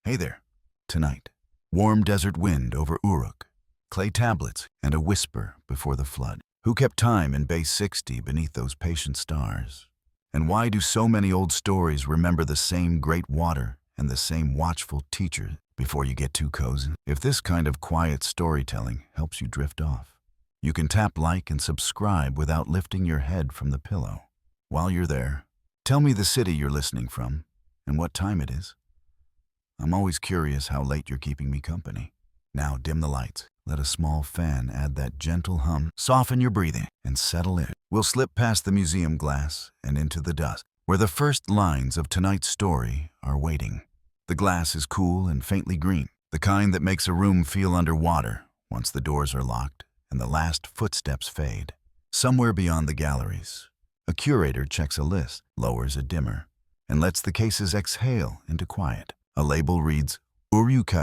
Hey there. Tonight, warm desert wind over Uruk, clay tablets, and a whisper before the flood. Who kept time in base 60 beneath those patient stars? And why do so many old stories remember the same great water and the same watchful teacher before you get too cozy? If this kind of quiet storytelling helps you drift off, you can tap like and subscribe without lifting your head from the pillow. While you're there, tell me the city you're listening from and what time it is. I'm always curious how late you're keeping me company. Now dim the lights. Let a small fan add that gentle hum. Soften your breathing and settle in. We'll slip past the museum glass and into the dusk, where the first lines of tonight's story are waiting. The glass is cool and faintly green, the kind that makes a room feel underwater once the doors are locked and the last footsteps fade. Somewhere beyond the galleries, a curator checks a list, lowers a dimmer, and lets the cases exhale into quiet. A label reads, Uruk.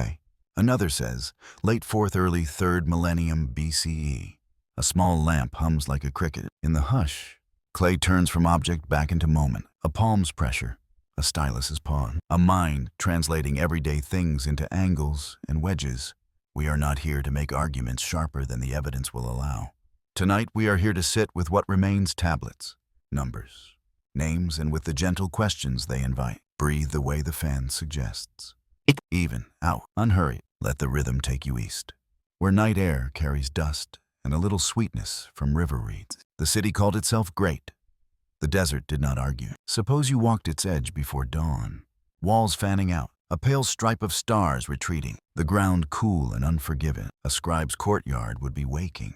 Another says, late 4th, early 3rd millennium BCE. A small lamp hums like a cricket. In the hush, clay turns from object back into moment. A palm's pressure, a stylus's pawn. A mind translating everyday things into angles and wedges. We are not here to make arguments sharper than the evidence will allow. Tonight we are here to sit with what remains tablets, numbers, names, and with the gentle questions they invite. Breathe the way the fan suggests. Even, out, unhurried, let the rhythm take you east, where night air carries dust and a little sweetness from river reeds. The city called itself great. The desert did not argue. Suppose you walked its edge before dawn, walls fanning out, a pale stripe of stars retreating, the ground cool and unforgiving. A scribe's courtyard would be waking,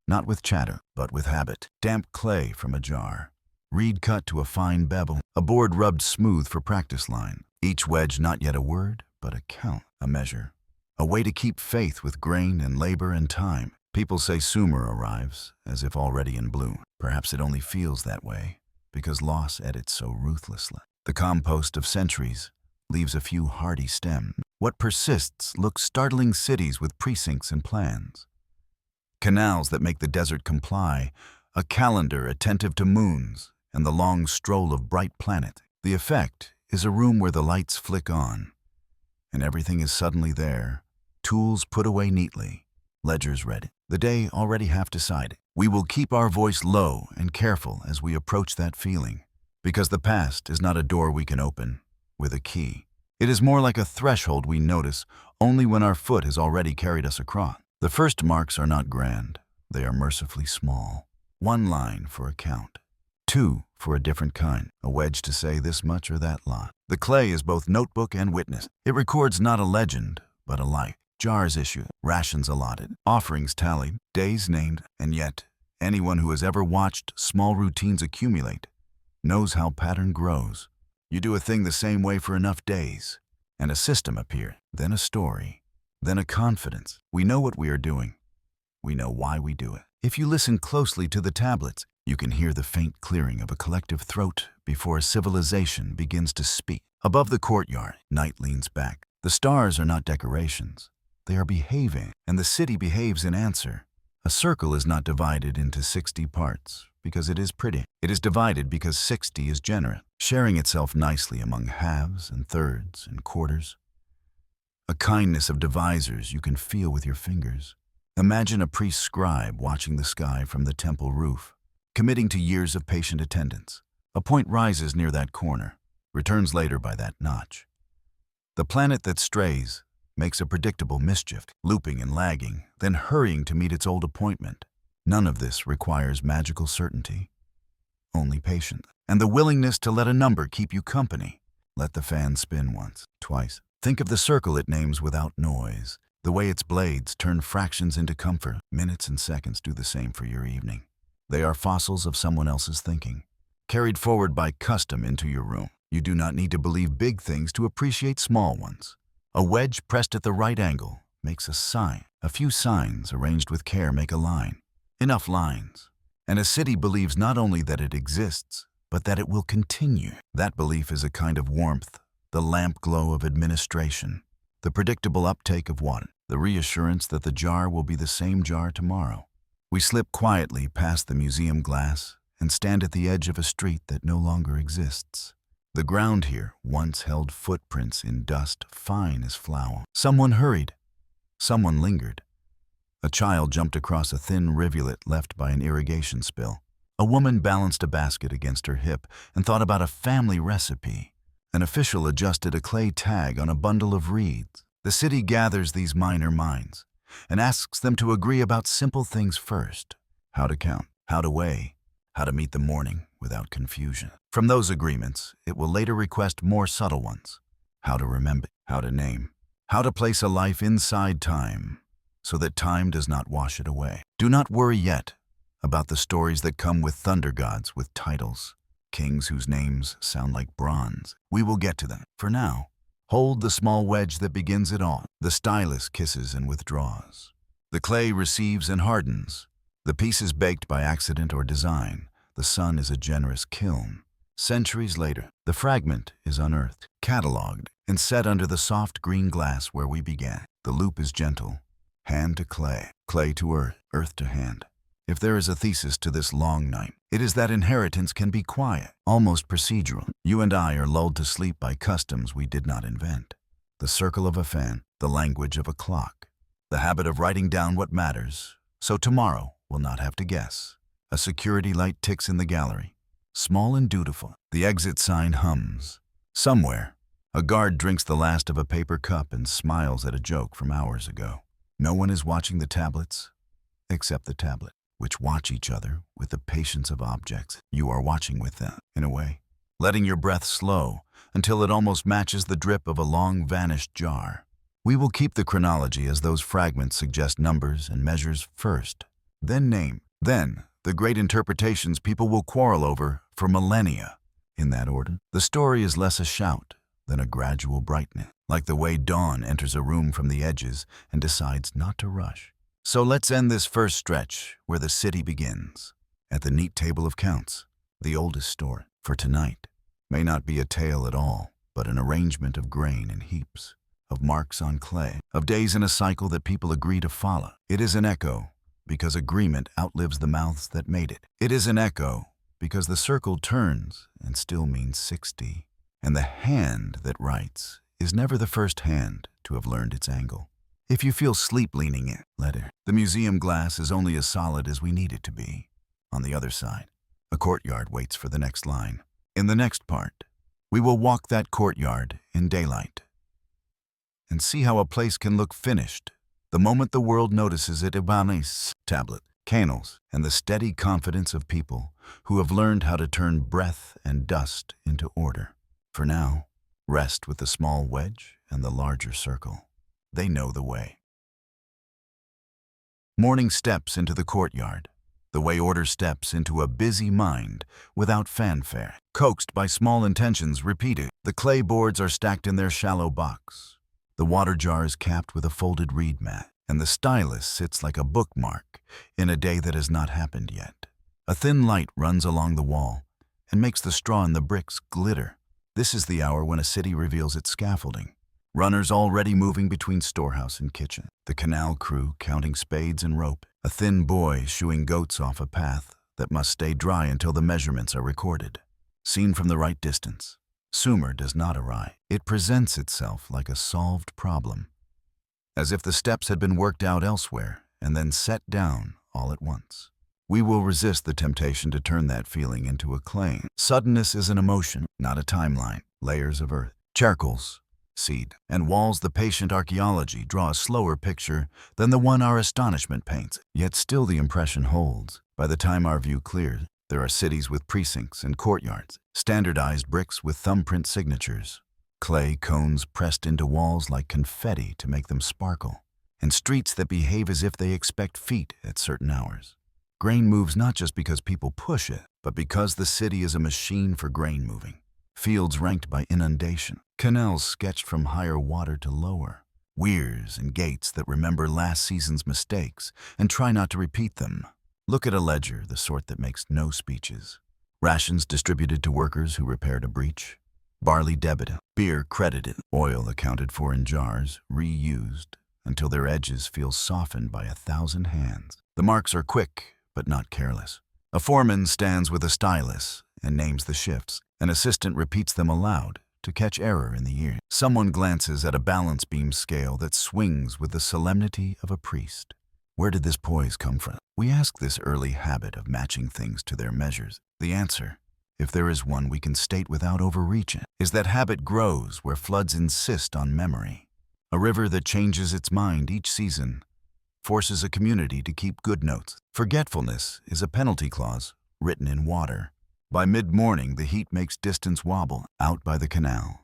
not with chatter, but with habit. Damp clay from a jar, reed cut to a fine bevel, a board rubbed smooth for practice line. Each wedge not yet a word, but a count, a measure, a way to keep faith with grain and labor and time. People say Sumer arrives, as if already in bloom. Perhaps it only feels that way, because loss edits so ruthlessly. The compost of centuries leaves a few hardy stems. What persists looks startling cities with precincts and plans. Canals that make the desert comply, a calendar attentive to moons, and the long stroll of bright planet. The effect is a room where the lights flick on, and everything is suddenly there, tools put away neatly, ledgers ready. The day already half decided. We will keep our voice low and careful as we approach that feeling, because the past is not a door we can open with a key. It is more like a threshold we notice only when our foot has already carried us across. The first marks are not grand, they are mercifully small. One line for a count, two for a different kind, a wedge to say this much or that lot. The clay is both notebook and witness. It records not a legend, but a life. Jars issued, rations allotted, offerings tallied, days named, and yet, anyone who has ever watched small routines accumulate knows how pattern grows. You do a thing the same way for enough days, and a system appears, then a story, then a confidence. We know what we are doing. We know why we do it. If you listen closely to the tablets, you can hear the faint clearing of a collective throat before a civilization begins to speak. Above the courtyard, night leans back. The stars are not decorations. They are behaving, and the city behaves in answer. A circle is not divided into 60 parts because it is pretty. It is divided because 60 is generous, sharing itself nicely among halves and thirds and quarters. A kindness of divisors you can feel with your fingers. Imagine a priest scribe watching the sky from the temple roof, committing to years of patient attendance. A point rises near that corner, returns later by that notch. The planet that strays makes a predictable mischief, looping and lagging, then hurrying to meet its old appointment. None of this requires magical certainty, only patience, and the willingness to let a number keep you company. Let the fan spin once, twice. Think of the circle it names without noise, the way its blades turn fractions into comfort. Minutes and seconds do the same for your evening. They are fossils of someone else's thinking, carried forward by custom into your room. You do not need to believe big things to appreciate small ones. A wedge pressed at the right angle makes a sign. A few signs arranged with care make a line. Enough lines. And a city believes not only that it exists, but that it will continue. That belief is a kind of warmth, the lamp glow of administration, the predictable uptake of water, the reassurance that the jar will be the same jar tomorrow. We slip quietly past the museum glass and stand at the edge of a street that no longer exists. The ground here once held footprints in dust fine as flour. Someone hurried. Someone lingered. A child jumped across a thin rivulet left by an irrigation spill. A woman balanced a basket against her hip and thought about a family recipe. An official adjusted a clay tag on a bundle of reeds. The city gathers these minor minds and asks them to agree about simple things first: how to count, how to weigh, how to meet the morning without confusion. From those agreements, it will later request more subtle ones: how to remember, how to name, how to place a life inside time so that time does not wash it away. Do not worry yet about the stories that come with thunder gods with titles, kings whose names sound like bronze. We will get to them. For now, hold the small wedge that begins it all. The stylus kisses and withdraws. The clay receives and hardens. The piece is baked by accident or design. The sun is a generous kiln. Centuries later, the fragment is unearthed, catalogued, and set under the soft green glass where we began. The loop is gentle, hand to clay, clay to earth, earth to hand. If there is a thesis to this long night, it is that inheritance can be quiet, almost procedural. You and I are lulled to sleep by customs we did not invent. The circle of a fan, the language of a clock, the habit of writing down what matters, so tomorrow will not have to guess. A security light ticks in the gallery, small and dutiful. The exit sign hums. Somewhere, a guard drinks the last of a paper cup and smiles at a joke from hours ago. No one is watching the tablets, except the tablet, which watch each other with the patience of objects. You are watching with them, in a way, letting your breath slow until it almost matches the drip of a long-vanished jar. We will keep the chronology as those fragments suggest numbers and measures first, then name, then the great interpretations people will quarrel over for millennia. In that order, the story is less a shout than a gradual brightening, like the way dawn enters a room from the edges and decides not to rush. So let's end this first stretch where the city begins, at the neat table of counts, the oldest story. For tonight may not be a tale at all, but an arrangement of grain in heaps, of marks on clay, of days in a cycle that people agree to follow. It is an echo because agreement outlives the mouths that made it. It is an echo because the circle turns and still means 60, and the hand that writes is never the first hand to have learned its angle. If you feel sleep leaning in, let it. The museum glass is only as solid as we need it to be. On the other side, a courtyard waits for the next line. In the next part, we will walk that courtyard in daylight and see how a place can look finished the moment the world notices it. Ibanez, tablet, canals, and the steady confidence of people who have learned how to turn breath and dust into order. For now, rest with the small wedge and the larger circle. They know the way. Morning steps into the courtyard, the way order steps into a busy mind without fanfare. Coaxed by small intentions repeated, the clay boards are stacked in their shallow box. The water jar is capped with a folded reed mat, and the stylus sits like a bookmark in a day that has not happened yet. A thin light runs along the wall and makes the straw in the bricks glitter. This is the hour when a city reveals its scaffolding. Runners already moving between storehouse and kitchen. The canal crew counting spades and rope. A thin boy shooing goats off a path that must stay dry until the measurements are recorded. Seen from the right distance, Sumer does not arrive. It presents itself like a solved problem, as if the steps had been worked out elsewhere and then set down all at once. We will resist the temptation to turn that feeling into a claim. Suddenness is an emotion, not a timeline. Layers of earth, charcoals, seed, and walls. The patient archaeology draw a slower picture than the one our astonishment paints, yet still the impression holds. By the time our view clears, there are cities with precincts and courtyards, standardized bricks with thumbprint signatures, clay cones pressed into walls like confetti to make them sparkle, and streets that behave as if they expect feet at certain hours. Grain moves not just because people push it, but because the city is a machine for grain moving. Fields ranked by inundation, canals sketched from higher water to lower, weirs and gates that remember last season's mistakes and try not to repeat them. Look at a ledger, the sort that makes no speeches. Rations distributed to workers who repaired a breach. Barley debited, beer credited, oil accounted for in jars, reused, until their edges feel softened by 1,000 hands. The marks are quick, but not careless. A foreman stands with a stylus and names the shifts, An assistant repeats them aloud to catch error in the ear. Someone glances at a balance beam scale that swings with the solemnity of a priest. Where did this poise come from? We ask this early habit of matching things to their measures. The answer, if there is one we can state without overreaching, is that habit grows where floods insist on memory. A river that changes its mind each season forces a community to keep good notes. Forgetfulness is a penalty clause written in water. By mid-morning, the heat makes distance wobble out by the canals.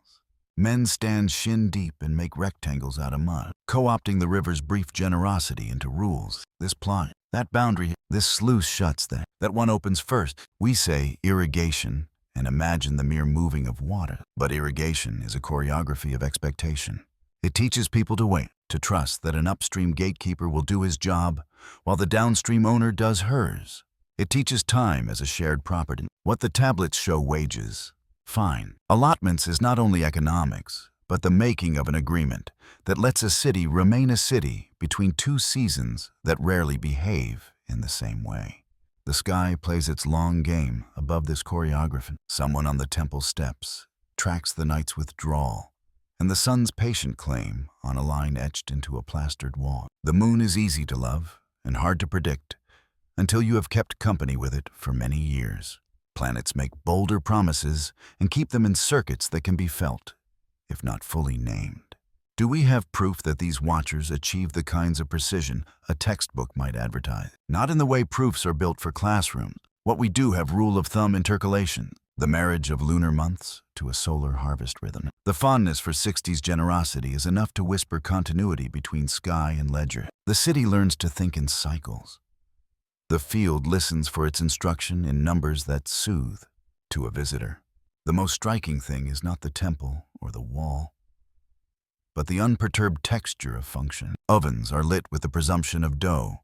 Men stand shin-deep and make rectangles out of mud, co-opting the river's brief generosity into rules. This plot, that boundary, this sluice shuts that one opens first. We say irrigation and imagine the mere moving of water. But irrigation is a choreography of expectation. It teaches people to wait, to trust that an upstream gatekeeper will do his job while the downstream owner does hers. It teaches time as a shared property. What the tablets show wages, fine. Allotments is not only economics, but the making of an agreement that lets a city remain a city between two seasons that rarely behave in the same way. The sky plays its long game above this choreography. Someone on the temple steps tracks the night's withdrawal and the sun's patient claim on a line etched into a plastered wall. The moon is easy to love and hard to predict until you have kept company with it for many years. Planets make bolder promises and keep them in circuits that can be felt, if not fully named. Do we have proof that these watchers achieve the kinds of precision a textbook might advertise? Not in the way proofs are built for classrooms. What we do have rule of thumb intercalation, the marriage of lunar months to a solar harvest rhythm. The fondness for 60s generosity is enough to whisper continuity between sky and ledger. The city learns to think in cycles. The field listens for its instruction in numbers that soothe to a visitor. The most striking thing is not the temple or the wall, but the unperturbed texture of function. Ovens are lit with the presumption of dough.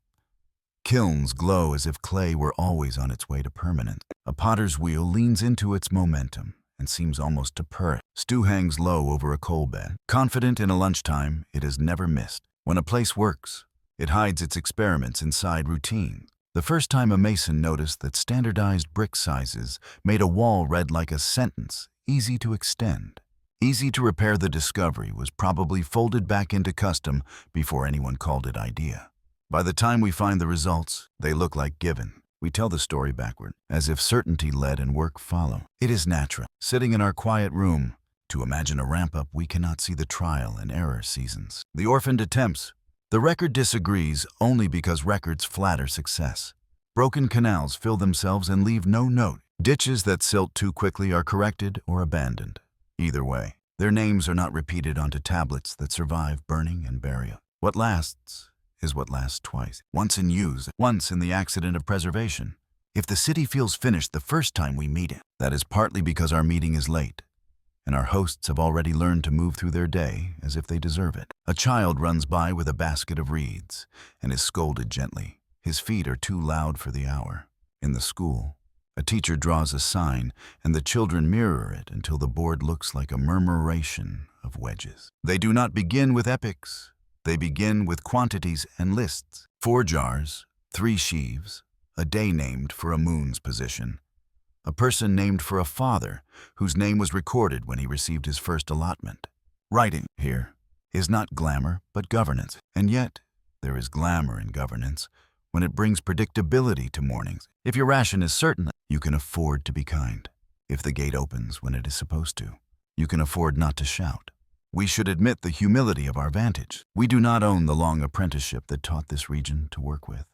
Kilns glow as if clay were always on its way to permanence. A potter's wheel leans into its momentum and seems almost to purr. Stew hangs low over a coal bed. Confident in a lunchtime it has never missed. When a place works, it hides its experiments inside routines. The first time a mason noticed that standardized brick sizes made a wall read like a sentence, easy to extend, easy to repair, the discovery was probably folded back into custom before anyone called it idea. By the time we find the results, they look like given. We tell the story backward, as if certainty led and work follow. It is natural, sitting in our quiet room, to imagine a ramp-up we cannot see the trial and error seasons. The orphaned attempts. The record disagrees only because records flatter success. Broken canals fill themselves and leave no note. Ditches that silt too quickly are corrected or abandoned. Either way, their names are not repeated onto tablets that survive burning and burial. What lasts is what lasts twice. Once in use, once in the accident of preservation. If the city feels finished the first time we meet it, that is partly because our meeting is late, and our hosts have already learned to move through their day as if they deserve it. A child runs by with a basket of reeds and is scolded gently. His feet are too loud for the hour. In the school, a teacher draws a sign and the children mirror it until the board looks like a murmuration of wedges. They do not begin with epics. They begin with quantities and lists. 4 jars, 3 sheaves, a day named for a moon's position, a person named for a father whose name was recorded when he received his first allotment. Writing here is not glamour, but governance. And yet, there is glamour in governance when it brings predictability to mornings. If your ration is certain, you can afford to be kind. If the gate opens when it is supposed to, you can afford not to shout. We should admit the humility of our vantage. We do not own the long apprenticeship that taught this region to work with,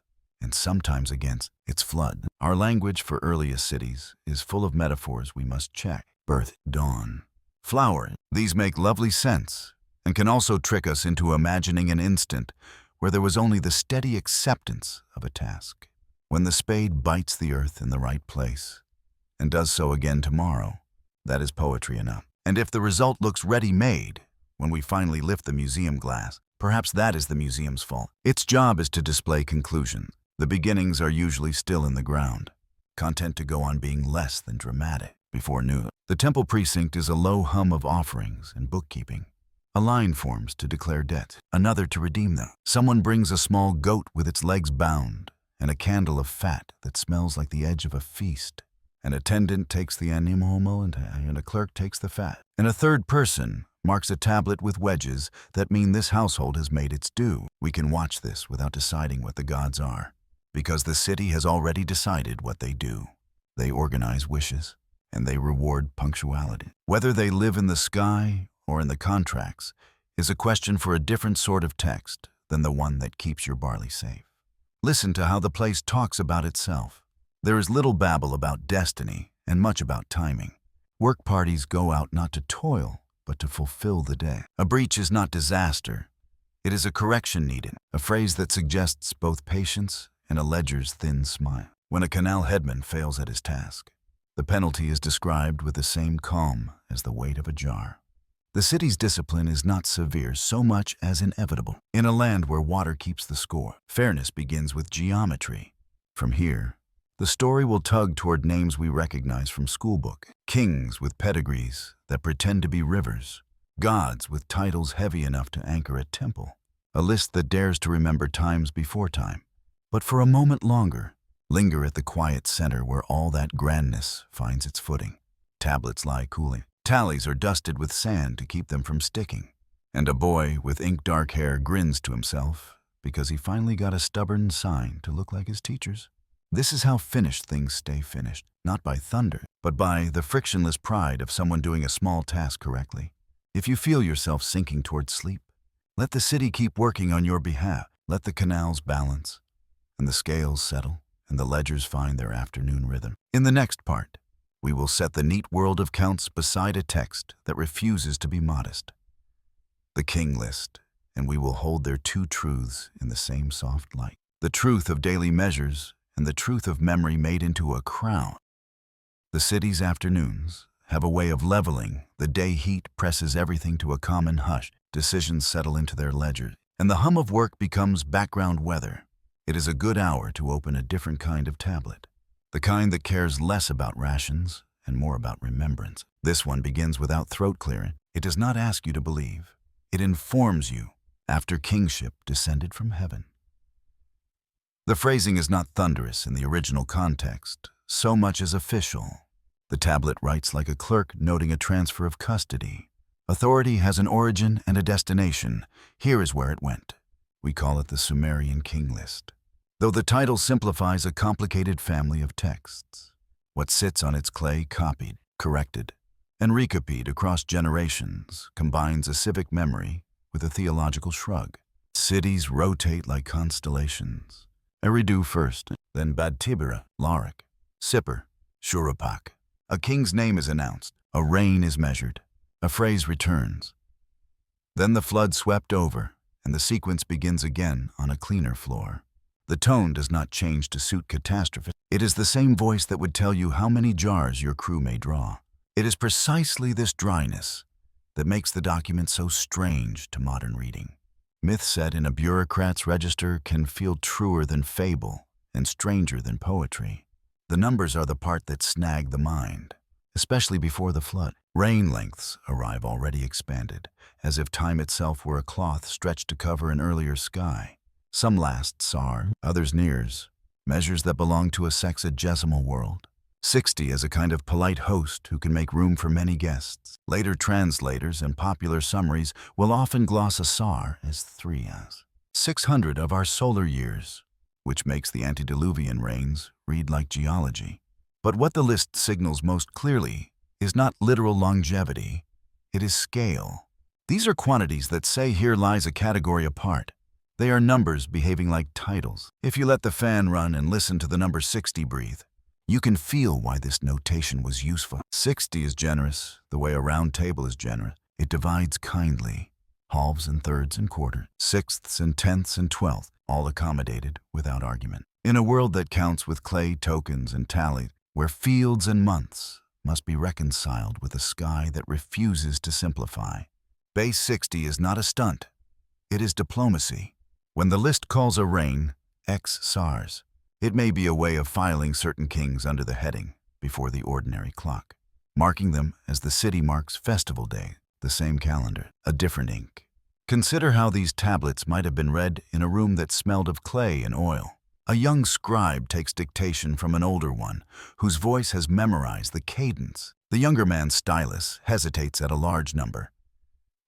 and sometimes against its flood. Our language for earliest cities is full of metaphors we must check. Birth, dawn, flower. These make lovely sense and can also trick us into imagining an instant where there was only the steady acceptance of a task. When the spade bites the earth in the right place and does so again tomorrow, that is poetry enough. And if the result looks ready-made when we finally lift the museum glass, perhaps that is the museum's fault. Its job is to display conclusions. The beginnings are usually still in the ground, content to go on being less than dramatic. Before noon, the temple precinct is a low hum of offerings and bookkeeping. A line forms to declare debt, another to redeem them. Someone brings a small goat with its legs bound and a candle of fat that smells like the edge of a feast. An attendant takes the animal and a clerk takes the fat. And a third person marks a tablet with wedges that mean this household has made its due. We can watch this without deciding what the gods are, because the city has already decided what they do. They organize wishes, and they reward punctuality. Whether they live in the sky or in the contracts is a question for a different sort of text than the one that keeps your barley safe. Listen to how the place talks about itself. There is little babble about destiny and much about timing. Work parties go out not to toil, but to fulfill the day. A breach is not disaster. It is a correction needed, a phrase that suggests both patience and a ledger's thin smile. When a canal headman fails at his task, the penalty is described with the same calm as the weight of a jar. The city's discipline is not severe so much as inevitable. In a land where water keeps the score, fairness begins with geometry. From here, the story will tug toward names we recognize from schoolbook. Kings with pedigrees that pretend to be rivers. Gods with titles heavy enough to anchor a temple. A list that dares to remember times before time, but for a moment longer, linger at the quiet center where all that grandness finds its footing. Tablets lie cooling. Tallies are dusted with sand to keep them from sticking. And a boy with ink-dark hair grins to himself because he finally got a stubborn sign to look like his teacher's. This is how finished things stay finished, not by thunder, but by the frictionless pride of someone doing a small task correctly. If you feel yourself sinking toward sleep, let the city keep working on your behalf. Let the canals balance, and the scales settle, and the ledgers find their afternoon rhythm. In the next part, we will set the neat world of counts beside a text that refuses to be modest. The King List, and we will hold their two truths in the same soft light. The truth of daily measures and the truth of memory made into a crown. The city's afternoons have a way of leveling. The day heat presses everything to a common hush. Decisions settle into their ledgers, and the hum of work becomes background weather. It is a good hour to open a different kind of tablet, the kind that cares less about rations and more about remembrance. This one begins without throat clearing. It does not ask you to believe. It informs you after kingship descended from heaven. The phrasing is not thunderous in the original context, so much as official. The tablet writes like a clerk noting a transfer of custody. Authority has an origin and a destination. Here is where it went. We call it the Sumerian King List. Though the title simplifies a complicated family of texts, what sits on its clay copied, corrected, and recopied across generations combines a civic memory with a theological shrug. Cities rotate like constellations. Eridu first, then Badtibera, Larik, Sipper, Shurupak. A king's name is announced, a reign is measured, a phrase returns. Then the flood swept over, and the sequence begins again on a cleaner floor. The tone does not change to suit catastrophe. It is the same voice that would tell you how many jars your crew may draw. It is precisely this dryness that makes the document so strange to modern reading. Myth set in a bureaucrat's register can feel truer than fable and stranger than poetry. The numbers are the part that snag the mind, especially before the flood. Reign lengths arrive already expanded, as if time itself were a cloth stretched to cover an earlier sky. Some last sar, others nears, measures that belong to a sexagesimal world. 60 as a kind of polite host who can make room for many guests. Later translators and popular summaries will often gloss a sar as 3 as. 600 of our solar years, which makes the antediluvian reigns read like geology. But what the list signals most clearly is not literal longevity, it is scale. These are quantities that say here lies a category apart. They are numbers behaving like titles. If you let the fan run and listen to the number 60 breathe, you can feel why this notation was useful. 60 is generous, the way a round table is generous. It divides kindly, halves and thirds and quarters, sixths and tenths and twelfths, all accommodated without argument. In a world that counts with clay tokens and tallies, where fields and months must be reconciled with a sky that refuses to simplify, base 60 is not a stunt, it is diplomacy. When the list calls a reign X SARS, it may be a way of filing certain kings under the heading before the ordinary clock, marking them as the city marks festival day, the same calendar, a different ink. Consider how these tablets might have been read in a room that smelled of clay and oil. A young scribe takes dictation from an older one, whose voice has memorized the cadence. The younger man's stylus hesitates at a large number,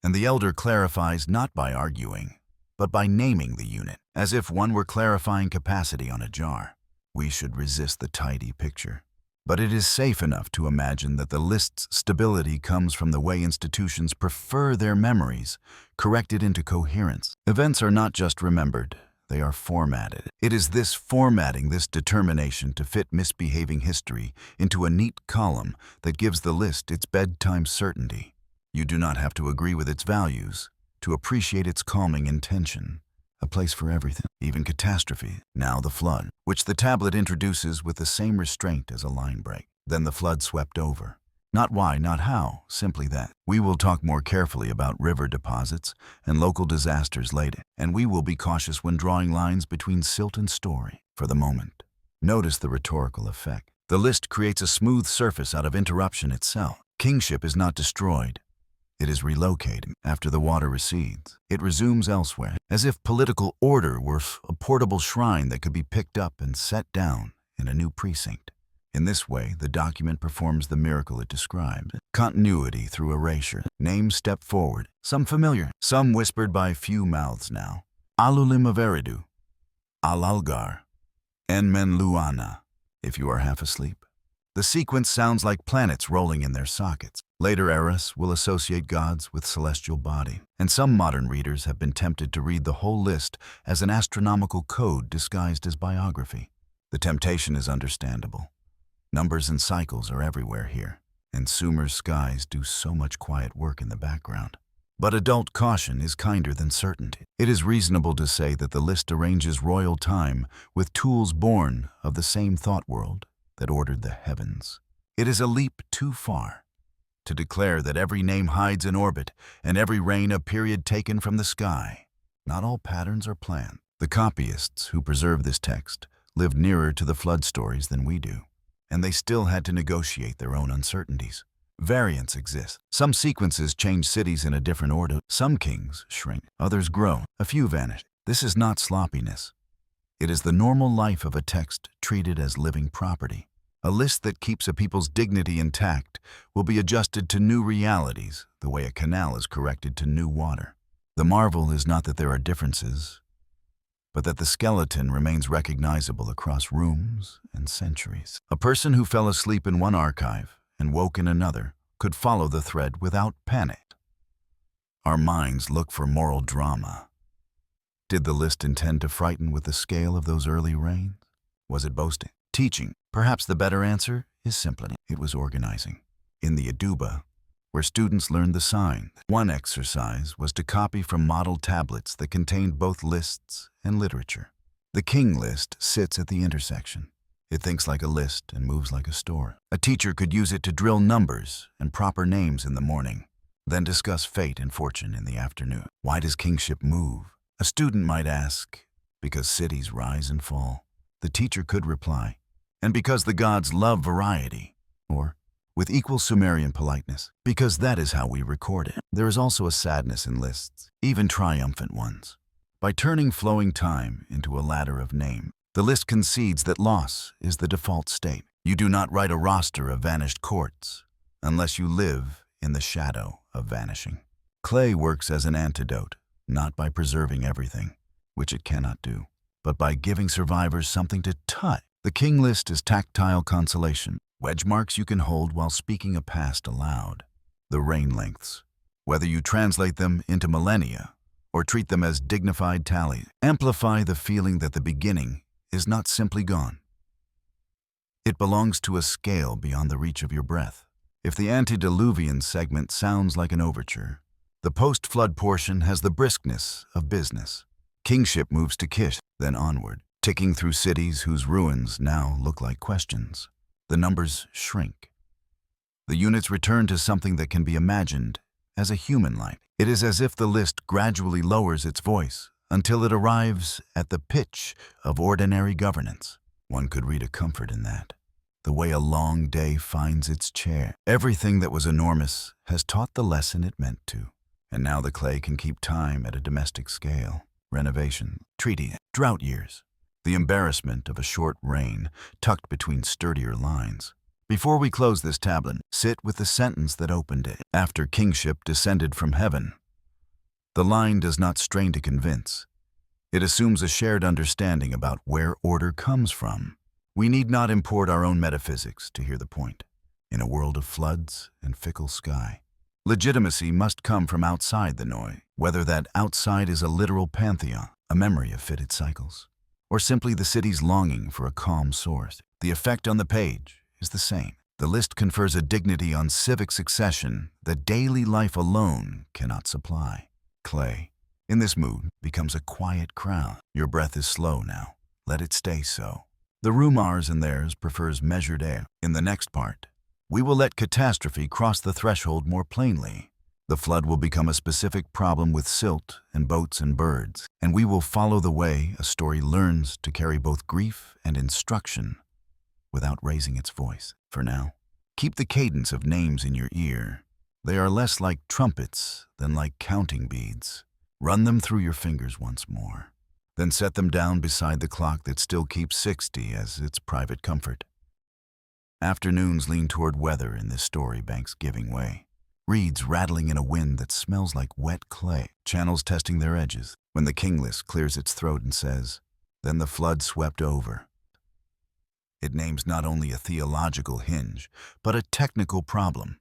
and the elder clarifies not by arguing, but by naming the unit, as if one were clarifying capacity on a jar. We should resist the tidy picture. But it is safe enough to imagine that the list's stability comes from the way institutions prefer their memories corrected into coherence. Events are not just remembered, they are formatted. It is this formatting, this determination to fit misbehaving history into a neat column that gives the list its bedtime certainty. You do not have to agree with its values to appreciate its calming intention. A place for everything, even catastrophe. Now the flood, which the tablet introduces with the same restraint as a line break. Then the flood swept over. Not why, not how, simply that. We will talk more carefully about river deposits and local disasters later, and we will be cautious when drawing lines between silt and story. For the moment, notice the rhetorical effect. The list creates a smooth surface out of interruption itself. Kingship is not destroyed. It is relocated after the water recedes. It resumes elsewhere, as if political order were a portable shrine that could be picked up and set down in a new precinct. In this way, the document performs the miracle it described. Continuity through erasure. Names step forward, some familiar, some whispered by few mouths now. Alulim Averidu, Al-Algar, Enmenluana, if you are half asleep. The sequence sounds like planets rolling in their sockets. Later eras will associate gods with celestial body, and some modern readers have been tempted to read the whole list as an astronomical code disguised as biography. The temptation is understandable. Numbers and cycles are everywhere here, and Sumer's skies do so much quiet work in the background. But adult caution is kinder than certainty. It is reasonable to say that the list arranges royal time with tools born of the same thought world that ordered the heavens. It is a leap too far to declare that every name hides an orbit and every reign a period taken from the sky. Not all patterns are planned. The copyists who preserve this text lived nearer to the flood stories than we do, and they still had to negotiate their own uncertainties. Variants exist. Some sequences change cities in a different order. Some kings shrink, others grow, a few vanish. This is not sloppiness. It is the normal life of a text treated as living property. A list that keeps a people's dignity intact will be adjusted to new realities, the way a canal is corrected to new water. The marvel is not that there are differences, but that the skeleton remains recognizable across rooms and centuries. A person who fell asleep in one archive and woke in another could follow the thread without panic. Our minds look for moral drama. Did the list intend to frighten with the scale of those early reigns? Was it boasting? Teaching? Perhaps the better answer is simply, it was organizing. In the eduba, where students learned the sign, one exercise was to copy from model tablets that contained both lists and literature. The King List sits at the intersection. It thinks like a list and moves like a story. A teacher could use it to drill numbers and proper names in the morning, then discuss fate and fortune in the afternoon. Why does kingship move? A student might ask, because cities rise and fall. The teacher could reply, and because the gods love variety, or, with equal Sumerian politeness, because that is how we record it. There is also a sadness in lists, even triumphant ones. By turning flowing time into a ladder of name, the list concedes that loss is the default state. You do not write a roster of vanished courts unless you live in the shadow of vanishing. Clay works as an antidote, not by preserving everything, which it cannot do, but by giving survivors something to touch. The King List is tactile consolation, wedge marks you can hold while speaking a past aloud. The reign lengths, whether you translate them into millennia or treat them as dignified tallies, amplify the feeling that the beginning is not simply gone. It belongs to a scale beyond the reach of your breath. If the antediluvian segment sounds like an overture, the post-flood portion has the briskness of business. Kingship moves to Kish, then onward, ticking through cities whose ruins now look like questions. The numbers shrink. The units return to something that can be imagined as a human life. It is as if the list gradually lowers its voice until it arrives at the pitch of ordinary governance. One could read a comfort in that. The way a long day finds its chair. Everything that was enormous has taught the lesson it meant to. And now the clay can keep time at a domestic scale. Renovation, treaty, drought years. the embarrassment of a short reign tucked between sturdier lines. Before we close this tablet, sit with the sentence that opened it. After kingship descended from heaven. The line does not strain to convince. It assumes a shared understanding about where order comes from. We need not import our own metaphysics to hear the point. In a world of floods and fickle sky, legitimacy must come from outside the noise, whether that outside is a literal pantheon, a memory of fitted cycles, or simply the city's longing for a calm source. The effect on the page is the same. The list confers a dignity on civic succession that daily life alone cannot supply. Clay, in this mood, becomes a quiet crown. Your breath is slow now. Let it stay so. The room ours and theirs prefers measured air. In the next part, we will let catastrophe cross the threshold more plainly. The flood will become a specific problem with silt and boats and birds, and we will follow the way a story learns to carry both grief and instruction without raising its voice. For now, keep the cadence of names in your ear. They are less like trumpets than like counting beads. Run them through your fingers once more, then set them down beside the clock that still keeps 60 as its private comfort. Afternoons lean toward weather in this story bank's giving way. Reeds rattling in a wind that smells like wet clay. Channels testing their edges. When the King List clears its throat and says, "Then the flood swept over." It names not only a theological hinge, but a technical problem.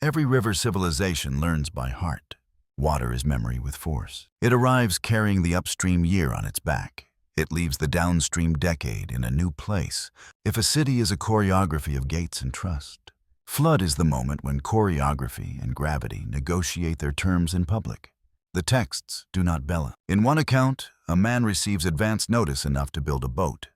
Every river civilization learns by heart. Water is memory with force. It arrives carrying the upstream year on its back. It leaves the downstream decade in a new place. If a city is a choreography of gates and trust, flood is the moment when choreography and gravity negotiate their terms in public. The texts do not bellow. In one account, a man receives advance notice enough to build a boat.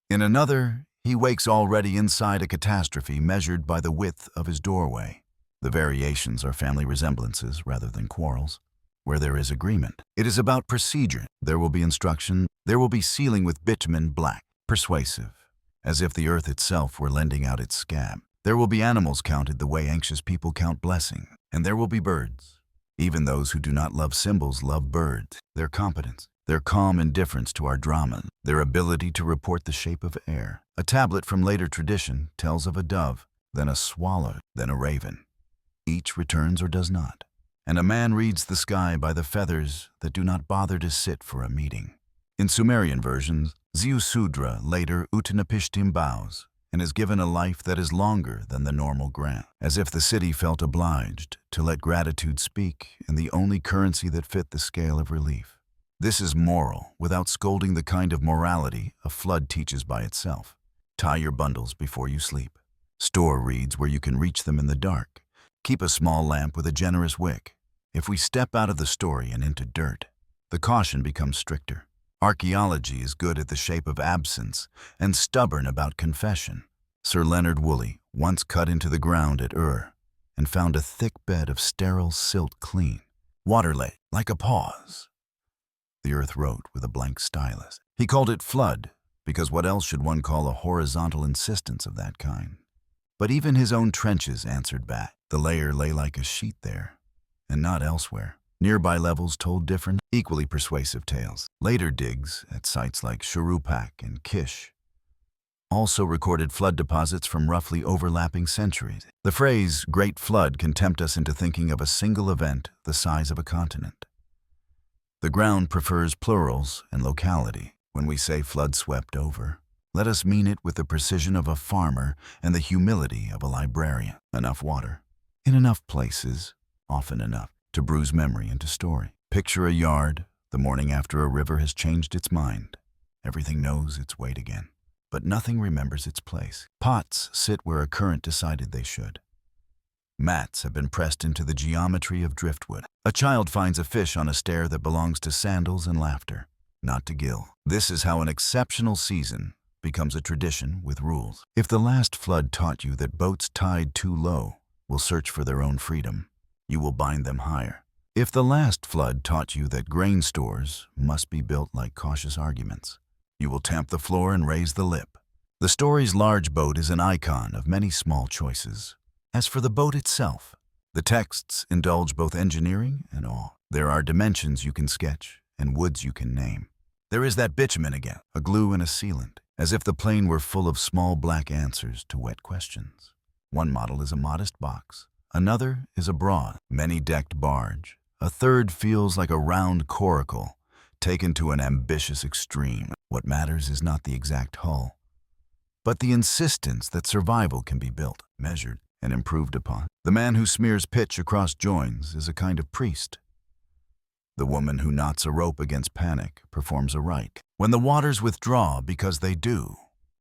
In another, he wakes already inside a catastrophe measured by the width of his doorway. The variations are family resemblances rather than quarrels. Where there is agreement, it is about procedure. There will be instruction. There will be sealing with bitumen black, persuasive, as if the earth itself were lending out its scab. There will be animals counted the way anxious people count blessing. And there will be birds. Even those who do not love symbols love birds. Their competence, their calm indifference to our drama, their ability to report the shape of air. A tablet from later tradition tells of a dove, then a swallow, then a raven. Each returns or does not. And a man reads the sky by the feathers that do not bother to sit for a meeting. In Sumerian versions, Ziusudra, later Utnapishtim, bows and is given a life that is longer than the normal grant, as if the city felt obliged to let gratitude speak in the only currency that fit the scale of relief. This is moral, without scolding the kind of morality a flood teaches by itself. Tie your bundles before you sleep. Store reeds where you can reach them in the dark. Keep a small lamp with a generous wick. If we step out of the story and into dirt, the caution becomes stricter. Archaeology is good at the shape of absence and stubborn about confession. Sir Leonard Woolley once cut into the ground at and found a thick bed of sterile silt clean. Water lay like a pause. The earth wrote with a blank stylus. He called it flood, because what else should one call a horizontal insistence of that kind? But even his own trenches answered back. The layer lay like a sheet there, and not elsewhere. Nearby levels told different, equally persuasive tales. Later digs at sites like Shurupak and Kish also recorded flood deposits from roughly overlapping centuries. The phrase Great Flood can tempt us into thinking of a single event the size of a continent. The ground prefers plurals and locality. When we say flood swept over, let us mean it with the precision of a farmer and the humility of a librarian. Enough water, in enough places, often enough, to bruise memory into story. Picture a yard the morning after a river has changed its mind. Everything knows its weight again, but nothing remembers its place. Pots sit where a current decided they should. Mats have been pressed into the geometry of driftwood. A child finds a fish on a stair that belongs to sandals and laughter, not to gill. This is how an exceptional season becomes a tradition with rules. If the last flood taught you that boats tied too low will search for their own freedom, you will bind them higher. If the last flood taught you that grain stores must be built like cautious arguments, you will tamp the floor and raise the lip. The story's large boat is an icon of many small choices. As for the boat itself, the texts indulge both engineering and awe. There are dimensions you can sketch and woods you can name. There is that bitumen again, a glue and a sealant, as if the plane were full of small black answers to wet questions. One model is a modest box. Another is a broad, many-decked barge. A third feels like a round coracle, taken to an ambitious extreme. What matters is not the exact hull, but the insistence that survival can be built, measured, and improved upon. The man who smears pitch across joins is a kind of priest. The woman who knots a rope against panic performs a rite. When the waters withdraw, because they do,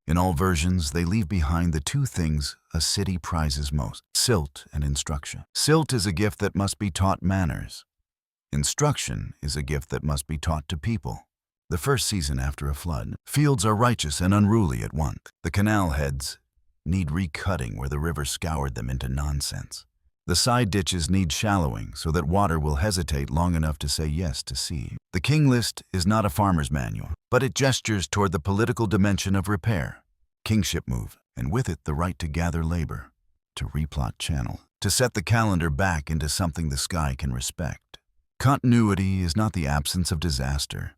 in all versions they leave behind the two things a city prizes most: silt and instruction. Silt is a gift that must be taught manners. Instruction is a gift that must be taught to people. The first season after a flood, fields are righteous and unruly at once. The canal heads need recutting where the river scoured them into nonsense. The side ditches need shallowing so that water will hesitate long enough to say yes to sea. The King List is not a farmer's manual, but it gestures toward the political dimension of repair. Kingship move, and with it the right to gather labor, to replot channel, to set the calendar back into something the sky can respect. Continuity is not the absence of disaster.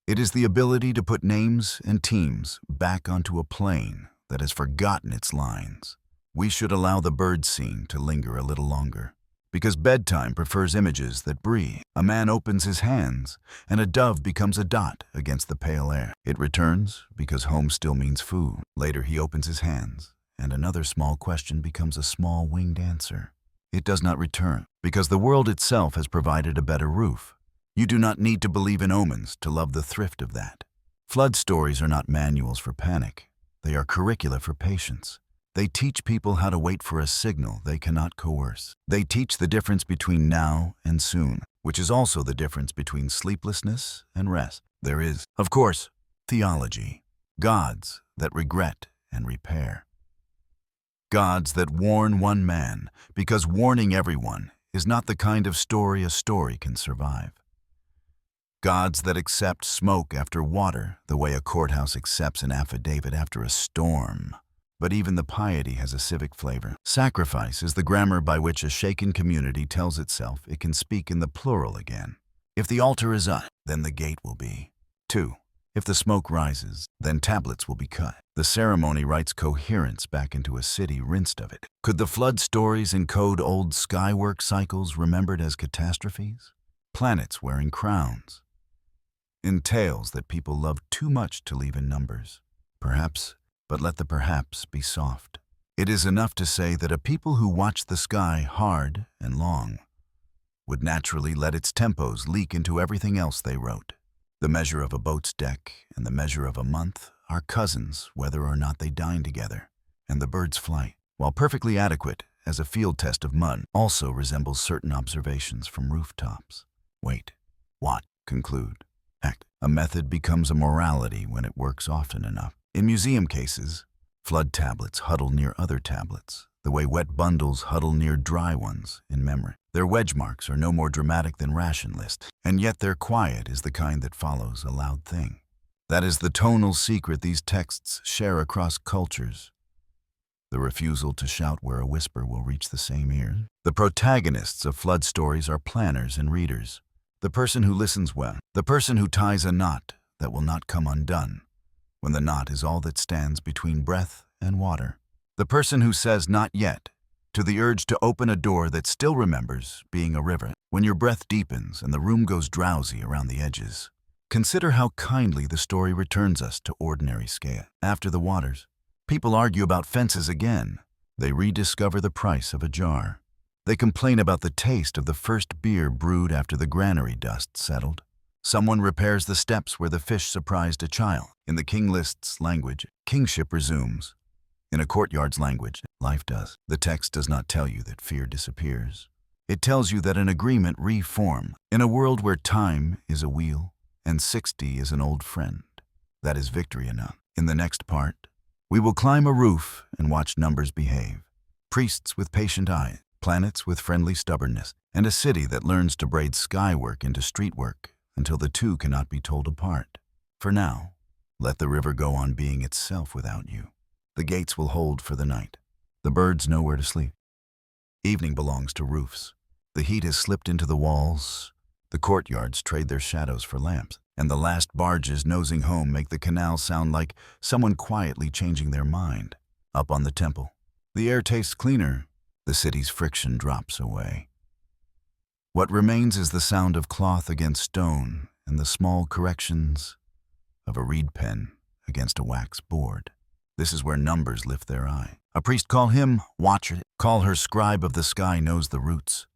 It is the ability to put names and teams back onto a plane that has forgotten its lines. We should allow the bird scene to linger a little longer, because bedtime prefers images that breathe. A man opens his hands, and a dove becomes a dot against the pale air. It returns because home still means food. Later he opens his hands, and another small question becomes a small winged answer. It does not return, because the world itself has provided a better roof. You do not need to believe in omens to love the thrift of that. Flood stories are not manuals for panic. They are curricula for patience. They teach people how to wait for a signal they cannot coerce. They teach the difference between now and soon, which is also the difference between sleeplessness and rest. There is, of course, theology, gods that regret and repair. Gods that warn one man, because warning everyone is not the kind of story a story can survive. Gods that accept smoke after water, the way a courthouse accepts an affidavit after a storm. But even the piety has a civic flavor. Sacrifice is the grammar by which a shaken community tells itself it can speak in the plural again. If the altar is up, then the gate will be. 2. If the smoke rises, then tablets will be cut. The ceremony writes coherence back into a city rinsed of it. Could the flood stories encode old skywork cycles remembered as catastrophes? Planets wearing crowns. In tales that people love too much to leave in numbers. Perhaps, but let the perhaps be soft. It is enough to say that a people who watch the sky hard and long would naturally let its tempos leak into everything else they wrote. The measure of a boat's deck and the measure of a month are cousins whether or not they dine together. And the bird's flight, while perfectly adequate as a field test of mud, also resembles certain observations from rooftops. Wait, what? Conclude. Act. A method becomes a morality when it works often enough. In museum cases, flood tablets huddle near other tablets, the way wet bundles huddle near dry ones in memory. Their wedge marks are no more dramatic than ration lists, and yet their quiet is the kind that follows a loud thing. That is the tonal secret these texts share across cultures. The refusal to shout where a whisper will reach the same ear. The protagonists of flood stories are planners and readers. The person who listens well, the person who ties a knot that will not come undone, when the knot is all that stands between breath and water. The person who says not yet to the urge to open a door that still remembers being a river. When your breath deepens and the room goes drowsy around the edges, consider how kindly the story returns us to ordinary scale. After the waters, people argue about fences again. They rediscover the price of a jar. They complain about the taste of the first beer brewed after the granary dust settled. Someone repairs the steps where the fish surprised a child. In the King List's language, kingship resumes. In a courtyard's language, life does. The text does not tell you that fear disappears. It tells you that an agreement reforms. In a world where time is a wheel and 60 is an old friend, that is victory enough. In the next part, we will climb a roof and watch numbers behave. Priests with patient eyes, planets with friendly stubbornness, and a city that learns to braid skywork into streetwork until the two cannot be told apart. For now, let the river go on being itself without you. The gates will hold for the night. The birds know where to sleep. Evening belongs to roofs. The heat has slipped into the walls. The courtyards trade their shadows for lamps. and the last barges nosing home make the canal sound like someone quietly changing their mind. Up on the temple, the air tastes cleaner, the city's friction drops away. What remains is the sound of cloth against stone and the small corrections of a reed pen against a wax board. This is where numbers lift their eye. A priest call him Watcher, call her scribe of the sky knows the roots.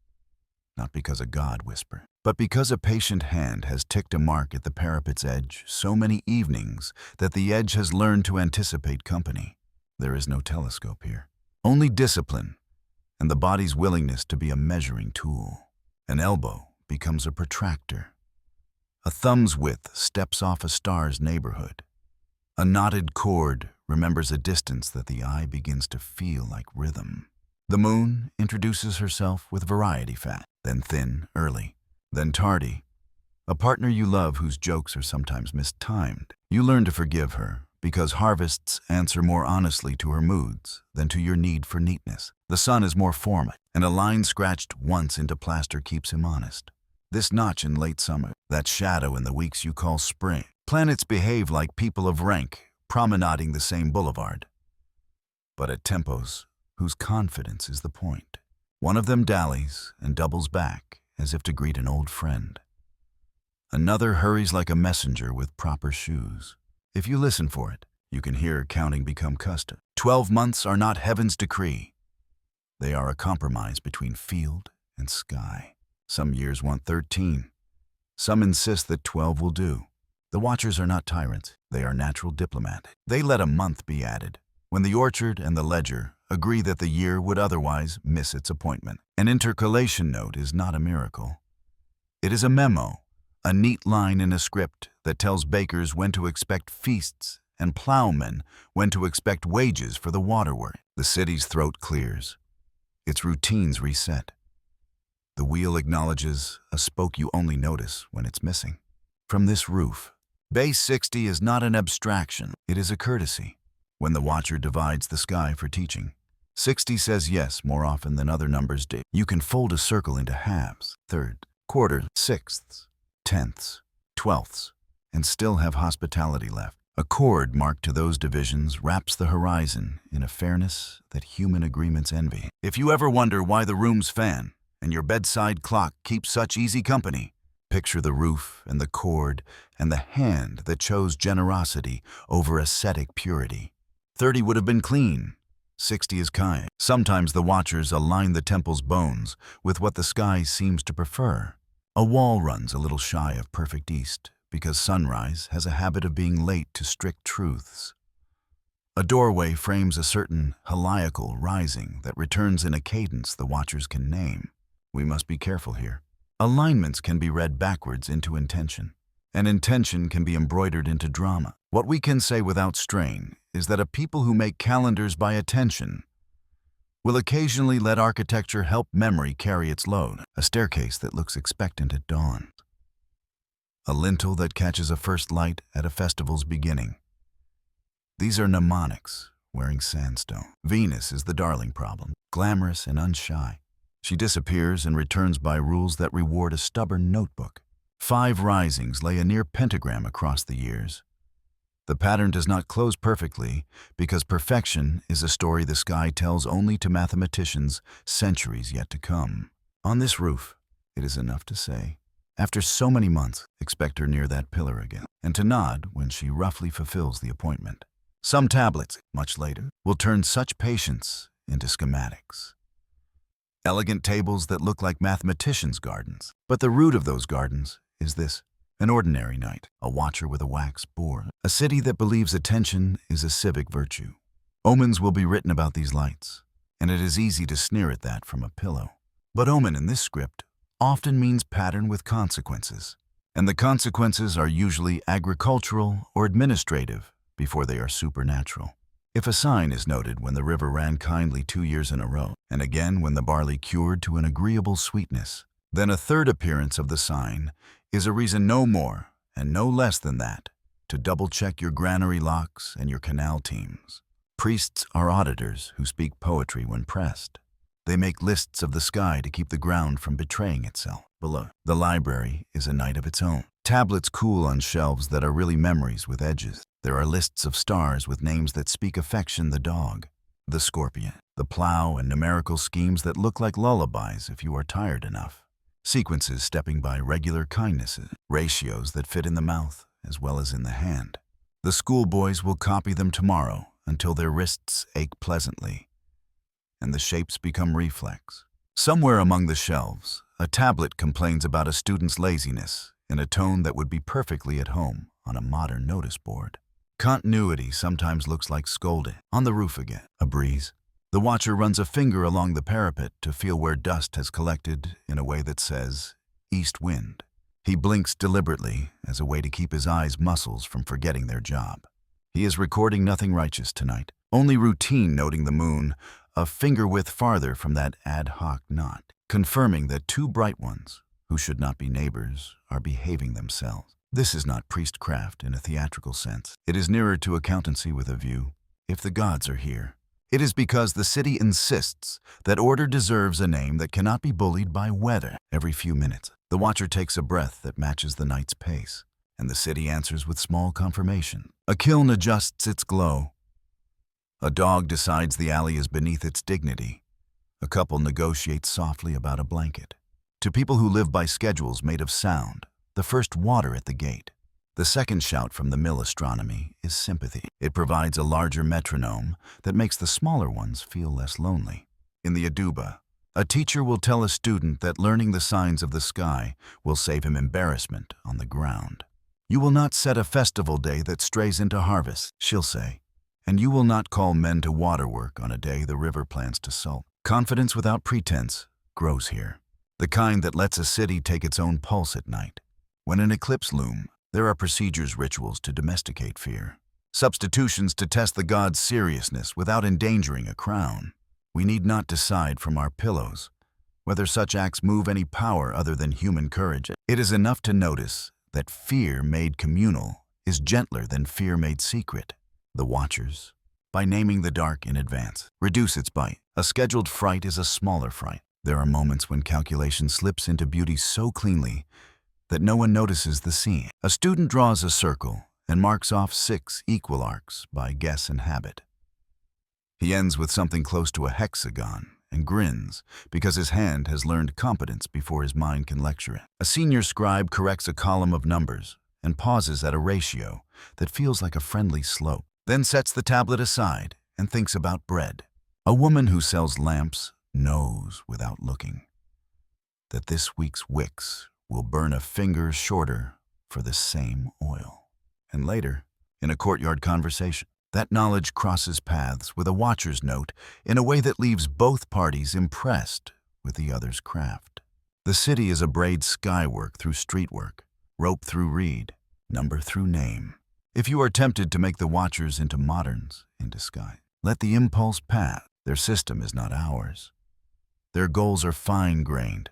Not because a god whisper, but because a patient hand has ticked a mark at the parapet's edge so many evenings that the edge has learned to anticipate company. There is no telescope here, only discipline and the body's willingness to be a measuring tool. An elbow becomes a protractor. A thumb's width steps off a star's neighborhood. A knotted cord remembers a distance that the eye begins to feel like rhythm. The moon introduces herself with variety fat, then thin early, then tardy. A partner you love whose jokes are sometimes mistimed. You learn to forgive her because harvests answer more honestly to her moods than to your need for neatness. The sun is more formal, and a line scratched once into plaster keeps him honest. This notch in late summer, that shadow in the weeks you call spring. Planets behave like people of rank, promenading the same boulevard, but at tempos whose confidence is the point. One of them dallies and doubles back as if to greet an old friend. Another hurries like a messenger with proper shoes. If you listen for it, you can hear counting become custom. 12 months are not heaven's decree. They are a compromise between field and sky. Some years want 13. Some insist that 12 will do. The watchers are not tyrants. They are natural diplomats. They let a month be added when the orchard and the ledger agree that the year would otherwise miss its appointment. An intercalation note is not a miracle. It is a memo, a neat line in a script that tells bakers when to expect feasts and plowmen when to expect wages for the waterworks. The city's throat clears. Its routines reset. The wheel acknowledges a spoke you only notice when it's missing. From this roof, Base 60 is not an abstraction, it is a courtesy. When the watcher divides the sky for teaching, 60 says yes more often than other numbers do. You can fold a circle into halves, third, quarter, sixths, tenths, twelfths, and still have hospitality left. A chord marked to those divisions wraps the horizon in a fairness that human agreements envy. If you ever wonder why the room's fan and your bedside clock keeps such easy company, picture the roof and the cord and the hand that chose generosity over ascetic purity. 30 would have been clean. 60 is kind. Sometimes the watchers align the temple's bones with what the sky seems to prefer. A wall runs a little shy of perfect east because sunrise has a habit of being late to strict truths. A doorway frames a certain heliacal rising that returns in a cadence the watchers can name. We must be careful here. Alignments can be read backwards into intention, and intention can be embroidered into drama. What we can say without strain is that a people who make calendars by attention will occasionally let architecture help memory carry its load. A staircase that looks expectant at dawn. A lintel that catches a first light at a festival's beginning. These are mnemonics wearing sandstone. Venus is the darling problem, glamorous and unshy. She disappears and returns by rules that reward a stubborn notebook. 5 risings lay a near pentagram across the years. The pattern does not close perfectly because perfection is a story the sky tells only to mathematicians centuries yet to come. On this roof, it is enough to say, after so many months, expect her near that pillar again, and to nod when she roughly fulfills the appointment. Some tablets, much later, will turn such patience into schematics. Elegant tables that look like mathematicians' gardens. But the root of those gardens is this: an ordinary night, a watcher with a wax board, a city that believes attention is a civic virtue. Omens will be written about these lights, and it is easy to sneer at that from a pillow. But omen in this script often means pattern with consequences, and the consequences are usually agricultural or administrative before they are supernatural. If a sign is noted when the river ran kindly 2 years in a row, and again when the barley cured to an agreeable sweetness, then a third appearance of the sign is a reason no more and no less than that to double-check your granary locks and your canal teams. Priests are auditors who speak poetry when pressed. They make lists of the sky to keep the ground from betraying itself. Below, the library is a night of its own. Tablets cool on shelves that are really memories with edges. There are lists of stars with names that speak affection: the dog, the scorpion, the plow, and numerical schemes that look like lullabies if you are tired enough. Sequences stepping by regular kindnesses, ratios that fit in the mouth as well as in the hand. The schoolboys will copy them tomorrow until their wrists ache pleasantly and the shapes become reflex. Somewhere among the shelves, a tablet complains about a student's laziness in a tone that would be perfectly at home on a modern notice board. Continuity sometimes looks like scolding. On the roof again, a breeze. The watcher runs a finger along the parapet to feel where dust has collected in a way that says, east wind. He blinks deliberately as a way to keep his eyes muscles from forgetting their job. He is recording nothing righteous tonight, only routine, noting the moon a finger width farther from that ad hoc knot, confirming that two bright ones, who should not be neighbors, are behaving themselves. This is not priestcraft in a theatrical sense. It is nearer to accountancy with a view. If the gods are here, it is because the city insists that order deserves a name that cannot be bullied by weather. Every few minutes, the watcher takes a breath that matches the night's pace, and the city answers with small confirmation. A kiln adjusts its glow. A dog decides the alley is beneath its dignity. A couple negotiates softly about a blanket. To people who live by schedules made of sound, the first water at the gate. The second shout from the mill astronomy is sympathy. It provides a larger metronome that makes the smaller ones feel less lonely. In the eduba, a teacher will tell a student that learning the signs of the sky will save him embarrassment on the ground. You will not set a festival day that strays into harvest, she'll say, and you will not call men to waterwork on a day the river plans to salt. Confidence without pretense grows here, the kind that lets a city take its own pulse at night. When an eclipse looms, there are procedures, rituals to domesticate fear, substitutions to test the god's seriousness without endangering a crown. We need not decide from our pillows whether such acts move any power other than human courage. It is enough to notice that fear made communal is gentler than fear made secret. The watchers, by naming the dark in advance, reduce its bite. A scheduled fright is a smaller fright. There are moments when calculation slips into beauty so cleanly that no one notices the scene. A student draws a circle and marks off 6 equal arcs by guess and habit. He ends with something close to a hexagon and grins because his hand has learned competence before his mind can lecture it. A senior scribe corrects a column of numbers and pauses at a ratio that feels like a friendly slope, then sets the tablet aside and thinks about bread. A woman who sells lamps knows without looking that this week's wicks will burn a finger shorter for the same oil. And later, in a courtyard conversation, that knowledge crosses paths with a watcher's note in a way that leaves both parties impressed with the other's craft. The city is a braid skywork through streetwork, rope through reed, number through name. If you are tempted to make the watchers into moderns in disguise, let the impulse pass. Their system is not ours. Their goals are fine-grained,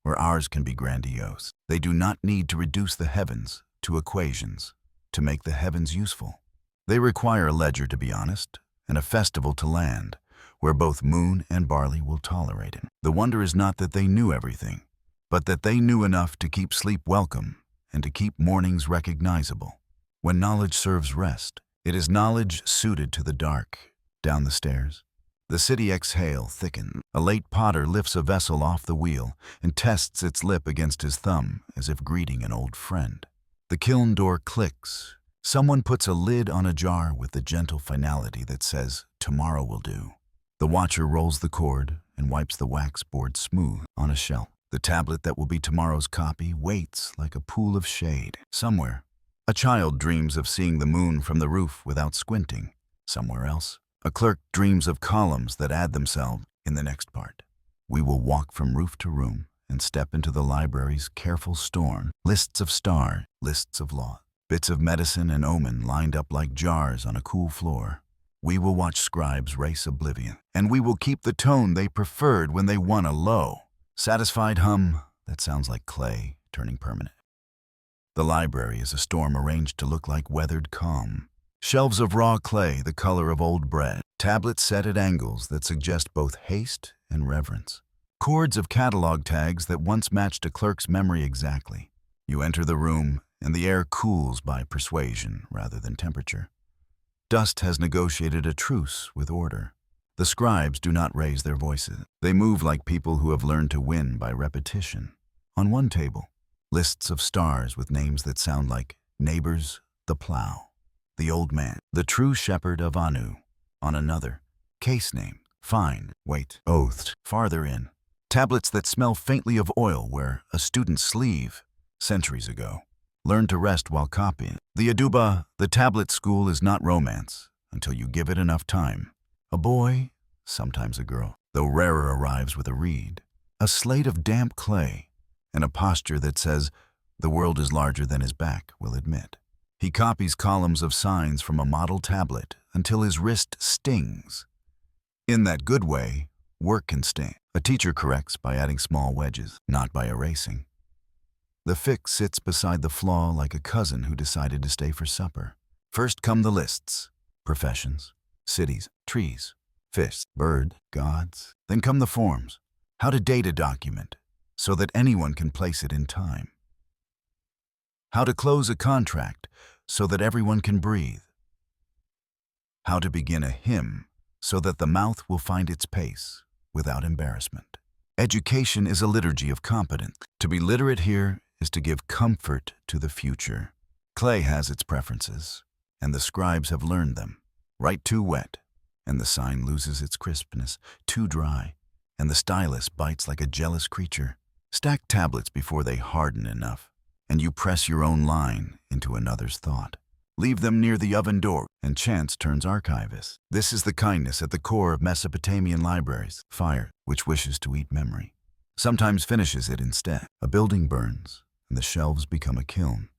where ours can be grandiose. They do not need to reduce the heavens to equations to make the heavens useful. They require a ledger to be honest and a festival to land, where both moon and barley will tolerate it. The wonder is not that they knew everything, but that they knew enough to keep sleep welcome and to keep mornings recognizable. When knowledge serves rest, it is knowledge suited to the dark. Down the stairs, the city exhale thickens. A late potter lifts a vessel off the wheel and tests its lip against his thumb as if greeting an old friend. The kiln door clicks. Someone puts a lid on a jar with the gentle finality that says, tomorrow will do. The watcher rolls the cord and wipes the wax board smooth on a shelf. The tablet that will be tomorrow's copy waits like a pool of shade. Somewhere, a child dreams of seeing the moon from the roof without squinting. Somewhere else, a clerk dreams of columns that add themselves in the next part. We will walk from roof to room and step into the library's careful storm. Lists of stars, lists of law, bits of medicine and omen lined up like jars on a cool floor. We will watch scribes race oblivion, and we will keep the tone they preferred when they won a low, satisfied hum that sounds like clay turning permanent. The library is a storm arranged to look like weathered calm. Shelves of raw clay the color of old bread. Tablets set at angles that suggest both haste and reverence. Cords of catalog tags that once matched a clerk's memory exactly. You enter the room and the air cools by persuasion rather than temperature. Dust has negotiated a truce with order. The scribes do not raise their voices. They move like people who have learned to win by repetition. On one table, lists of stars with names that sound like neighbors, the plow, the old man, the true shepherd of Anu. On another, case name, fine, wait, oaths. Farther in, tablets that smell faintly of oil where a student's sleeve, centuries ago, learned to rest while copying. The eduba, the tablet school, is not romance until you give it enough time. A boy, sometimes a girl, though rarer, arrives with a reed, a slate of damp clay, and a posture that says the world is larger than his back will admit. He copies columns of signs from a model tablet until his wrist stings. In that good way, work can sting. A teacher corrects by adding small wedges, not by erasing. The fix sits beside the flaw like a cousin who decided to stay for supper. First come the lists, professions, cities, trees, fish, bird, gods. Then come the forms, how to date a document so that anyone can place it in time. How to close a contract so that everyone can breathe. How to begin a hymn so that the mouth will find its pace without embarrassment. Education is a liturgy of competence. To be literate here is to give comfort to the future. Clay has its preferences, and the scribes have learned them. Write too wet, and the sign loses its crispness. Too dry, and the stylus bites like a jealous creature. Stack tablets before they harden enough, and you press your own line into another's thought. Leave them near the oven door, and chance turns archivist. This is the kindness at the core of Mesopotamian libraries. Fire, which wishes to eat memory, sometimes finishes it instead. A building burns, and the shelves become a kiln.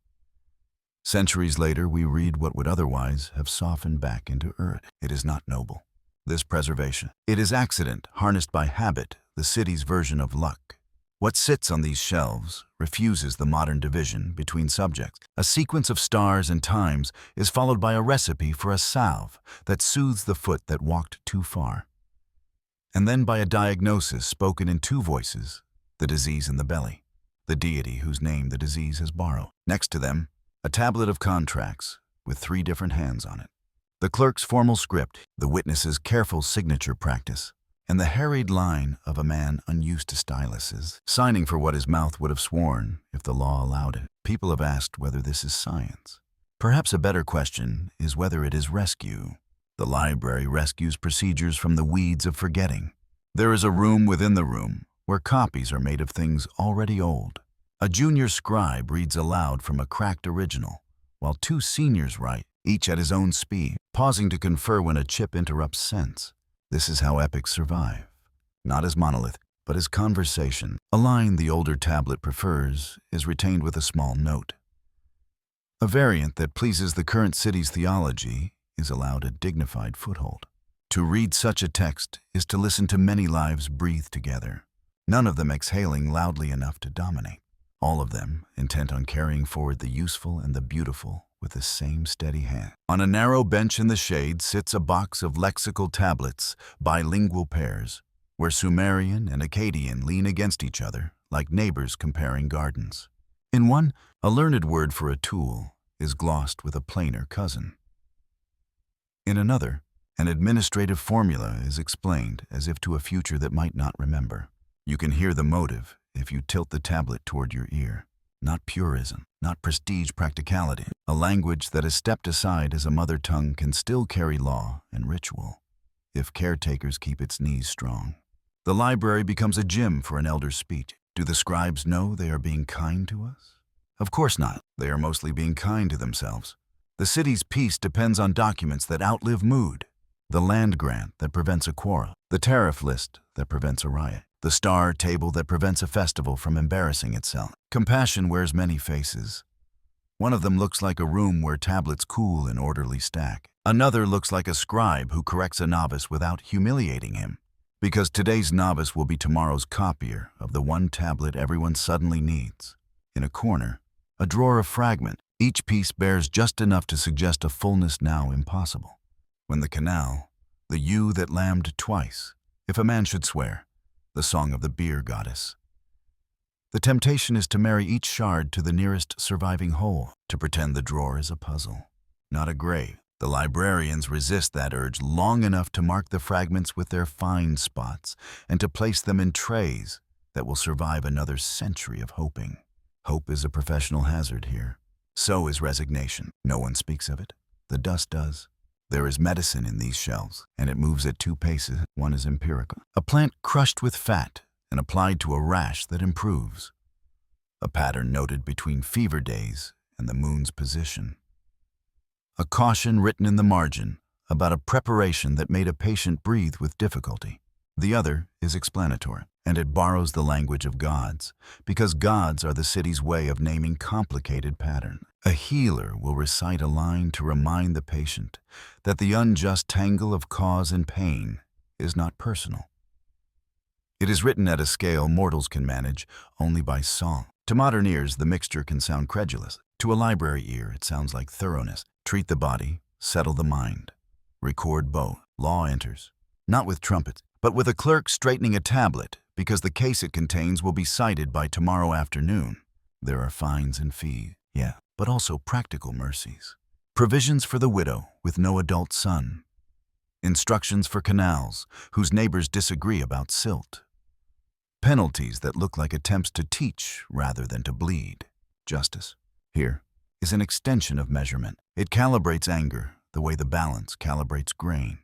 Centuries later, we read what would otherwise have softened back into earth. It is not noble, this preservation. It is accident, harnessed by habit, the city's version of luck. What sits on these shelves refuses the modern division between subjects. A sequence of stars and times is followed by a recipe for a salve that soothes the foot that walked too far. And then by a diagnosis spoken in two voices, the disease in the belly, the deity whose name the disease has borrowed. Next to them, a tablet of contracts with 3 different hands on it. The clerk's formal script, the witness's careful signature practice, and the harried line of a man unused to styluses, signing for what his mouth would have sworn if the law allowed it. People have asked whether this is science. Perhaps a better question is whether it is rescue. The library rescues procedures from the weeds of forgetting. There is a room within the room where copies are made of things already old. A junior scribe reads aloud from a cracked original, while 2 seniors write, each at his own speed, pausing to confer when a chip interrupts sense. This is how epics survive, not as monolith, but as conversation. A line the older tablet prefers is retained with a small note. A variant that pleases the current city's theology is allowed a dignified foothold. To read such a text is to listen to many lives breathe together, none of them exhaling loudly enough to dominate, all of them intent on carrying forward the useful and the beautiful with the same steady hand. On a narrow bench in the shade sits a box of lexical tablets, bilingual pairs, where Sumerian and Akkadian lean against each other like neighbors comparing gardens. In one, a learned word for a tool is glossed with a plainer cousin. In another, an administrative formula is explained as if to a future that might not remember. You can hear the motive if you tilt the tablet toward your ear. Not purism, not prestige practicality. A language that is stepped aside as a mother tongue can still carry law and ritual, if caretakers keep its knees strong. The library becomes a gym for an elder's speech. Do the scribes know they are being kind to us? Of course not. They are mostly being kind to themselves. The city's peace depends on documents that outlive mood. The land grant that prevents a quarrel. The tariff list that prevents a riot. The star table that prevents a festival from embarrassing itself. Compassion wears many faces. One of them looks like a room where tablets cool in orderly stack. Another looks like a scribe who corrects a novice without humiliating him. Because today's novice will be tomorrow's copier of the one tablet everyone suddenly needs. In a corner, a drawer of fragment. Each piece bears just enough to suggest a fullness now impossible. When the canal, the ewe that lambed twice, if a man should swear, the song of the beer goddess. The temptation is to marry each shard to the nearest surviving hole, to pretend the drawer is a puzzle, not a grave. The librarians resist that urge long enough to mark the fragments with their find spots and to place them in trays that will survive another century of hoping. Hope is a professional hazard here. So is resignation. No one speaks of it. The dust does. There is medicine in these shelves, and it moves at two paces. One is empirical. A plant crushed with fat and applied to a rash that improves. A pattern noted between fever days and the moon's position. A caution written in the margin about a preparation that made a patient breathe with difficulty. The other is explanatory, and it borrows the language of gods, because gods are the city's way of naming complicated patterns. A healer will recite a line to remind the patient that the unjust tangle of cause and pain is not personal. It is written at a scale mortals can manage only by song. To modern ears, the mixture can sound credulous. To a library ear, it sounds like thoroughness. Treat the body, settle the mind. Record both. Law enters. Not with trumpets, but with a clerk straightening a tablet, because the case it contains will be cited by tomorrow afternoon. There are fines and fees, but also practical mercies. Provisions for the widow with no adult son. Instructions for canals whose neighbors disagree about silt. Penalties that look like attempts to teach rather than to bleed. Justice, here, is an extension of measurement. It calibrates anger the way the balance calibrates grain.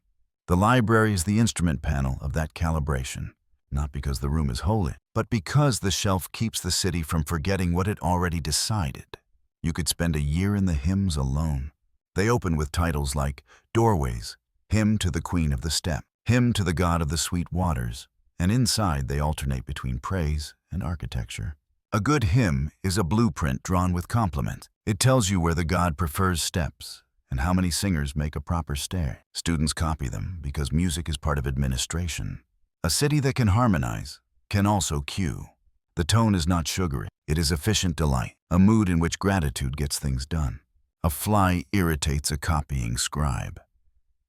The library is the instrument panel of that calibration, not because the room is holy, but because the shelf keeps the city from forgetting what it already decided. You could spend a year in the hymns alone. They open with titles like Doorways, Hymn to the Queen of the Steppe, Hymn to the God of the Sweet Waters, and inside they alternate between praise and architecture. A good hymn is a blueprint drawn with compliments. It tells you where the god prefers steps and how many singers make a proper stair. Students copy them because music is part of administration. A city that can harmonize can also cue. The tone is not sugary. It is efficient delight, a mood in which gratitude gets things done. A fly irritates a copying scribe.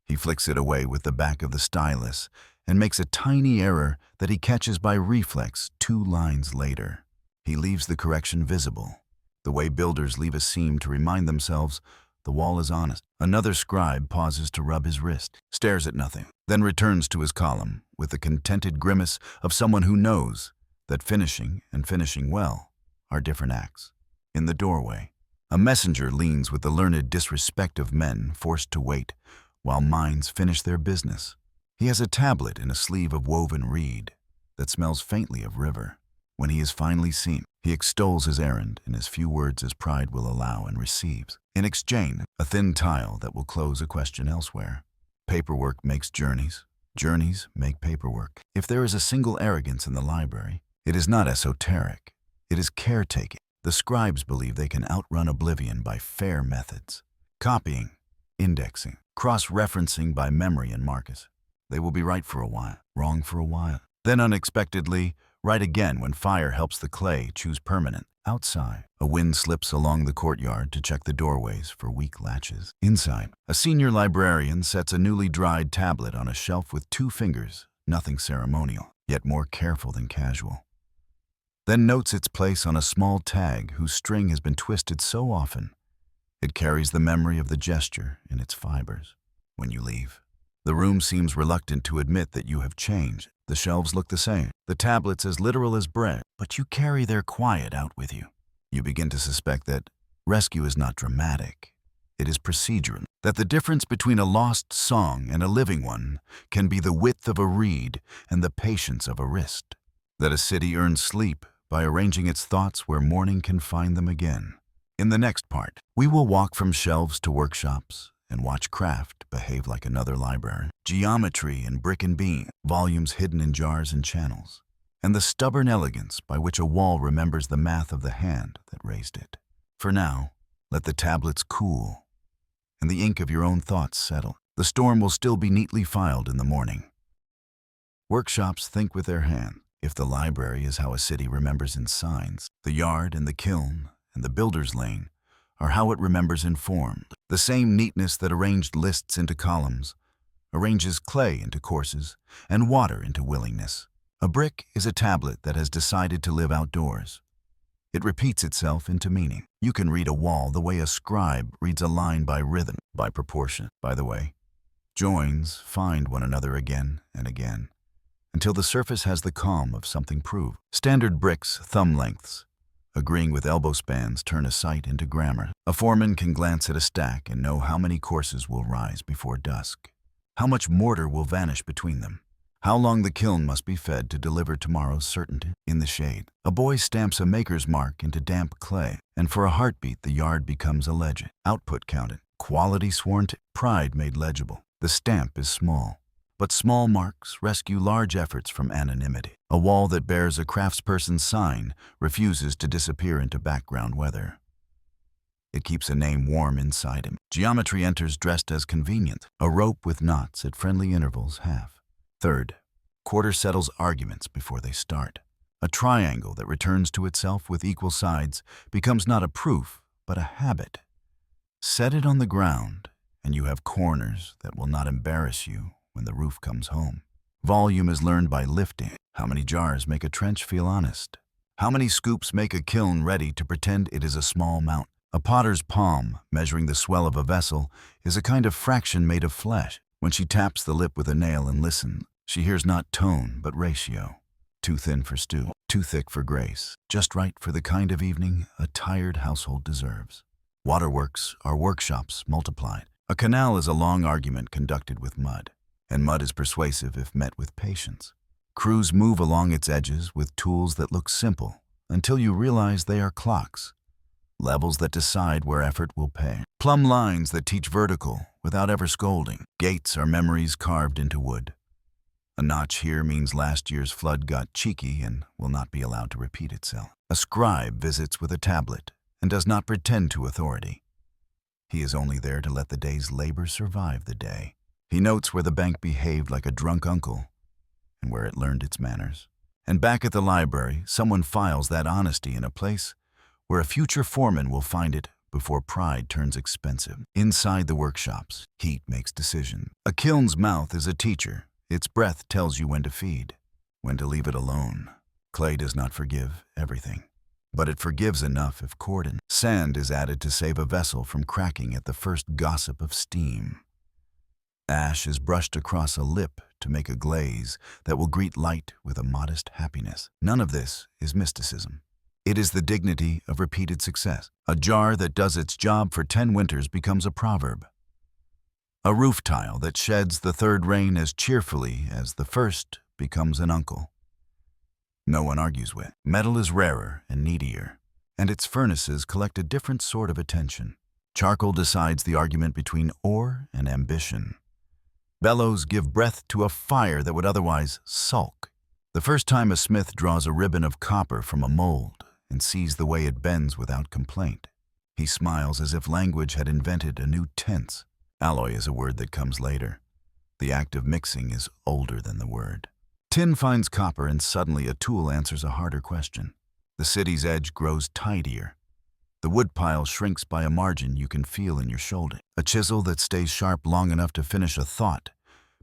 He flicks it away with the back of the stylus and makes a tiny error that he catches by reflex 2 lines later. He leaves the correction visible, the way builders leave a seam to remind themselves the wall is honest. Another scribe pauses to rub his wrist, stares at nothing, then returns to his column with the contented grimace of someone who knows that finishing and finishing well are different acts. In the doorway, a messenger leans with the learned disrespect of men forced to wait while minds finish their business. He has a tablet in a sleeve of woven reed that smells faintly of river. When he is finally seen, he extols his errand in as few words as pride will allow and receives. In exchange, a thin tile that will close a question elsewhere. Paperwork makes journeys. Journeys make paperwork. If there is a single arrogance in the library, it is not esoteric. It is caretaking. The scribes believe they can outrun oblivion by fair methods. Copying, indexing, cross-referencing by memory and markers. They will be right for a while, wrong for a while. Then unexpectedly, right again when fire helps the clay choose permanent. Outside, a wind slips along the courtyard to check the doorways for weak latches. Inside, a senior librarian sets a newly dried tablet on a shelf with 2 fingers, nothing ceremonial, yet more careful than casual. Then notes its place on a small tag whose string has been twisted so often, it carries the memory of the gesture in its fibers. When you leave, the room seems reluctant to admit that you have changed. The shelves look the same, the tablets as literal as bread, but you carry their quiet out with you. You begin to suspect that rescue is not dramatic, it is procedural, that the difference between a lost song and a living one can be the width of a reed and the patience of a wrist, that a city earns sleep by arranging its thoughts where morning can find them again. In the next part, we will walk from shelves to workshops and watch craft behave like another library. Geometry in brick and beam, volumes hidden in jars and channels, and the stubborn elegance by which a wall remembers the math of the hand that raised it. For now, let the tablets cool, and the ink of your own thoughts settle. The storm will still be neatly filed in the morning. Workshops think with their hand. If the library is how a city remembers in signs, the yard and the kiln and the builder's lane are how it remembers in form. The same neatness that arranged lists into columns arranges clay into courses and water into willingness. A brick is a tablet that has decided to live outdoors. It repeats itself into meaning. You can read a wall the way a scribe reads a line by rhythm, by proportion, by the way. Joins find one another again and again, until the surface has the calm of something proved. Standard bricks, thumb lengths, agreeing with elbow spans, turn a site into grammar. A foreman can glance at a stack and know how many courses will rise before dusk, how much mortar will vanish between them, how long the kiln must be fed to deliver tomorrow's certainty. In the shade, a boy stamps a maker's mark into damp clay, and for a heartbeat the yard becomes a legend. Output counted, quality sworn to, pride made legible. The stamp is small, but small marks rescue large efforts from anonymity. A wall that bears a craftsperson's sign refuses to disappear into background weather. It keeps a name warm inside him. Geometry enters dressed as convenient. A rope with knots at friendly intervals, half. Third, quarter settles arguments before they start. A triangle that returns to itself with equal sides becomes not a proof, but a habit. Set it on the ground, and you have corners that will not embarrass you when the roof comes home. Volume is learned by lifting. How many jars make a trench feel honest? How many scoops make a kiln ready to pretend it is a small mountain? A potter's palm, measuring the swell of a vessel, is a kind of fraction made of flesh. When she taps the lip with a nail and listens, she hears not tone, but ratio. Too thin for stew, too thick for grace, just right for the kind of evening a tired household deserves. Waterworks are workshops multiplied. A canal is a long argument conducted with mud, and mud is persuasive if met with patience. Crews move along its edges with tools that look simple until you realize they are clocks, levels that decide where effort will pay. Plumb lines that teach vertical without ever scolding. Gates are memories carved into wood. A notch here means last year's flood got cheeky and will not be allowed to repeat itself. A scribe visits with a tablet and does not pretend to authority. He is only there to let the day's labor survive the day. He notes where the bank behaved like a drunk uncle and where it learned its manners. And back at the library, someone files that honesty in a place where a future foreman will find it before pride turns expensive. Inside the workshops, heat makes decisions. A kiln's mouth is a teacher. Its breath tells you when to feed, when to leave it alone. Clay does not forgive everything, but it forgives enough if cordon. Sand is added to save a vessel from cracking at the first gossip of steam. Ash is brushed across a lip to make a glaze that will greet light with a modest happiness. None of this is mysticism. It is the dignity of repeated success. A jar that does its job for 10 winters becomes a proverb. A roof tile that sheds the third rain as cheerfully as the first becomes an uncle no one argues with. Metal is rarer and needier, and its furnaces collect a different sort of attention. Charcoal decides the argument between ore and ambition. Bellows give breath to a fire that would otherwise sulk. The first time a smith draws a ribbon of copper from a mold and sees the way it bends without complaint, he smiles as if language had invented a new tense. Alloy is a word that comes later. The act of mixing is older than the word. Tin finds copper and suddenly a tool answers a harder question. The city's edge grows tidier. The woodpile shrinks by a margin you can feel in your shoulder. A chisel that stays sharp long enough to finish a thought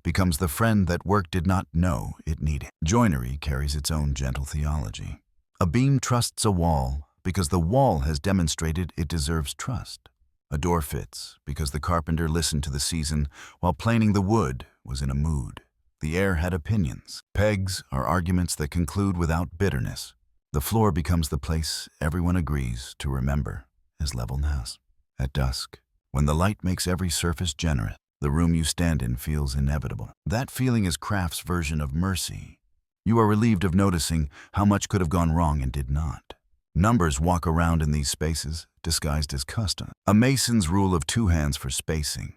becomes the friend that work did not know it needed. Joinery carries its own gentle theology. A beam trusts a wall because the wall has demonstrated it deserves trust. A door fits because the carpenter listened to the season while planing the wood was in a mood. The air had opinions. Pegs are arguments that conclude without bitterness. The floor becomes the place everyone agrees to remember as levelness. At dusk, when the light makes every surface generous, the room you stand in feels inevitable. That feeling is craft's version of mercy. You are relieved of noticing how much could have gone wrong and did not. Numbers walk around in these spaces, disguised as custom. A mason's rule of 2 hands for spacing.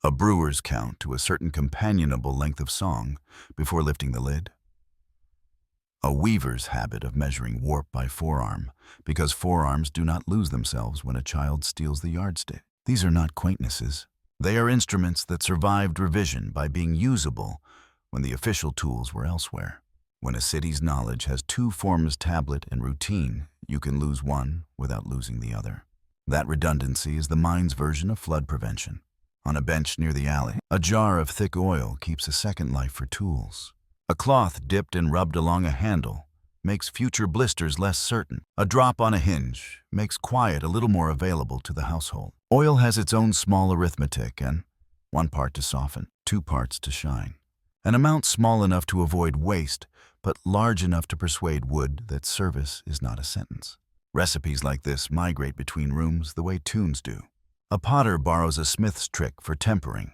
A brewer's count to a certain companionable length of song before lifting the lid. A weaver's habit of measuring warp by forearm, because forearms do not lose themselves when a child steals the yardstick. These are not quaintnesses. They are instruments that survived revision by being usable when the official tools were elsewhere. When a city's knowledge has 2 forms, tablet and routine, you can lose one without losing the other. That redundancy is the mind's version of flood prevention. On a bench near the alley, a jar of thick oil keeps a second life for tools. A cloth dipped and rubbed along a handle makes future blisters less certain. A drop on a hinge makes quiet a little more available to the household. Oil has its own small arithmetic and 1 part to soften, 2 parts to shine. An amount small enough to avoid waste, but large enough to persuade wood that service is not a sentence. Recipes like this migrate between rooms the way tunes do. A potter borrows a smith's trick for tempering.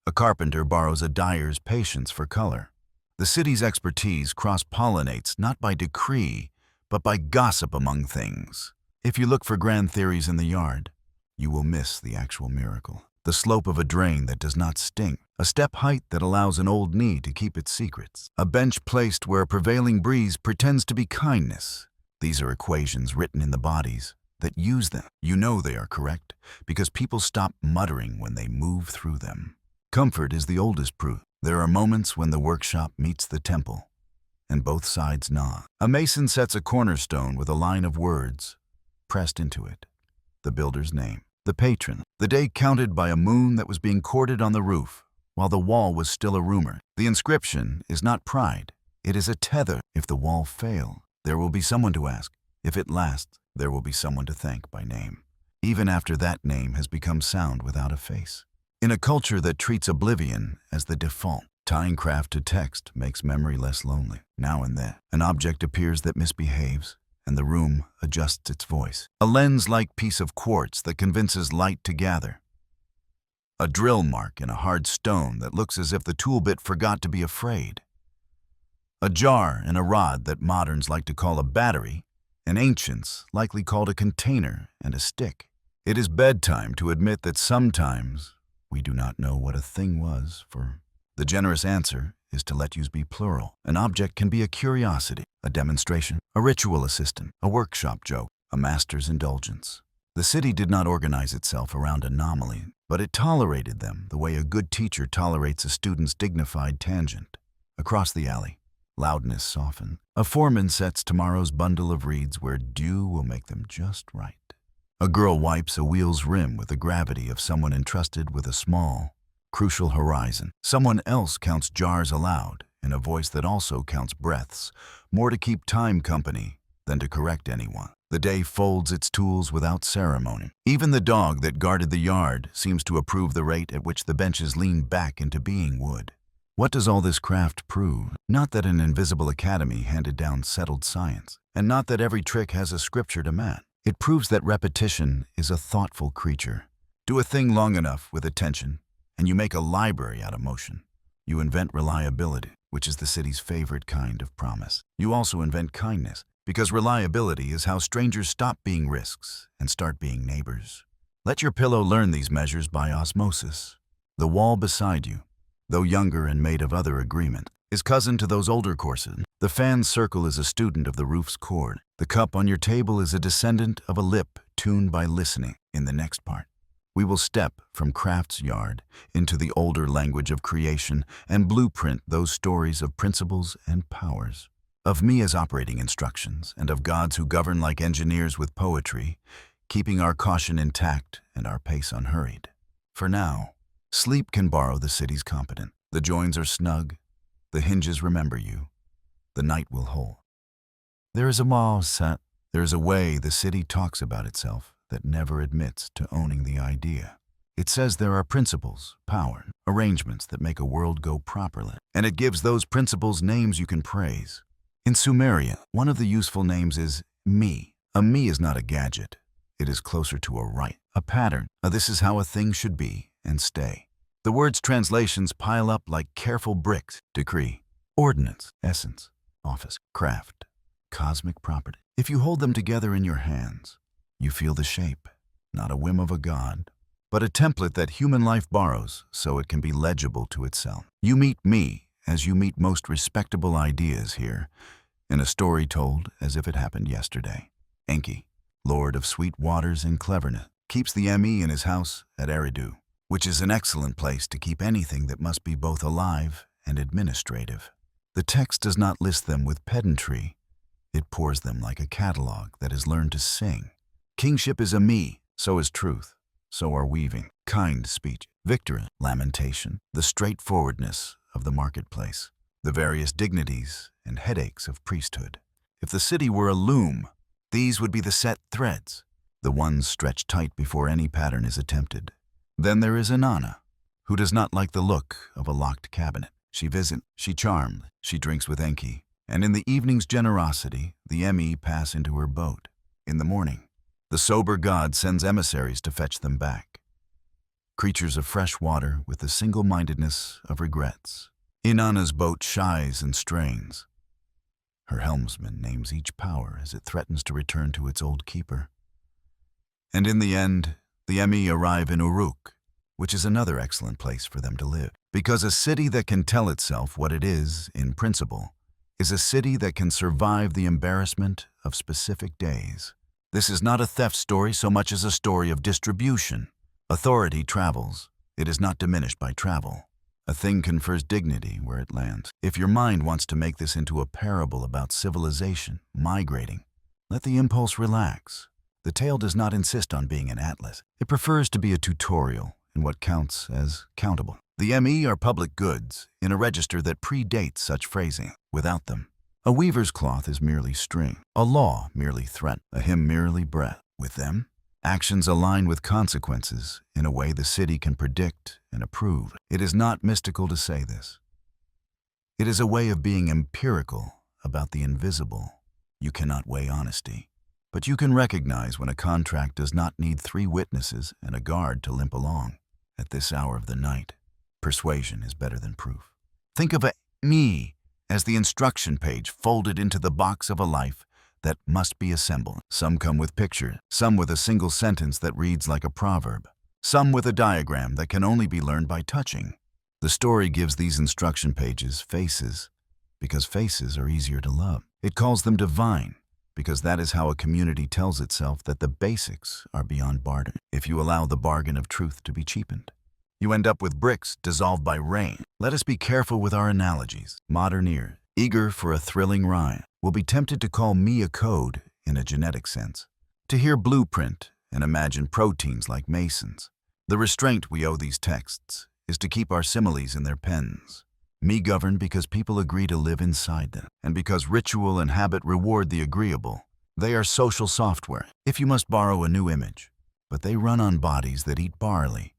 A carpenter borrows a dyer's patience for color. The city's expertise cross-pollinates not by decree, but by gossip among things. If you look for grand theories in the yard, you will miss the actual miracle. The slope of a drain that does not stink, a step height that allows an old knee to keep its secrets, a bench placed where a prevailing breeze pretends to be kindness. These are equations written in the bodies that use them. You know they are correct because people stop muttering when they move through them. Comfort is the oldest proof. There are moments when the workshop meets the temple, and both sides nod. A mason sets a cornerstone with a line of words pressed into it. The builder's name, the patron, the day counted by a moon that was being courted on the roof, while the wall was still a rumor. The inscription is not pride, it is a tether. If the wall fail, there will be someone to ask. If it lasts, there will be someone to thank by name, even after that name has become sound without a face. In a culture that treats oblivion as the default, tying craft to text makes memory less lonely. Now and then, an object appears that misbehaves, and the room adjusts its voice. A lens-like piece of quartz that convinces light to gather. A drill mark in a hard stone that looks as if the tool bit forgot to be afraid. A jar in a rod that moderns like to call a battery, and ancients likely called a container and a stick. It is bedtime to admit that sometimes we do not know what a thing was, for the generous answer is to let use be plural. An object can be a curiosity, a demonstration, a ritual assistant, a workshop joke, a master's indulgence. The city did not organize itself around anomalies, but it tolerated them the way a good teacher tolerates a student's dignified tangent. Across the alley, loudness softened. A foreman sets tomorrow's bundle of reeds where dew will make them just right. A girl wipes a wheel's rim with the gravity of someone entrusted with a small, crucial horizon. Someone else counts jars aloud in a voice that also counts breaths, more to keep time company than to correct anyone. The day folds its tools without ceremony. Even the dog that guarded the yard seems to approve the rate at which the benches lean back into being wood. What does all this craft prove? Not that an invisible academy handed down settled science, and not that every trick has a scripture to match. It proves that repetition is a thoughtful creature. Do a thing long enough with attention, and you make a library out of motion. You invent reliability, which is the city's favorite kind of promise. You also invent kindness, because reliability is how strangers stop being risks and start being neighbors. Let your pillow learn these measures by osmosis. The wall beside you, though younger and made of other agreement, is cousin to those older courses. The fan circle is a student of the roof's chord. The cup on your table is a descendant of a lip tuned by listening. In the next part, we will step from craft's yard into the older language of creation and blueprint those stories of principles and powers, of me as operating instructions, and of gods who govern like engineers with poetry, keeping our caution intact and our pace unhurried. For now, sleep can borrow the city's competent. The joins are snug, the hinges remember you, the night will hold. There is a way the city talks about itself that never admits to owning the idea. It says there are principles, power, arrangements that make a world go properly, and it gives those principles names you can praise. In Sumerian, one of the useful names is me. A me is not a gadget. It is closer to a rite, a pattern. This is how a thing should be and stay. The word's translations pile up like careful bricks: decree, ordinance, essence, office, craft, cosmic property. If you hold them together in your hands, you feel the shape, not a whim of a god, but a template that human life borrows so it can be legible to itself. You meet me as you meet most respectable ideas here, in a story told as if it happened yesterday. Enki, lord of sweet waters and cleverness, keeps the ME in his house at Eridu, which is an excellent place to keep anything that must be both alive and administrative. The text does not list them with pedantry. It pours them like a catalog that has learned to sing. Kingship is a me, so is truth, so are weaving, kind speech, victory, lamentation, the straightforwardness of the marketplace, the various dignities and headaches of priesthood. If the city were a loom, these would be the set threads, the ones stretched tight before any pattern is attempted. Then there is Inanna, who does not like the look of a locked cabinet. She visits, she charms, she drinks with Enki, and in the evening's generosity, the me pass into her boat. In the morning, the sober god sends emissaries to fetch them back. Creatures of fresh water with the single-mindedness of regrets. Inanna's boat shies and strains. Her helmsman names each power as it threatens to return to its old keeper. And in the end, the me arrive in Uruk, which is another excellent place for them to live. Because a city that can tell itself what it is, in principle, is a city that can survive the embarrassment of specific days. This is not a theft story so much as a story of distribution. Authority travels. It is not diminished by travel. A thing confers dignity where it lands. If your mind wants to make this into a parable about civilization, migrating, let the impulse relax. The tale does not insist on being an atlas. It prefers to be a tutorial in what counts as countable. The me are public goods in a register that predates such phrasing. Without them, a weaver's cloth is merely string, a law merely threat, a hymn merely breath. With them, actions align with consequences in a way the city can predict and approve. It is not mystical to say this. It is a way of being empirical about the invisible. You cannot weigh honesty, but you can recognize when a contract does not need 3 witnesses and a guard to limp along. At this hour of the night, persuasion is better than proof. Think of a me as the instruction page folded into the box of a life that must be assembled. Some come with pictures, some with a single sentence that reads like a proverb, some with a diagram that can only be learned by touching. The story gives these instruction pages faces because faces are easier to love. It calls them divine because that is how a community tells itself that the basics are beyond barter. If you allow the bargain of truth to be cheapened, you end up with bricks dissolved by rain. Let us be careful with our analogies. Modern ears, eager for a thrilling rhyme, will be tempted to call me a code in a genetic sense, to hear blueprint and imagine proteins like masons. The restraint we owe these texts is to keep our similes in their pens. Me govern because people agree to live inside them, and because ritual and habit reward the agreeable. They are social software, if you must borrow a new image, but they run on bodies that eat barley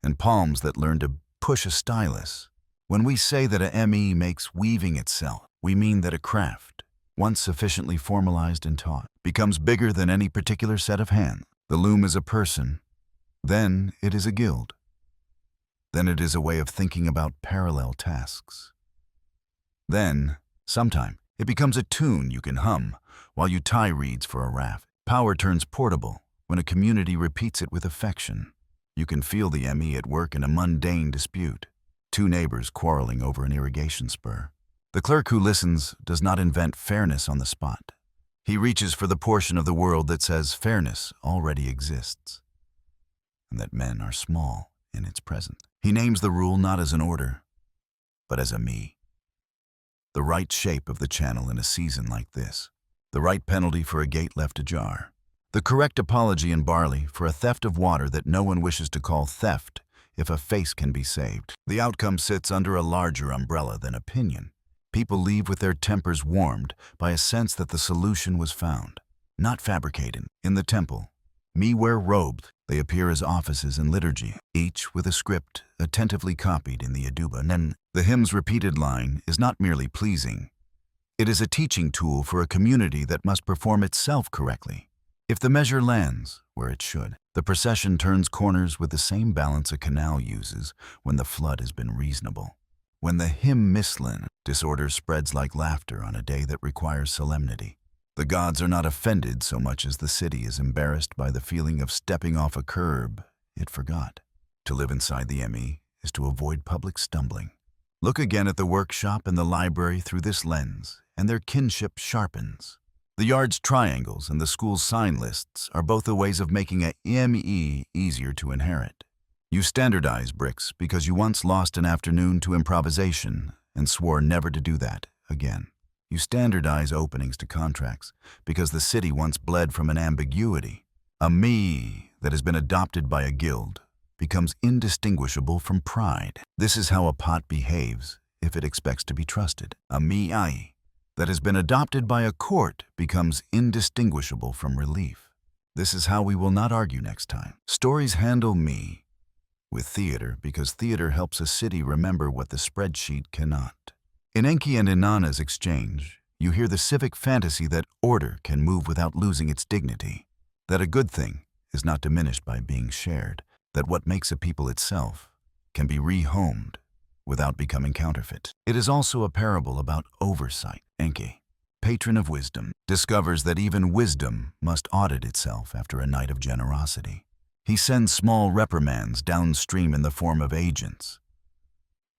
and palms that learn to push a stylus. When we say that a me makes weaving itself, we mean that a craft, once sufficiently formalized and taught, becomes bigger than any particular set of hands. The loom is a person, then it is a guild. Then it is a way of thinking about parallel tasks. Then, sometime, it becomes a tune you can hum while you tie reeds for a raft. Power turns portable when a community repeats it with affection. You can feel the me at work in a mundane dispute, 2 neighbors quarreling over an irrigation spur. The clerk who listens does not invent fairness on the spot. He reaches for the portion of the world that says fairness already exists, and that men are small in its presence. He names the rule not as an order, but as a me. The right shape of the channel in a season like this. The right penalty for a gate left ajar. The correct apology in barley for a theft of water that no one wishes to call theft if a face can be saved. The outcome sits under a larger umbrella than opinion. People leave with their tempers warmed by a sense that the solution was found, not fabricated. In the temple, me wear robes. They appear as offices in liturgy, each with a script attentively copied in the eduba. Then the hymn's repeated line is not merely pleasing. It is a teaching tool for a community that must perform itself correctly. If the measure lands where it should, the procession turns corners with the same balance a canal uses when the flood has been reasonable. When the hymn mislin, disorder spreads like laughter on a day that requires solemnity. The gods are not offended so much as the city is embarrassed by the feeling of stepping off a curb it forgot. To live inside the me is to avoid public stumbling. Look again at the workshop and the library through this lens, and their kinship sharpens. The yard's triangles and the school's sign lists are both the ways of making a me easier to inherit. You standardize bricks because you once lost an afternoon to improvisation and swore never to do that again. You standardize openings to contracts because the city once bled from an ambiguity. A me that has been adopted by a guild becomes indistinguishable from pride. This is how a pot behaves if it expects to be trusted. A me that that has been adopted by a court becomes indistinguishable from relief. This is how we will not argue next time. Stories handle me with theater because theater helps a city remember what the spreadsheet cannot. In Enki and Inanna's exchange, you hear the civic fantasy that order can move without losing its dignity, that a good thing is not diminished by being shared, that what makes a people itself can be rehomed without becoming counterfeit. It is also a parable about oversight. Enki, patron of wisdom, discovers that even wisdom must audit itself after a night of generosity. He sends small reprimands downstream in the form of agents.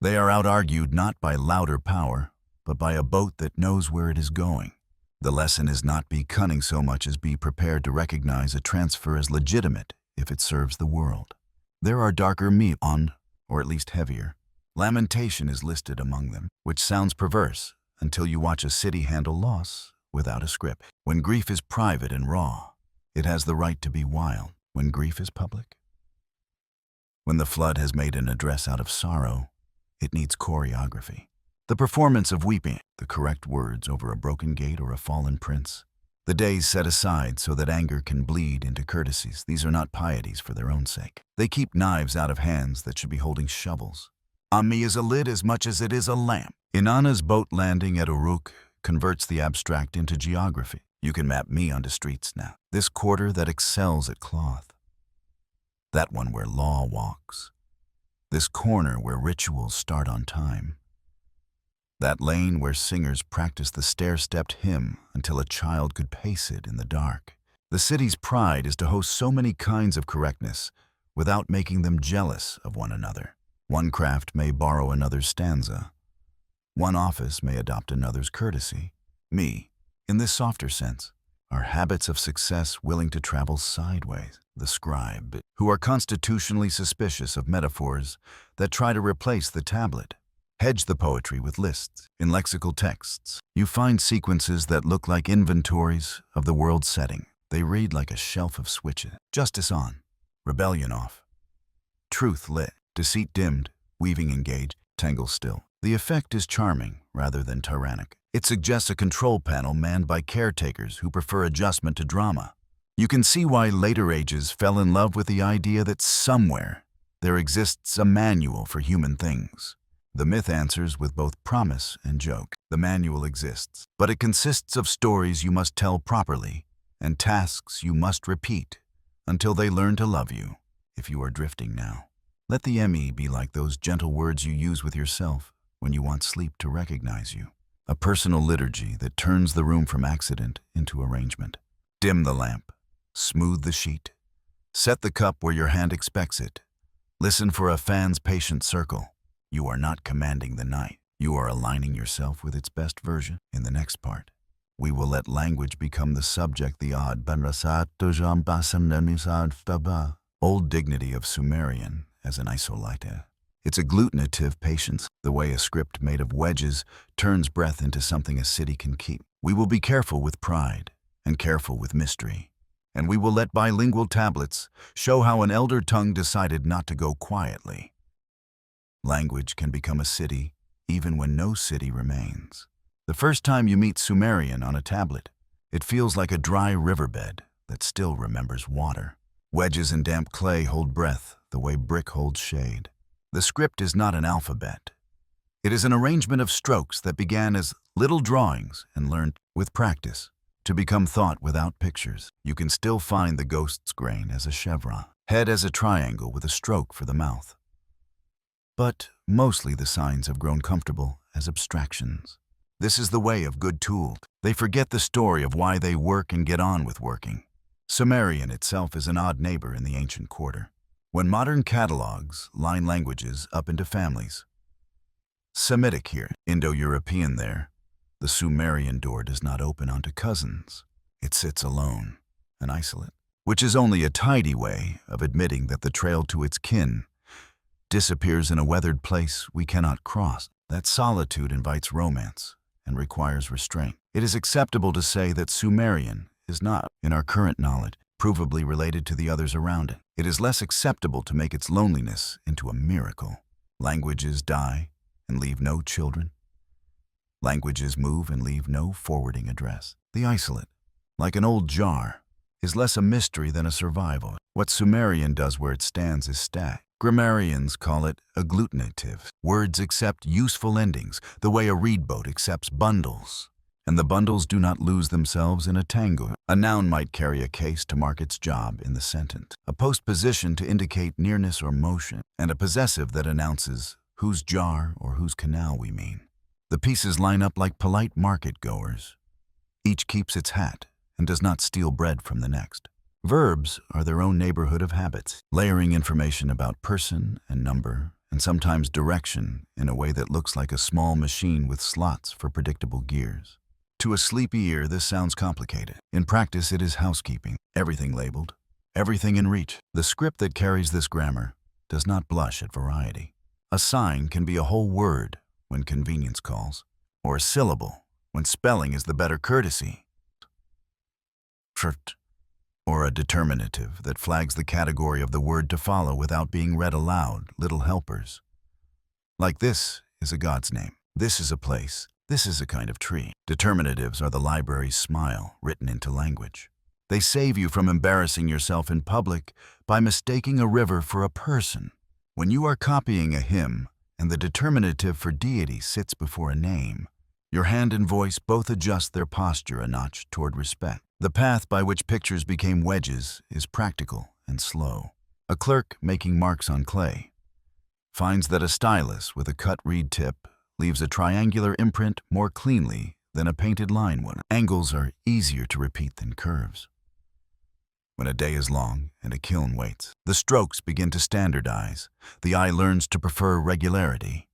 They are out-argued not by louder power, but by a boat that knows where it is going. The lesson is not be cunning so much as be prepared to recognize a transfer as legitimate if it serves the world. There are darker meat on, or at least heavier. Lamentation is listed among them, which sounds perverse until you watch a city handle loss without a script. When grief is private and raw, it has the right to be wild. When grief is public, when the flood has made an address out of sorrow, it needs choreography. The performance of weeping, the correct words over a broken gate or a fallen prince. The days set aside so that anger can bleed into courtesies. These are not pieties for their own sake. They keep knives out of hands that should be holding shovels. Ami is a lid as much as it is a lamp. Inanna's boat landing at Uruk converts the abstract into geography. You can map me onto streets now. This quarter that excels at cloth. That one where law walks. This corner where rituals start on time. That lane where singers practice the stair-stepped hymn until a child could pace it in the dark. The city's pride is to host so many kinds of correctness without making them jealous of one another. One craft may borrow another's stanza. One office may adopt another's courtesy. Me, in this softer sense, are habits of success willing to travel sideways. The scribe, who are constitutionally suspicious of metaphors that try to replace the tablet. Hedge the poetry with lists. In lexical texts, you find sequences that look like inventories of the world's setting. They read like a shelf of switches. Justice on, rebellion off, truth lit, deceit dimmed, weaving engaged, tangle still. The effect is charming rather than tyrannic. It suggests a control panel manned by caretakers who prefer adjustment to drama. You can see why later ages fell in love with the idea that somewhere there exists a manual for human things. The myth answers with both promise and joke. The manual exists, but it consists of stories you must tell properly and tasks you must repeat until they learn to love you. If you are drifting now, let the ME be like those gentle words you use with yourself when you want sleep to recognize you. A personal liturgy that turns the room from accident into arrangement. Dim the lamp, smooth the sheet, set the cup where your hand expects it. Listen for a fan's patient circle. You are not commanding the night. You are aligning yourself with its best version. In the next part, we will let language become the subject, the old dignity of Sumerian as an isolite. It's agglutinative patience, the way a script made of wedges turns breath into something a city can keep. We will be careful with pride and careful with mystery, and we will let bilingual tablets show how an elder tongue decided not to go quietly. Language can become a city even when no city remains. The first time you meet Sumerian on a tablet, it feels like a dry riverbed that still remembers water. Wedges in damp clay hold breath the way brick holds shade. The script is not an alphabet. It is an arrangement of strokes that began as little drawings and learned with practice to become thought without pictures. You can still find the ghost's grain as a chevron, head as a triangle with a stroke for the mouth. But mostly the signs have grown comfortable as abstractions. This is the way of good tools. They forget the story of why they work and get on with working. Sumerian itself is an odd neighbor in the ancient quarter. When modern catalogs line languages up into families, Semitic here, Indo-European there, the Sumerian door does not open onto cousins. It sits alone, an isolate, which is only a tidy way of admitting that the trail to its kin disappears in a weathered place we cannot cross. That solitude invites romance and requires restraint. It is acceptable to say that Sumerian is not, in our current knowledge, provably related to the others around it. It is less acceptable to make its loneliness into a miracle. Languages die and leave no children. Languages move and leave no forwarding address. The isolate, like an old jar, is less a mystery than a survival. What Sumerian does where it stands is stack. Grammarians call it agglutinative. Words accept useful endings, the way a reed boat accepts bundles. And the bundles do not lose themselves in a tango. A noun might carry a case to mark its job in the sentence, a postposition to indicate nearness or motion, and a possessive that announces whose jar or whose canal we mean. The pieces line up like polite market-goers. Each keeps its hat and does not steal bread from the next. Verbs are their own neighborhood of habits, layering information about person and number, and sometimes direction in a way that looks like a small machine with slots for predictable gears. To a sleepy ear, this sounds complicated. In practice, it is housekeeping. Everything labeled, everything in reach. The script that carries this grammar does not blush at variety. A sign can be a whole word when convenience calls, or a syllable when spelling is the better courtesy, or a determinative that flags the category of the word to follow without being read aloud, little helpers. Like this is a god's name. This is a place. This is a kind of tree. Determinatives are the library's smile written into language. They save you from embarrassing yourself in public by mistaking a river for a person. When you are copying a hymn and the determinative for deity sits before a name, your hand and voice both adjust their posture a notch toward respect. The path by which pictures became wedges is practical and slow. A clerk making marks on clay finds that a stylus with a cut reed tip leaves a triangular imprint more cleanly than a painted line would. Angles are easier to repeat than curves. When a day is long and a kiln waits, the strokes begin to standardize. The eye learns to prefer regularity.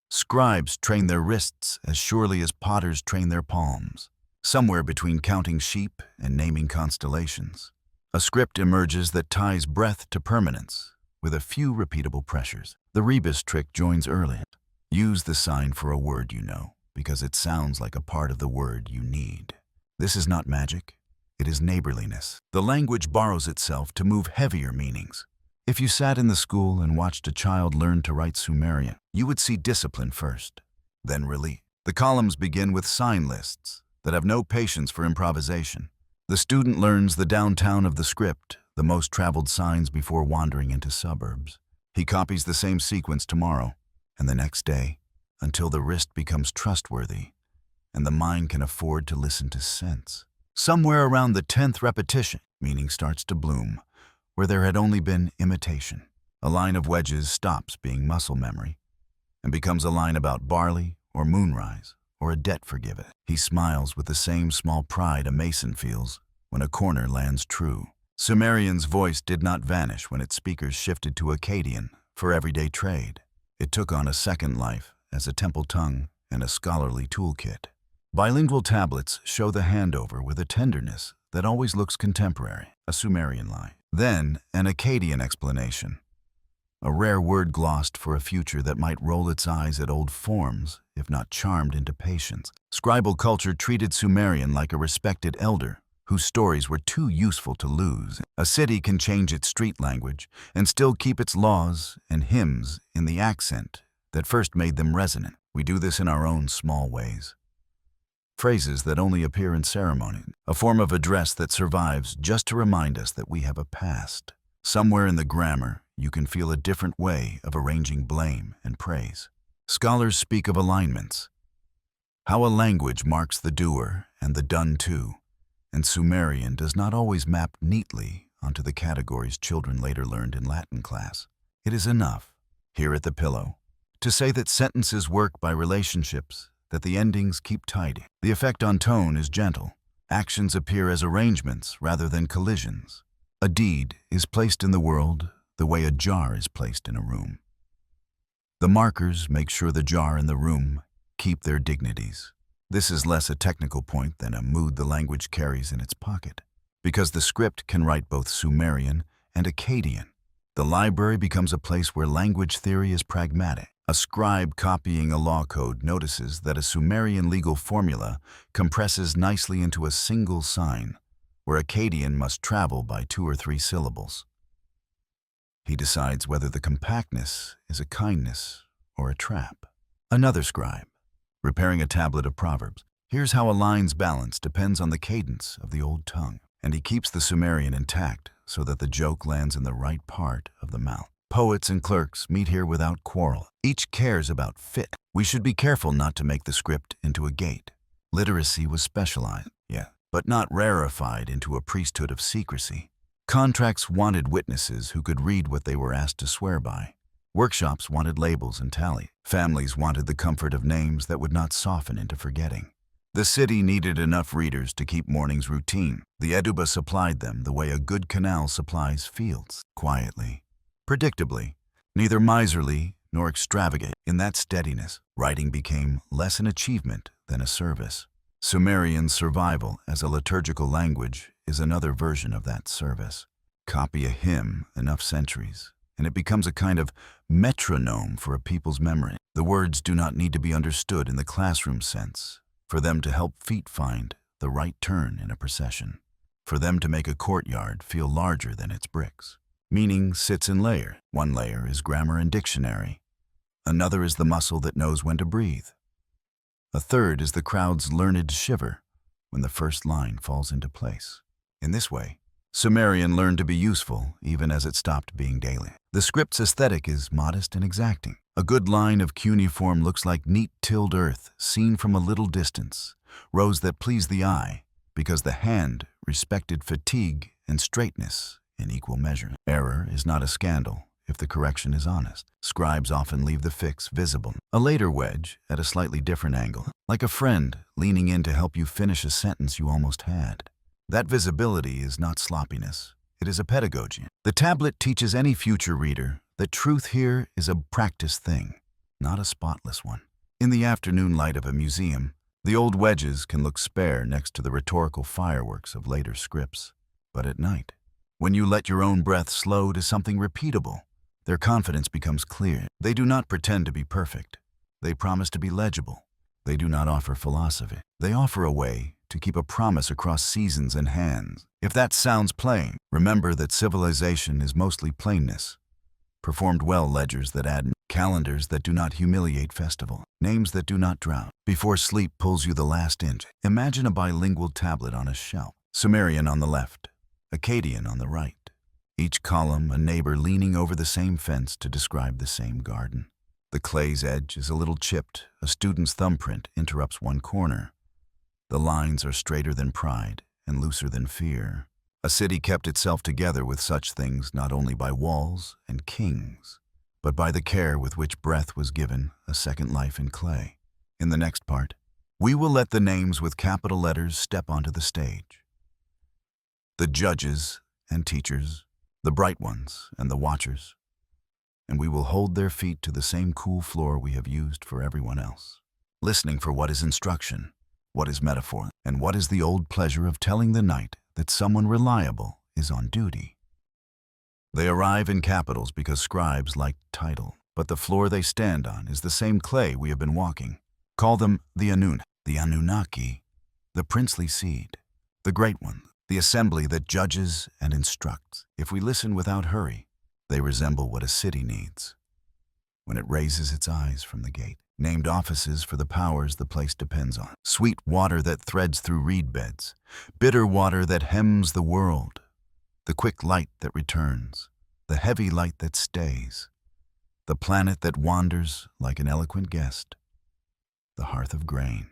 Scribes train their wrists as surely as potters train their palms. Somewhere between counting sheep and naming constellations, a script emerges that ties breath to permanence with a few repeatable pressures. The rebus trick joins early. Use the sign for a word you know, because it sounds like a part of the word you need. This is not magic, it is neighborliness. The language borrows itself to move heavier meanings. If you sat in the school and watched a child learn to write Sumerian, you would see discipline first, then relief. The columns begin with sign lists that have no patience for improvisation. The student learns the downtown of the script, the most traveled signs before wandering into suburbs. He copies the same sequence tomorrow and the next day until the wrist becomes trustworthy and the mind can afford to listen to sense. Somewhere around the 10th repetition, meaning starts to bloom, where there had only been imitation. A line of wedges stops being muscle memory and becomes a line about barley or moonrise or a debt forgiven. He smiles with the same small pride a mason feels when a corner lands true. Sumerian's voice did not vanish when its speakers shifted to Akkadian for everyday trade. It took on a second life as a temple tongue and a scholarly toolkit. Bilingual tablets show the handover with a tenderness that always looks contemporary, a Sumerian line. Then, an Akkadian explanation, a rare word glossed for a future that might roll its eyes at old forms, if not charmed into patience. Scribal culture treated Sumerian like a respected elder whose stories were too useful to lose. A city can change its street language and still keep its laws and hymns in the accent that first made them resonant. We do this in our own small ways. Phrases that only appear in ceremony, a form of address that survives just to remind us that we have a past. Somewhere in the grammar, you can feel a different way of arranging blame and praise. Scholars speak of alignments, how a language marks the doer and the done to, and Sumerian does not always map neatly onto the categories children later learned in Latin class. It is enough, here at the pillow, to say that sentences work by relationships, that the endings keep tidy. The effect on tone is gentle. Actions appear as arrangements rather than collisions. A deed is placed in the world the way a jar is placed in a room. The markers make sure the jar and the room keep their dignities. This is less a technical point than a mood the language carries in its pocket. Because the script can write both Sumerian and Akkadian, the library becomes a place where language theory is pragmatic. A scribe copying a law code notices that a Sumerian legal formula compresses nicely into a single sign, where Akkadian must travel by 2 or 3 syllables. He decides whether the compactness is a kindness or a trap. Another scribe, repairing a tablet of Proverbs. Here's how a line's balance depends on the cadence of the old tongue. And he keeps the Sumerian intact so that the joke lands in the right part of the mouth. Poets and clerks meet here without quarrel. Each cares about fit. We should be careful not to make the script into a gate. Literacy was specialized, but not rarefied into a priesthood of secrecy. Contracts wanted witnesses who could read what they were asked to swear by. Workshops wanted labels and tally. Families wanted the comfort of names that would not soften into forgetting. The city needed enough readers to keep morning's routine. The eduba supplied them the way a good canal supplies fields, quietly, predictably, neither miserly nor extravagant. In that steadiness, writing became less an achievement than a service. Sumerian survival as a liturgical language is another version of that service. Copy a hymn enough centuries, and it becomes a kind of metronome for a people's memory. The words do not need to be understood in the classroom sense, for them to help feet find the right turn in a procession, for them to make a courtyard feel larger than its bricks. Meaning sits in layers. One layer is grammar and dictionary. Another is the muscle that knows when to breathe. A third is the crowd's learned shiver when the first line falls into place. In this way, Sumerian learned to be useful even as it stopped being daily. The script's aesthetic is modest and exacting. A good line of cuneiform looks like neat tilled earth seen from a little distance, rows that please the eye because the hand respected fatigue and straightness in equal measure. Error is not a scandal if the correction is honest. Scribes often leave the fix visible. A later wedge at a slightly different angle, like a friend leaning in to help you finish a sentence you almost had. That visibility is not sloppiness. It is a pedagogy. The tablet teaches any future reader that truth here is a practice thing, not a spotless one. In the afternoon light of a museum, the old wedges can look spare next to the rhetorical fireworks of later scripts. But at night, when you let your own breath slow to something repeatable, their confidence becomes clear. They do not pretend to be perfect. They promise to be legible. They do not offer philosophy. They offer a way to keep a promise across seasons and hands. If that sounds plain, remember that civilization is mostly plainness. Performed well ledgers that add calendars that do not humiliate festival, names that do not drown. Before sleep pulls you the last inch, imagine a bilingual tablet on a shelf. Sumerian on the left, Akkadian on the right. Each column a neighbor leaning over the same fence to describe the same garden. The clay's edge is a little chipped. A student's thumbprint interrupts one corner. The lines are straighter than pride and looser than fear. A city kept itself together with such things not only by walls and kings, but by the care with which breath was given a second life in clay. In the next part, we will let the names with capital letters step onto the stage. The judges and teachers, the bright ones and the watchers, and we will hold their feet to the same cool floor we have used for everyone else, listening for what is instruction, what is metaphor, and what is the old pleasure of telling the night that someone reliable is on duty. They arrive in capitals because scribes like title, but the floor they stand on is the same clay we have been walking. Call them the Anun, the Anunnaki, the princely seed, the great one, the assembly that judges and instructs. If we listen without hurry, they resemble what a city needs when it raises its eyes from the gate. Named offices for the powers the place depends on. Sweet water that threads through reed beds, bitter water that hems the world, the quick light that returns, the heavy light that stays, the planet that wanders like an eloquent guest, the hearth of grain,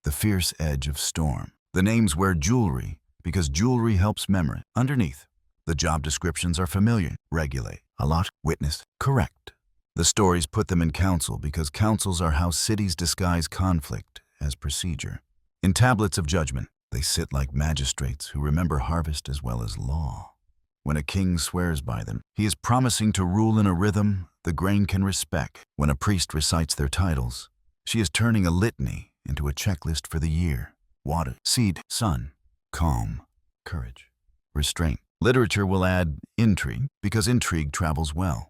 the fierce edge of storm. The names wear jewelry because jewelry helps memory. Underneath, the job descriptions are familiar: regulate, allot, witness, correct. The stories put them in council because councils are how cities disguise conflict as procedure. In tablets of judgment, they sit like magistrates who remember harvest as well as law. When a king swears by them, he is promising to rule in a rhythm the grain can respect. When a priest recites their titles, she is turning a litany into a checklist for the year. Water, seed, sun, calm, courage, restraint. Literature will add intrigue because intrigue travels well.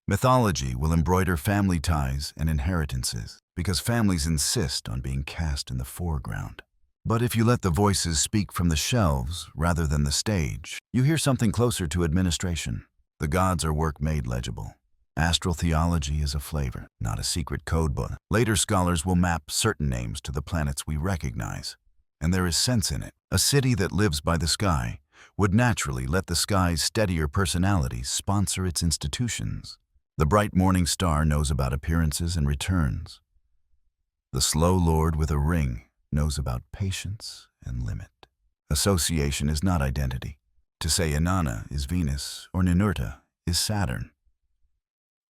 Mythology will embroider family ties and inheritances because families insist on being cast in the foreground. But if you let the voices speak from the shelves rather than the stage, you hear something closer to administration. The gods are work made legible. Astral theology is a flavor, not a secret codebook. Later scholars will map certain names to the planets we recognize, and there is sense in it. A city that lives by the sky would naturally let the sky's steadier personalities sponsor its institutions. The bright morning star knows about appearances and returns. The slow lord with a ring knows about patience and limit. Association is not identity. To say Inanna is Venus or Ninurta is Saturn.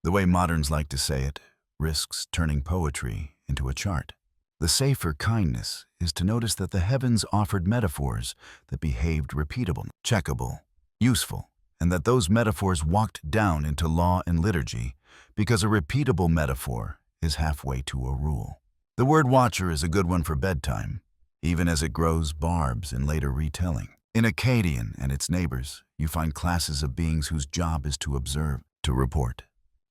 The way moderns like to say it risks turning poetry into a chart. The safer kindness is to notice that the heavens offered metaphors that behaved repeatable, checkable, useful, and that those metaphors walked down into law and liturgy because a repeatable metaphor is halfway to a rule. The word watcher is a good one for bedtime, even as it grows barbs in later retelling. In Akkadian and its neighbors, you find classes of beings whose job is to observe, to report,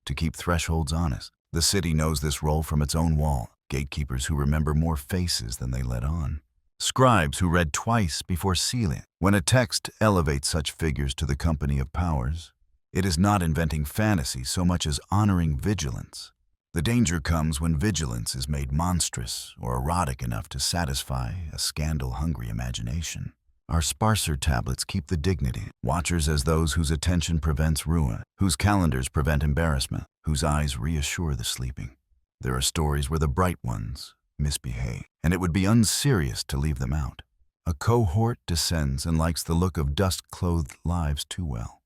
to keep thresholds honest. The city knows this role from its own wall. Gatekeepers who remember more faces than they let on. Scribes who read twice before sealing. When a text elevates such figures to the company of powers, it is not inventing fantasy so much as honoring vigilance. The danger comes when vigilance is made monstrous or erotic enough to satisfy a scandal-hungry imagination. Our sparser tablets keep the dignity, watchers as those whose attention prevents ruin, whose calendars prevent embarrassment, whose eyes reassure the sleeping. There are stories where the bright ones misbehave, and it would be unserious to leave them out. A cohort descends and likes the look of dust-clothed lives too well.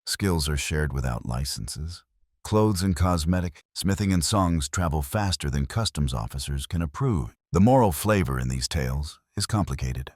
Skills are shared without licenses. Clothes and cosmetic, smithing and songs travel faster than customs officers can approve. The moral flavor in these tales is complicated.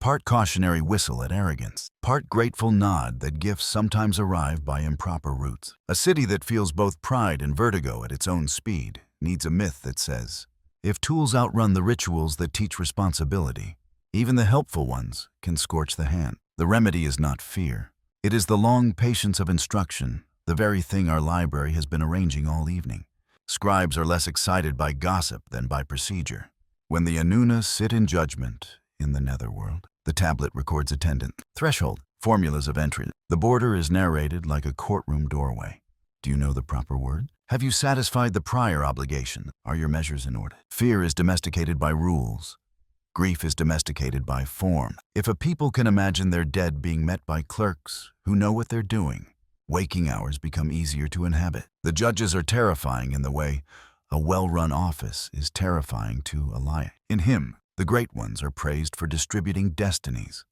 Part cautionary whistle at arrogance, part grateful nod that gifts sometimes arrive by improper routes. A city that feels both pride and vertigo at its own speed needs a myth that says, if tools outrun the rituals that teach responsibility, even the helpful ones can scorch the hand. The remedy is not fear. It is the long patience of instruction, the very thing our library has been arranging all evening. Scribes are less excited by gossip than by procedure. When the Inanna sit in judgment in the netherworld, the tablet records attendance. Threshold, formulas of entry. The border is narrated like a courtroom doorway. Do you know the proper word? Have you satisfied the prior obligation? Are your measures in order? Fear is domesticated by rules. Grief is domesticated by form. If a people can imagine their dead being met by clerks who know what they're doing, waking hours become easier to inhabit. The judges are terrifying in the way a well-run office is terrifying to a lion. In him, the great ones are praised for distributing destinies.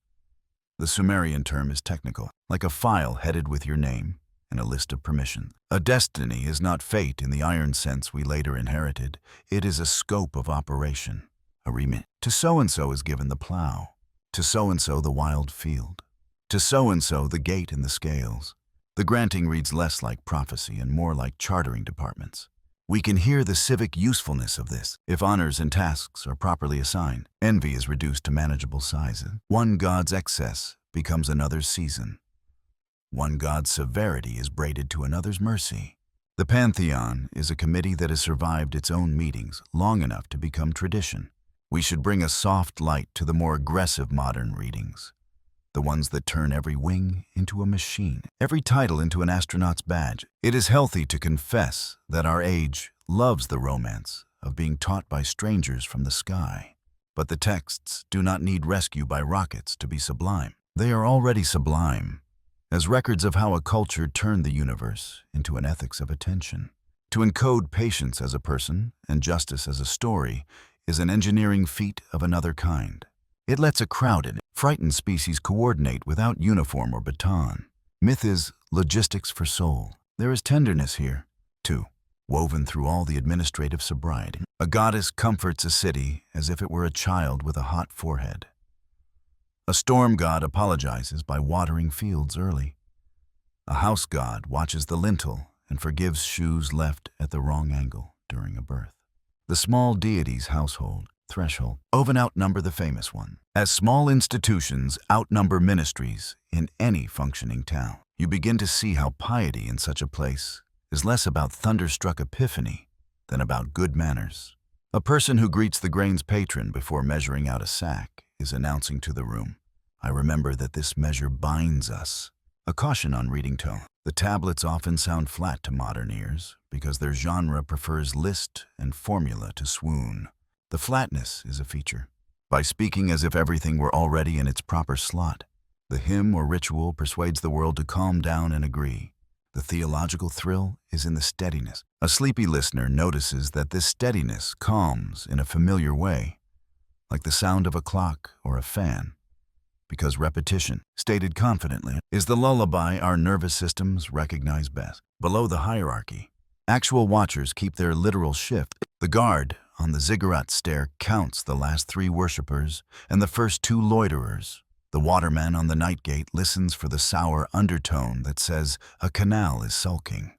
The Sumerian term is technical, like a file headed with your name and a list of permissions. A destiny is not fate in the iron sense we later inherited. It is a scope of operation, a remit. To so-and-so is given the plow, to so-and-so the wild field, to so-and-so the gate and the scales. The granting reads less like prophecy and more like chartering departments. We can hear the civic usefulness of this. If honors and tasks are properly assigned, envy is reduced to manageable sizes. One god's excess becomes another's season. One god's severity is braided to another's mercy. The Pantheon is a committee that has survived its own meetings long enough to become tradition. We should bring a soft light to the more aggressive modern readings, the ones that turn every wing into a machine, every title into an astronaut's badge. It is healthy to confess that our age loves the romance of being taught by strangers from the sky. But the texts do not need rescue by rockets to be sublime. They are already sublime, as records of how a culture turned the universe into an ethics of attention. To encode patience as a person and justice as a story is an engineering feat of another kind. It lets a crowded, frightened species coordinate without uniform or baton. Myth is logistics for soul. There is tenderness here, too, woven through all the administrative sobriety. A goddess comforts a city as if it were a child with a hot forehead. A storm god apologizes by watering fields early. A house god watches the lintel and forgives shoes left at the wrong angle during a birth. The small deity's household, threshold, often outnumber the famous one. As small institutions outnumber ministries in any functioning town, you begin to see how piety in such a place is less about thunderstruck epiphany than about good manners. A person who greets the grain's patron before measuring out a sack is announcing to the room, I remember that this measure binds us. A caution on reading tone. The tablets often sound flat to modern ears because their genre prefers list and formula to swoon. The flatness is a feature. By speaking as if everything were already in its proper slot, the hymn or ritual persuades the world to calm down and agree. The theological thrill is in the steadiness. A sleepy listener notices that this steadiness calms in a familiar way, like the sound of a clock or a fan, because repetition, stated confidently, is the lullaby our nervous systems recognize best. Below the hierarchy, actual watchers keep their literal shift. The guard on the ziggurat stair counts the last 3 worshippers and the first 2 loiterers. The waterman on the night gate listens for the sour undertone that says a canal is sulking.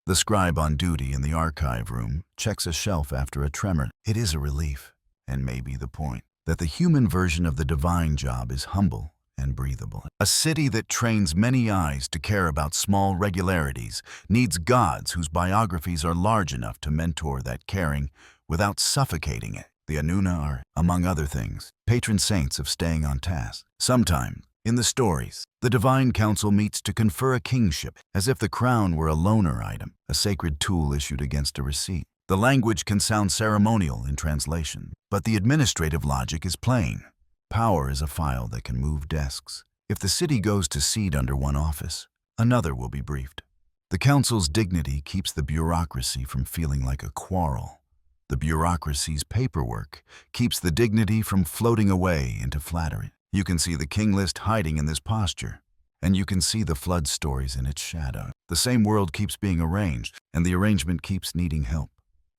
The scribe on duty in the archive room checks a shelf after a tremor. It is a relief, and maybe the point, that the human version of the divine job is humble and breathable. A city that trains many eyes to care about small regularities needs gods whose biographies are large enough to mentor that caring without suffocating it. The Inanna are, among other things, patron saints of staying on task. Sometimes, in the stories, the divine council meets to confer a kingship, as if the crown were a loaner item, a sacred tool issued against a receipt. The language can sound ceremonial in translation, but the administrative logic is plain. Power is a file that can move desks. If the city goes to seed under one office, another will be briefed. The council's dignity keeps the bureaucracy from feeling like a quarrel. The bureaucracy's paperwork keeps the dignity from floating away into flattery. You can see the king list hiding in this posture, and you can see the flood stories in its shadow. The same world keeps being arranged, and the arrangement keeps needing help.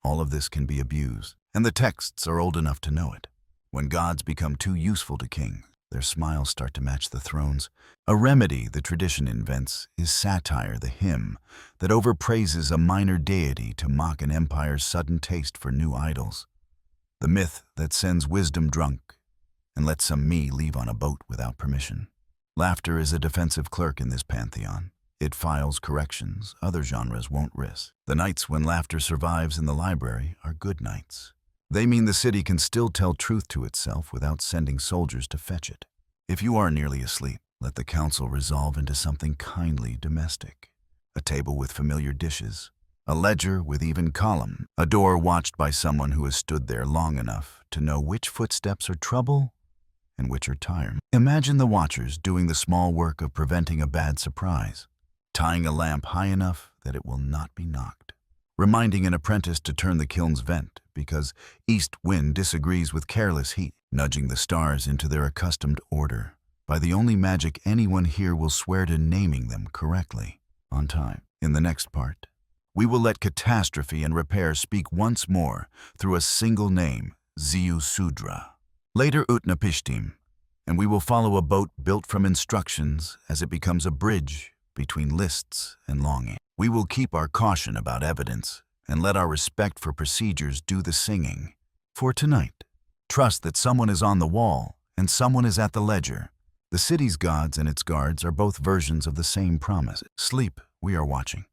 All of this can be abused, and the texts are old enough to know it. When gods become too useful to kings, their smiles start to match the thrones. A remedy the tradition invents is satire, the hymn that overpraises a minor deity to mock an empire's sudden taste for new idols. The myth that sends wisdom drunk and lets some me leave on a boat without permission. Laughter is a defensive clerk in this pantheon. It files corrections other genres won't risk. The nights when laughter survives in the library are good nights. They mean the city can still tell truth to itself without sending soldiers to fetch it. If you are nearly asleep, let the council resolve into something kindly domestic. A table with familiar dishes, a ledger with even column, a door watched by someone who has stood there long enough to know which footsteps are trouble and which are tired. Imagine the watchers doing the small work of preventing a bad surprise, tying a lamp high enough that it will not be knocked, reminding an apprentice to turn the kiln's vent because east wind disagrees with careless heat, nudging the stars into their accustomed order by the only magic anyone here will swear to naming them correctly, on time. In the next part, we will let catastrophe and repair speak once more through a single name, Ziusudra. Later Utnapishtim, and we will follow a boat built from instructions as it becomes a bridge between lists and longing. We will keep our caution about evidence and let our respect for procedures do the singing. For tonight, trust that someone is on the wall and someone is at the ledger. The city's gods and its guards are both versions of the same promise. Sleep, we are watching.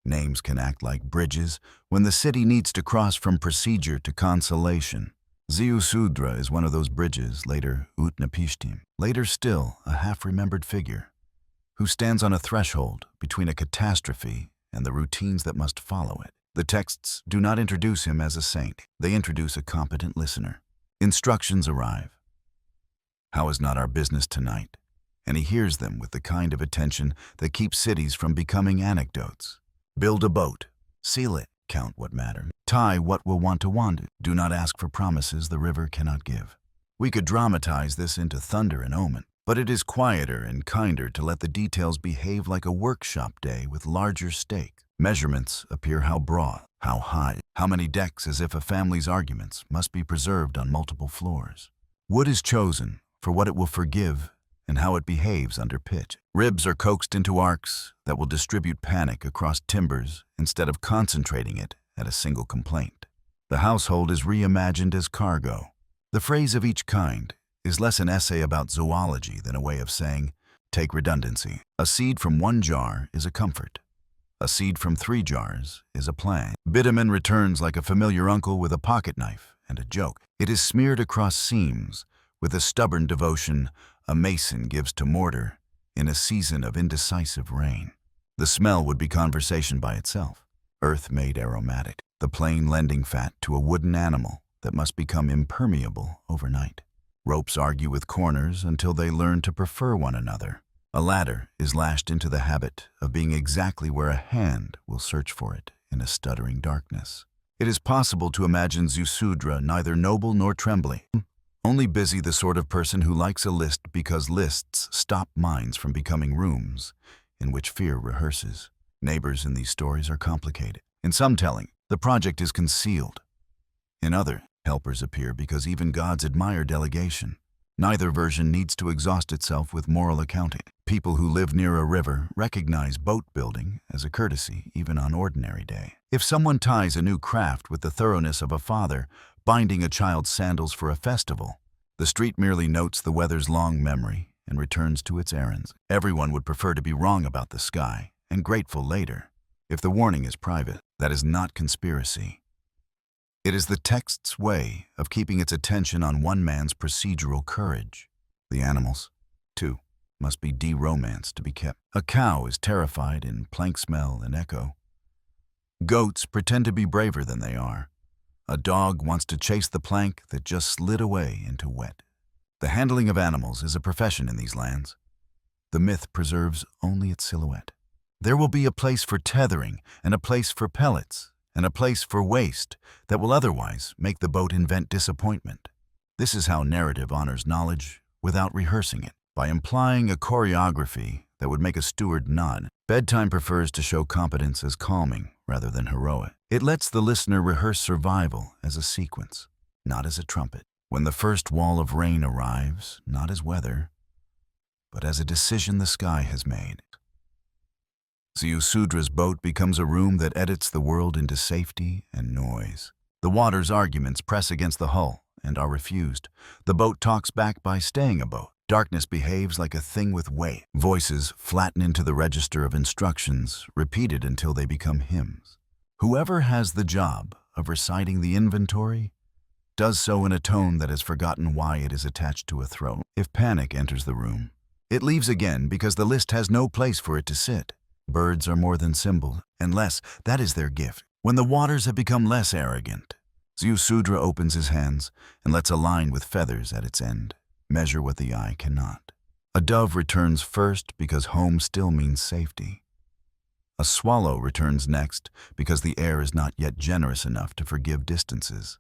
Names can act like bridges when the city needs to cross from procedure to consolation. Ziusudra is one of those bridges, later Utnapishtim. Later still, a half-remembered figure who stands on a threshold between a catastrophe and the routines that must follow it. The texts do not introduce him as a saint. They introduce a competent listener. Instructions arrive. How is not our business tonight? And he hears them with the kind of attention that keeps cities from becoming anecdotes. Build a boat. Seal it. Count what matters. Tie what will want to wander. Do not ask for promises the river cannot give. We could dramatize this into thunder and omen, but it is quieter and kinder to let the details behave like a workshop day with larger stakes. Measurements appear how broad, how high, how many decks, as if a family's arguments must be preserved on multiple floors. Wood is chosen for what it will forgive and how it behaves under pitch. Ribs are coaxed into arcs that will distribute panic across timbers instead of concentrating it at a single complaint. The household is reimagined as cargo. The phrase of each kind is less an essay about zoology than a way of saying, take redundancy. A seed from one jar is a comfort. A seed from 3 jars is a plan. Bitumen returns like a familiar uncle with a pocket knife and a joke. It is smeared across seams with a stubborn devotion a mason gives to mortar in a season of indecisive rain. The smell would be conversation by itself, earth made aromatic, the plain lending fat to a wooden animal that must become impermeable overnight. Ropes argue with corners until they learn to prefer one another. A ladder is lashed into the habit of being exactly where a hand will search for it in a stuttering darkness. It is possible to imagine Ziusudra neither noble nor trembling, only busy, the sort of person who likes a list because lists stop minds from becoming rooms in which fear rehearses. Neighbors in these stories are complicated. In some telling, the project is concealed. In other, helpers appear because even gods admire delegation. Neither version needs to exhaust itself with moral accounting. People who live near a river recognize boat building as a courtesy even on ordinary day. If someone ties a new craft with the thoroughness of a father binding a child's sandals for a festival, the street merely notes the weather's long memory and returns to its errands. Everyone would prefer to be wrong about the sky and grateful later. If the warning is private, that is not conspiracy. It is the text's way of keeping its attention on one man's procedural courage. The animals, too, must be de-romanced to be kept. A cow is terrified in plank smell and echo. Goats pretend to be braver than they are. A dog wants to chase the plank that just slid away into wet. The handling of animals is a profession in these lands. The myth preserves only its silhouette. There will be a place for tethering and a place for pellets, and a place for waste that will otherwise make the boat invent disappointment. This is how narrative honors knowledge without rehearsing it, by implying a choreography that would make a steward nod. Bedtime prefers to show competence as calming rather than heroic. It lets the listener rehearse survival as a sequence, not as a trumpet. When the first wall of rain arrives, not as weather, but as a decision the sky has made. Ziusudra's boat becomes a room that edits the world into safety and noise. The water's arguments press against the hull and are refused. The boat talks back by staying a boat. Darkness behaves like a thing with weight. Voices flatten into the register of instructions, repeated until they become hymns. Whoever has the job of reciting the inventory does so in a tone that has forgotten why it is attached to a throne. If panic enters the room, it leaves again because the list has no place for it to sit. Birds are more than symbol, unless that is their gift. When the waters have become less arrogant, Ziusudra opens his hands and lets a line with feathers at its end measure what the eye cannot. A dove returns first because home still means safety. A swallow returns next because the air is not yet generous enough to forgive distances.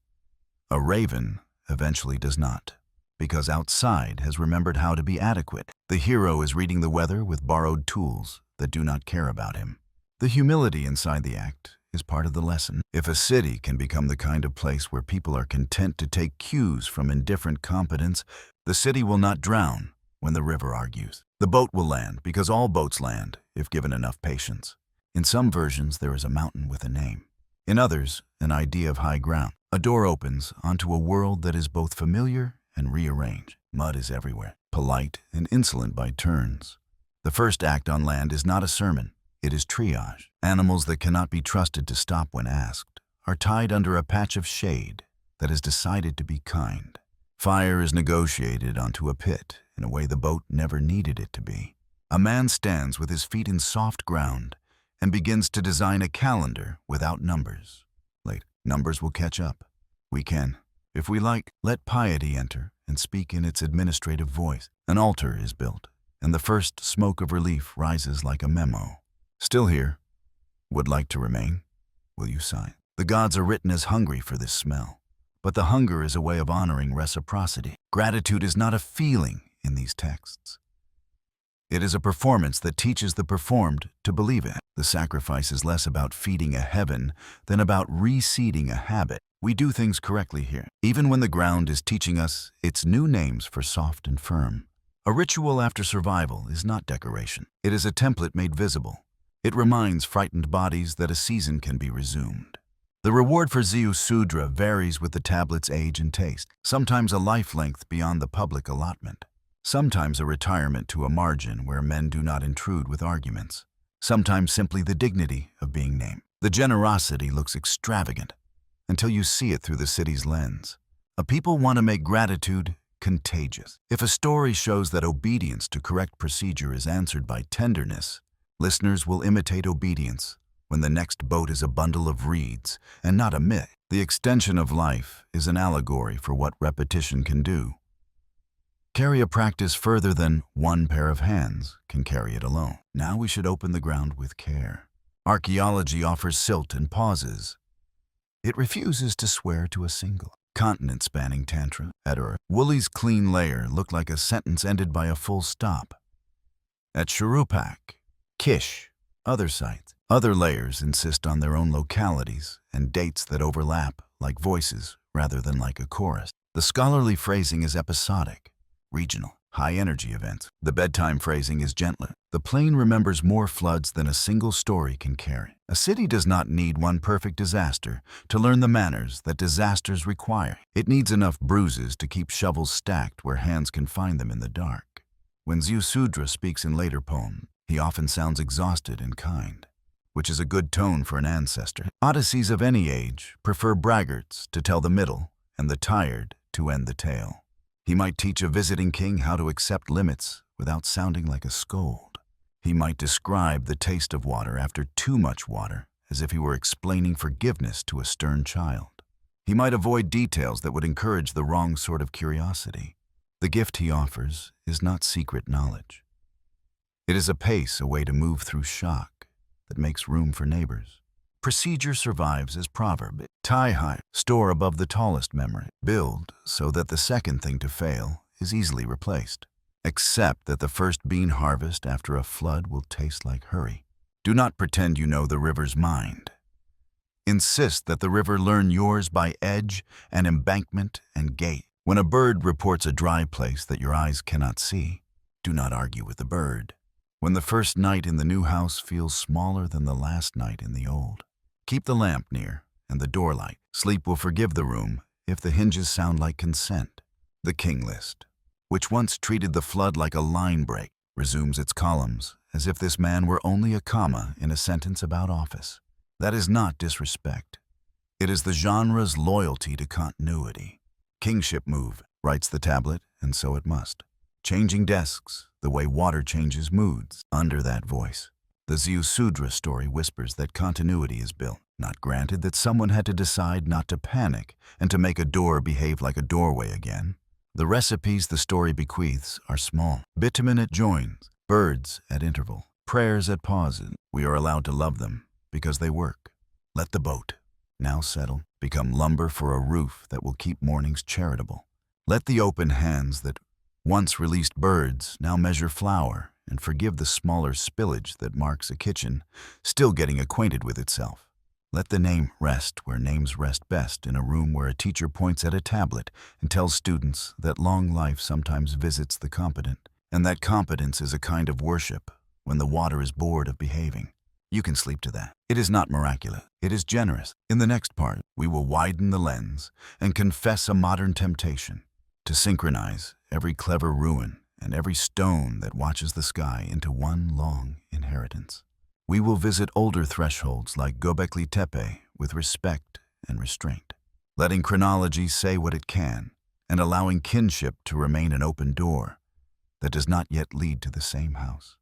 A raven eventually does not, because outside has remembered how to be adequate. The hero is reading the weather with borrowed tools that do not care about him. The humility inside the act is part of the lesson. If a city can become the kind of place where people are content to take cues from indifferent competence, the city will not drown when the river argues. The boat will land because all boats land if given enough patience. In some versions, there is a mountain with a name. In others, an idea of high ground. A door opens onto a world that is both familiar and rearranged. Mud is everywhere, polite and insolent by turns. The first act on land is not a sermon, it is triage. Animals that cannot be trusted to stop when asked are tied under a patch of shade that has decided to be kind. Fire is negotiated onto a pit in a way the boat never needed it to be. A man stands with his feet in soft ground and begins to design a calendar without numbers. Late, numbers will catch up. We can, if we like, let piety enter and speak in its administrative voice. An altar is built, and the first smoke of relief rises like a memo. Still here. Would like to remain? Will you sign? The gods are written as hungry for this smell, but the hunger is a way of honoring reciprocity. Gratitude is not a feeling in these texts. It is a performance that teaches the performed to believe it. The sacrifice is less about feeding a heaven than about reseeding a habit. We do things correctly here, even when the ground is teaching us its new names for soft and firm. A ritual after survival is not decoration. It is a template made visible. It reminds frightened bodies that a season can be resumed. The reward for Ziusudra varies with the tablet's age and taste, sometimes a life length beyond the public allotment, sometimes a retirement to a margin where men do not intrude with arguments, sometimes simply the dignity of being named. The generosity looks extravagant until you see it through the city's lens. A people want to make gratitude contagious. If a story shows that obedience to correct procedure is answered by tenderness, listeners will imitate obedience when the next boat is a bundle of reeds and not a myth. The extension of life is an allegory for what repetition can do. Carry a practice further than one pair of hands can carry it alone. Now we should open the ground with care. Archaeology offers silt and pauses. It refuses to swear to a single continent-spanning tantra. At Ur, Woolly's clean layer looked like a sentence ended by a full stop. At Shuruppak, Kish, other sites, other layers insist on their own localities and dates that overlap like voices rather than like a chorus. The scholarly phrasing is episodic, regional, high-energy events. The bedtime phrasing is gentler. The plain remembers more floods than a single story can carry. A city does not need one perfect disaster to learn the manners that disasters require. It needs enough bruises to keep shovels stacked where hands can find them in the dark. When Ziusudra speaks in later poems, he often sounds exhausted and kind, which is a good tone for an ancestor. Odysseys of any age prefer braggarts to tell the middle and the tired to end the tale. He might teach a visiting king how to accept limits without sounding like a scold. He might describe the taste of water after too much water as if he were explaining forgiveness to a stern child. He might avoid details that would encourage the wrong sort of curiosity. The gift he offers is not secret knowledge. It is a pace, a way to move through shock that makes room for neighbors. Procedure survives as proverb. Tie high, store above the tallest memory. Build so that the second thing to fail is easily replaced. Accept that the first bean harvest after a flood will taste like hurry. Do not pretend you know the river's mind. Insist that the river learn yours by edge and embankment and gate. When a bird reports a dry place that your eyes cannot see, do not argue with the bird. When the first night in the new house feels smaller than the last night in the old, keep the lamp near and the door light. Sleep will forgive the room if the hinges sound like consent. The King List, which once treated the flood like a line break, resumes its columns as if this man were only a comma in a sentence about office. That is not disrespect. It is the genre's loyalty to continuity. Kingship move, writes the tablet, and so it must. Changing desks, the way water changes moods. Under that voice, the Ziusudra story whispers that continuity is built, not granted that someone had to decide not to panic and to make a door behave like a doorway again. The recipes the story bequeaths are small. Bitumen at joins, birds at interval, prayers at pauses. We are allowed to love them because they work. Let the boat, now settled, become lumber for a roof that will keep mornings charitable. Let the open hands that once released birds now measure flour and forgive the smaller spillage that marks a kitchen still getting acquainted with itself. Let the name rest where names rest best, in a room where a teacher points at a tablet and tells students that long life sometimes visits the competent, and that competence is a kind of worship when the water is bored of behaving. You can sleep to that. It is not miraculous. It is generous. In the next part, we will widen the lens and confess a modern temptation to synchronize every clever ruin and every stone that watches the sky into one long inheritance. We will visit older thresholds like Göbekli Tepe with respect and restraint, letting chronology say what it can and allowing kinship to remain an open door that does not yet lead to the same house.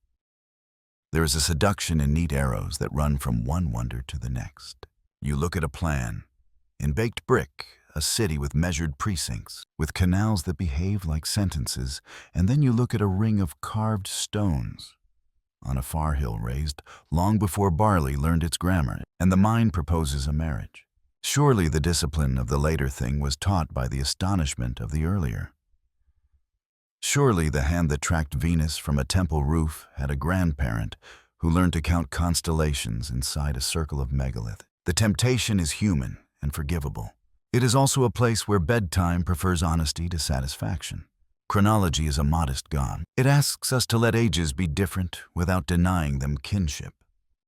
There is a seduction in neat arrows that run from one wonder to the next. You look at a plan. In baked brick, a city with measured precincts, with canals that behave like sentences, and then you look at a ring of carved stones on a far hill raised long before barley learned its grammar, and the mind proposes a marriage. Surely the discipline of the later thing was taught by the astonishment of the earlier. Surely the hand that tracked Venus from a temple roof had a grandparent who learned to count constellations inside a circle of megalith. The temptation is human and forgivable. It is also a place where bedtime prefers honesty to satisfaction. Chronology is a modest god. It asks us to let ages be different without denying them kinship.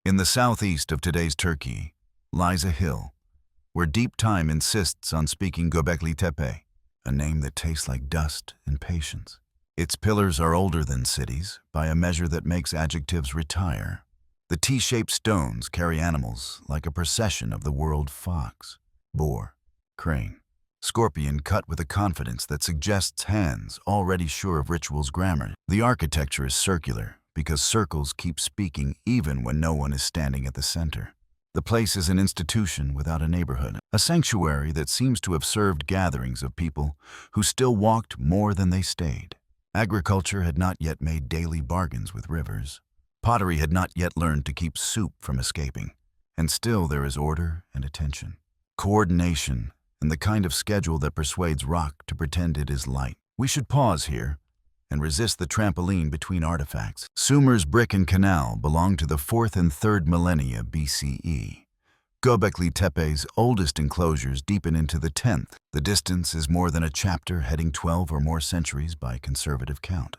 In the southeast of today's Turkey lies a hill where deep time insists on speaking Göbekli Tepe, a name that tastes like dust and patience. Its pillars are older than cities by a measure that makes adjectives retire. The T-shaped stones carry animals like a procession of the world: fox, boar, crane, scorpion cut with a confidence that suggests hands already sure of ritual's grammar. The architecture is circular because circles keep speaking even when no one is standing at the center. The place is an institution without a neighborhood, a sanctuary that seems to have served gatherings of people who still walked more than they stayed. Agriculture had not yet made daily bargains with rivers. Pottery had not yet learned to keep soup from escaping. And still there is order and attention, coordination, and the kind of schedule that persuades rock to pretend it is light. We should pause here and resist the trampoline between artifacts. Sumer's brick and canal belong to the 4th and 3rd millennia BCE. Göbekli Tepe's oldest enclosures deepen into the 10th. The distance is more than a chapter heading 12 or more centuries by conservative count.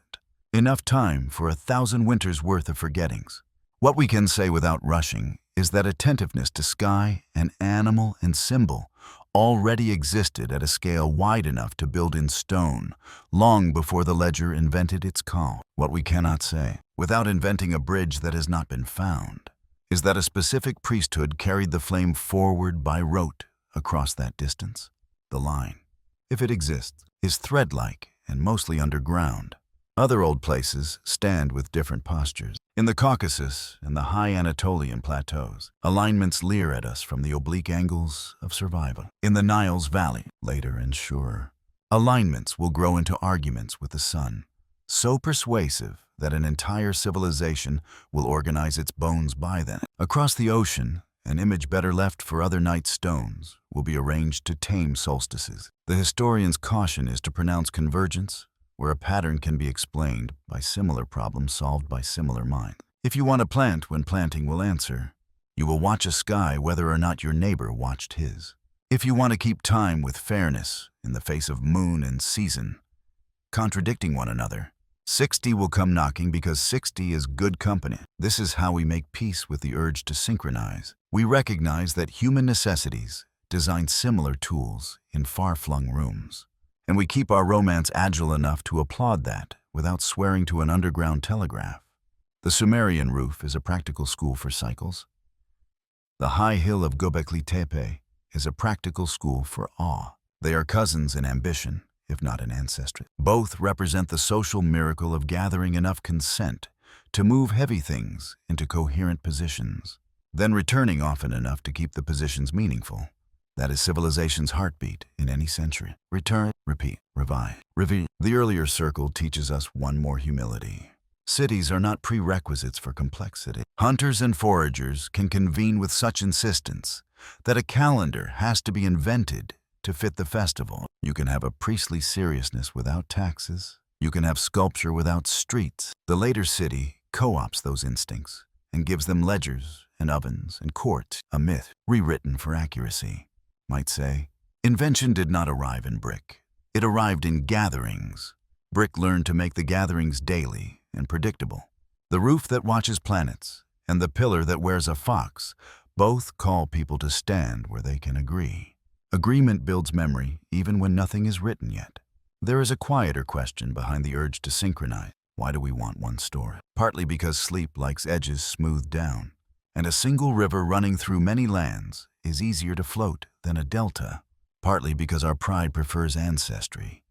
Enough time for 1,000 winters' worth of forgettings. What we can say without rushing is that attentiveness to sky and animal and symbol already existed at a scale wide enough to build in stone, long before the ledger invented its call. What we cannot say, without inventing a bridge that has not been found, is that a specific priesthood carried the flame forward by rote across that distance. The line, if it exists, is thread-like and mostly underground. Other old places stand with different postures. In the Caucasus and the high Anatolian plateaus, alignments leer at us from the oblique angles of survival. In the Nile's valley, later and surer, alignments will grow into arguments with the sun, so persuasive that an entire civilization will organize its bones by then. Across the ocean, an image better left for other night stones will be arranged to tame solstices. The historian's caution is to pronounce convergence where a pattern can be explained by similar problems solved by similar minds. If you want to plant when planting will answer, you will watch a sky whether or not your neighbor watched his. If you want to keep time with fairness in the face of moon and season, contradicting one another, 60 will come knocking because 60 is good company. This is how we make peace with the urge to synchronize. We recognize that human necessities design similar tools in far-flung rooms. And we keep our romance agile enough to applaud that without swearing to an underground telegraph. The Sumerian roof is a practical school for cycles. The high hill of Göbekli Tepe is a practical school for awe. They are cousins in ambition, if not in ancestry. Both represent the social miracle of gathering enough consent to move heavy things into coherent positions, then returning often enough to keep the positions meaningful. That is civilization's heartbeat in any century. Return, repeat, revive, reveal. The earlier circle teaches us one more humility. Cities are not prerequisites for complexity. Hunters and foragers can convene with such insistence that a calendar has to be invented to fit the festival. You can have a priestly seriousness without taxes. You can have sculpture without streets. The later city co-opts those instincts and gives them ledgers and ovens and courts, a myth rewritten for accuracy. Might say, invention did not arrive in brick. It arrived in gatherings. Brick learned to make the gatherings daily and predictable. The roof that watches planets and the pillar that wears a fox both call people to stand where they can agree. Agreement builds memory even when nothing is written yet. There is a quieter question behind the urge to synchronize. Why do we want one story? Partly because sleep likes edges smoothed down, and a single river running through many lands is easier to float than a delta, partly because our pride prefers ancestry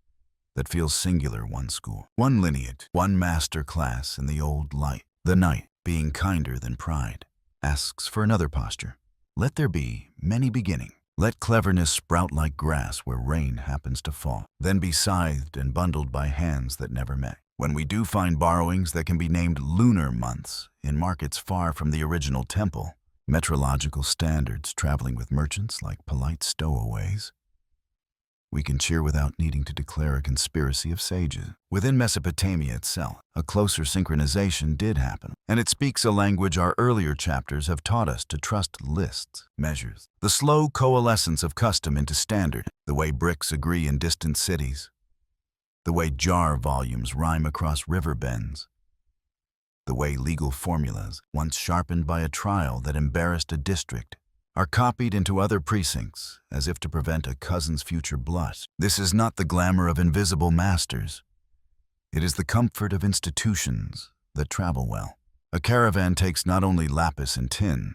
that feels singular, one school, one lineage, one master class in the old light. The night, being kinder than pride, asks for another posture. Let there be many beginning. Let cleverness sprout like grass where rain happens to fall, then be scythed and bundled by hands that never met. When we do find borrowings that can be named lunar months in markets far from the original temple, metrological standards traveling with merchants like polite stowaways, we can cheer without needing to declare a conspiracy of sages. Within Mesopotamia itself, a closer synchronization did happen, and it speaks a language our earlier chapters have taught us to trust: lists, measures. The slow coalescence of custom into standard, the way bricks agree in distant cities, the way jar volumes rhyme across river bends, the way legal formulas, once sharpened by a trial that embarrassed a district, are copied into other precincts as if to prevent a cousin's future blush. This is not the glamour of invisible masters. It is the comfort of institutions that travel well. A caravan takes not only lapis and tin,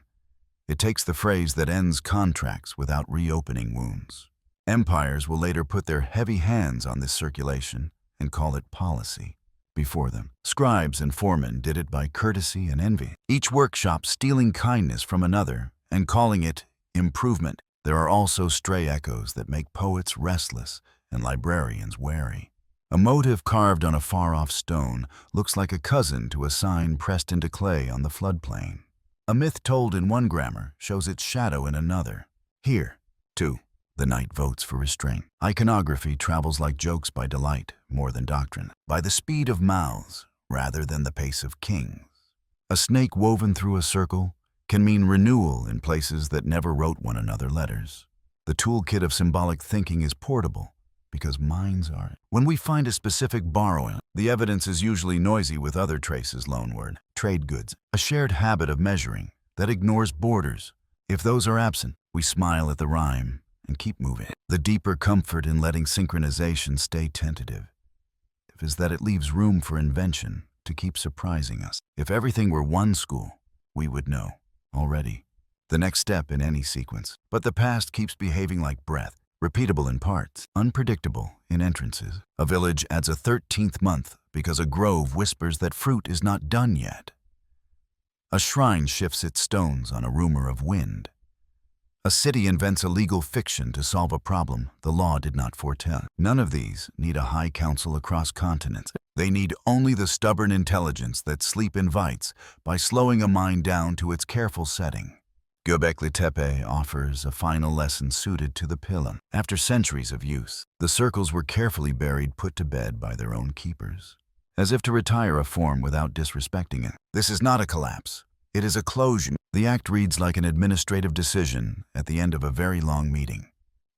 it takes the phrase that ends contracts without reopening wounds. Empires will later put their heavy hands on this circulation and call it policy. Before them, scribes and foremen did it by courtesy and envy, each workshop stealing kindness from another and calling it improvement. There are also stray echoes that make poets restless and librarians wary. A motive carved on a far-off stone looks like a cousin to a sign pressed into clay on the floodplain. A myth told in one grammar shows its shadow in another. Here, too, the night votes for restraint. Iconography travels like jokes by delight more than doctrine, by the speed of mouths rather than the pace of kings. A snake woven through a circle can mean renewal in places that never wrote one another letters. The toolkit of symbolic thinking is portable because minds aren't. When we find a specific borrowing, the evidence is usually noisy with other traces loanward. Trade goods, a shared habit of measuring that ignores borders. If those are absent, we smile at the rhyme and keep moving. The deeper comfort in letting synchronization stay tentative is that it leaves room for invention to keep surprising us. If everything were one school, we would know already the next step in any sequence. But the past keeps behaving like breath, repeatable in parts, unpredictable in entrances. A village adds a 13th month because a grove whispers that fruit is not done yet. A shrine shifts its stones on a rumor of wind. A city invents a legal fiction to solve a problem the law did not foretell. None of these need a high council across continents. They need only the stubborn intelligence that sleep invites by slowing a mind down to its careful setting. Göbekli Tepe offers a final lesson suited to the pillar. After centuries of use, the circles were carefully buried, put to bed by their own keepers, as if to retire a form without disrespecting it. This is not a collapse. It is a closure. The act reads like an administrative decision at the end of a very long meeting.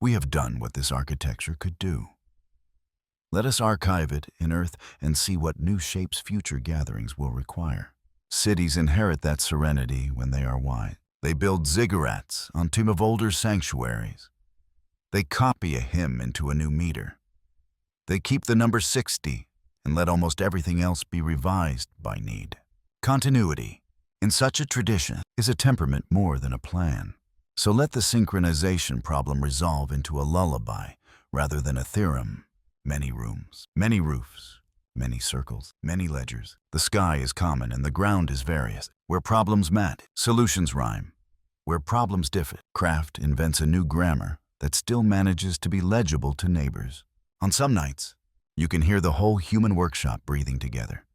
We have done what this architecture could do. Let us archive it in earth and see what new shapes future gatherings will require. Cities inherit that serenity when they are wise. They build ziggurats on top of older sanctuaries. They copy a hymn into a new meter. They keep the number 60 and let almost everything else be revised by need. Continuity, in such a tradition, is a temperament more than a plan. So let the synchronization problem resolve into a lullaby rather than a theorem. Many rooms, many roofs, many circles, many ledgers. The sky is common and the ground is various. Where problems match, solutions rhyme. Where problems differ, craft invents a new grammar that still manages to be legible to neighbors. On some nights, you can hear the whole human workshop breathing together.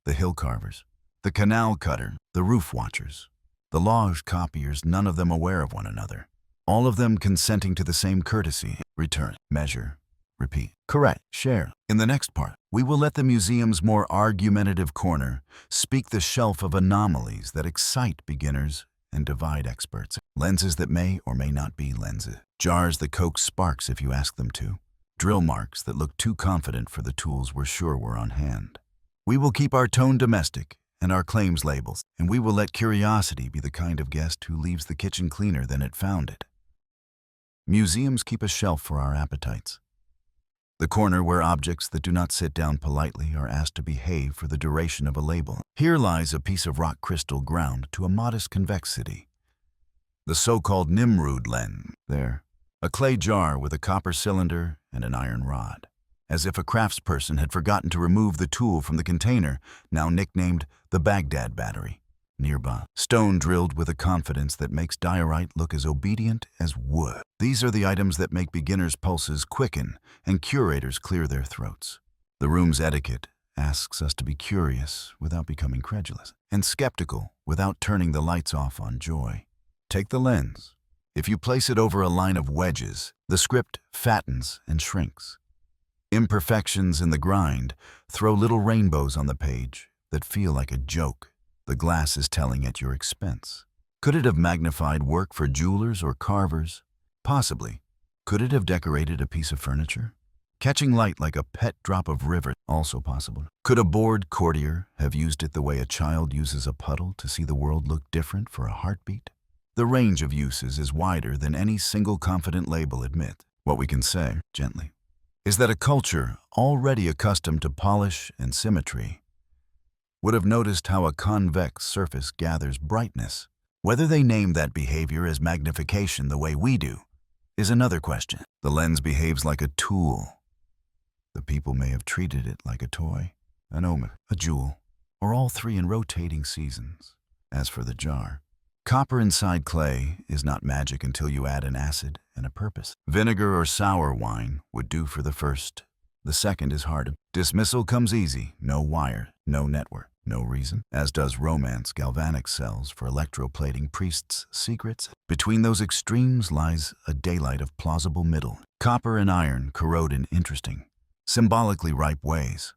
The hill carvers, the canal cutter, the roof watchers, the lodge copiers, none of them aware of one another. All of them consenting to the same courtesy. Return, measure, repeat, correct, share. In the next part, we will let the museum's more argumentative corner speak the shelf of anomalies that excite beginners and divide experts. Lenses that may or may not be lenses. Jars that coax sparks if you ask them to. Drill marks that look too confident for the tools we're sure were on hand. We will keep our tone domestic and our claims labels, and we will let curiosity be the kind of guest who leaves the kitchen cleaner than it found it. Museums keep a shelf for our appetites. The corner where objects that do not sit down politely are asked to behave for the duration of a label. Here lies a piece of rock crystal ground to a modest convexity. The so-called Nimrud lens. There, a clay jar with a copper cylinder and an iron rod. As if a craftsperson had forgotten to remove the tool from the container, now nicknamed the Baghdad battery. Nearby, stone drilled with a confidence that makes diorite look as obedient as wood. These are the items that make beginners' pulses quicken and curators clear their throats. The room's etiquette asks us to be curious without becoming credulous, and skeptical without turning the lights off on joy. Take the lens. If you place it over a line of wedges, the script fattens and shrinks. Imperfections in the grind throw little rainbows on the page that feel like a joke. The glass is telling at your expense. Could it have magnified work for jewelers or carvers? Possibly. Could it have decorated a piece of furniture? Catching light like a pet drop of river, also possible. Could a bored courtier have used it the way a child uses a puddle to see the world look different for a heartbeat? The range of uses is wider than any single confident label admits. What we can say, gently, is that a culture already accustomed to polish and symmetry would have noticed how a convex surface gathers brightness. Whether they name that behavior as magnification the way we do, is another question. The lens behaves like a tool. The people may have treated it like a toy, an omen, a jewel, or all three in rotating seasons. As for the jar, copper inside clay is not magic until you add an acid and a purpose. Vinegar or sour wine would do for the first. The second is hard. Dismissal comes easy, no wire, no network, no reason, as does romance galvanic cells for electroplating priests' secrets. Between those extremes lies a daylight of plausible middle. Copper and iron corrode in interesting, symbolically ripe ways.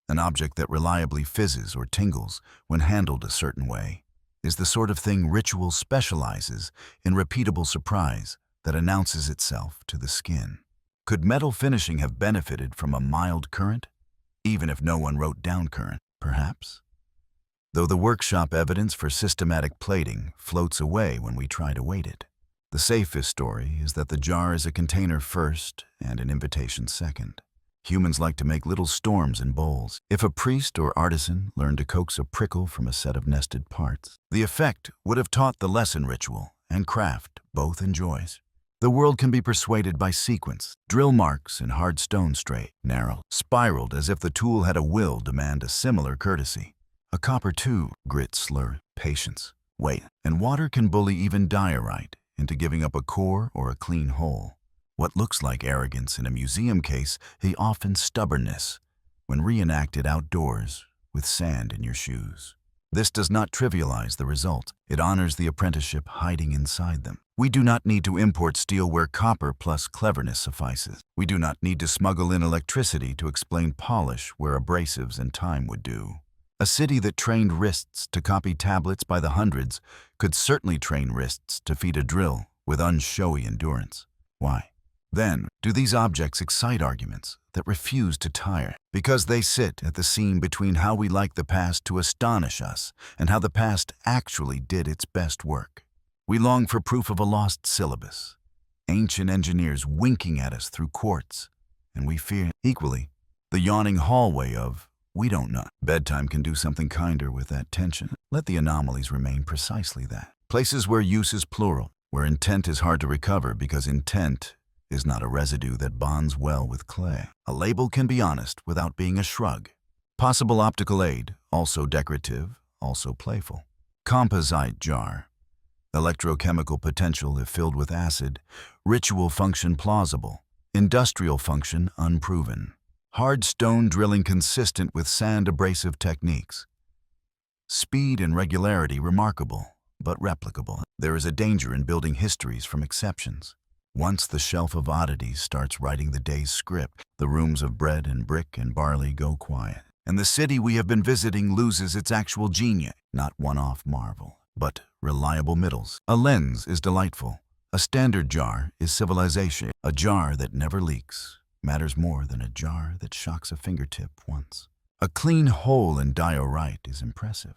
An object that reliably fizzes or tingles when handled a certain way is the sort of thing ritual specializes in, repeatable surprise that announces itself to the skin. Could metal finishing have benefited from a mild current, even if no one wrote down current? Perhaps. Though the workshop evidence for systematic plating floats away when we try to weight it. The safest story is that the jar is a container first and an invitation second. Humans like to make little storms in bowls. If a priest or artisan learned to coax a prickle from a set of nested parts, the effect would have taught the lesson ritual and craft both enjoys. The world can be persuaded by sequence, drill marks and hard stone straight, narrow, spiraled as if the tool had a will demand a similar courtesy. A copper too, grit slur, patience, weight, and water can bully even diorite into giving up a core or a clean hole. What looks like arrogance in a museum case is often stubbornness when reenacted outdoors with sand in your shoes. This does not trivialize the result. It honors the apprenticeship hiding inside them. We do not need to import steel where copper plus cleverness suffices. We do not need to smuggle in electricity to explain polish where abrasives and time would do. A city that trained wrists to copy tablets by the hundreds could certainly train wrists to feed a drill with unshowy endurance. Why? Then, do these objects excite arguments that refuse to tire? Because they sit at the seam between how we like the past to astonish us and how the past actually did its best work. We long for proof of a lost syllabus, ancient engineers winking at us through quartz, and we fear, equally, the yawning hallway of, we don't know. Bedtime can do something kinder with that tension. Let the anomalies remain precisely that. Places where use is plural, where intent is hard to recover because intent is not a residue that bonds well with clay. A label can be honest without being a shrug. Possible optical aid, also decorative, also playful. Composite jar. Electrochemical potential if filled with acid. Ritual function plausible. Industrial function unproven. Hard stone drilling consistent with sand abrasive techniques. Speed and regularity remarkable, but replicable. There is a danger in building histories from exceptions. Once the shelf of oddities starts writing the day's script, the rooms of bread and brick and barley go quiet, and the city we have been visiting loses its actual genius, not one-off marvel, but reliable middles. A lens is delightful. A standard jar is civilization. A jar that never leaks matters more than a jar that shocks a fingertip once. A clean hole in diorite is impressive.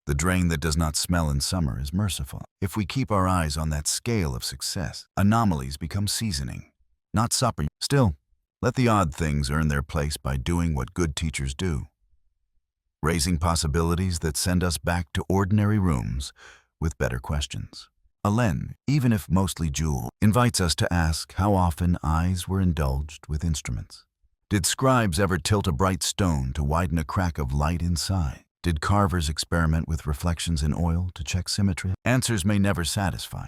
The drain that does not smell in summer is merciful. If we keep our eyes on that scale of success, anomalies become seasoning, not supper. Still, let the odd things earn their place by doing what good teachers do, raising possibilities that send us back to ordinary rooms with better questions. A lens, even if mostly jewel, invites us to ask how often eyes were indulged with instruments. Did scribes ever tilt a bright stone to widen a crack of light inside? Did carvers experiment with reflections in oil to check symmetry? Answers may never satisfy.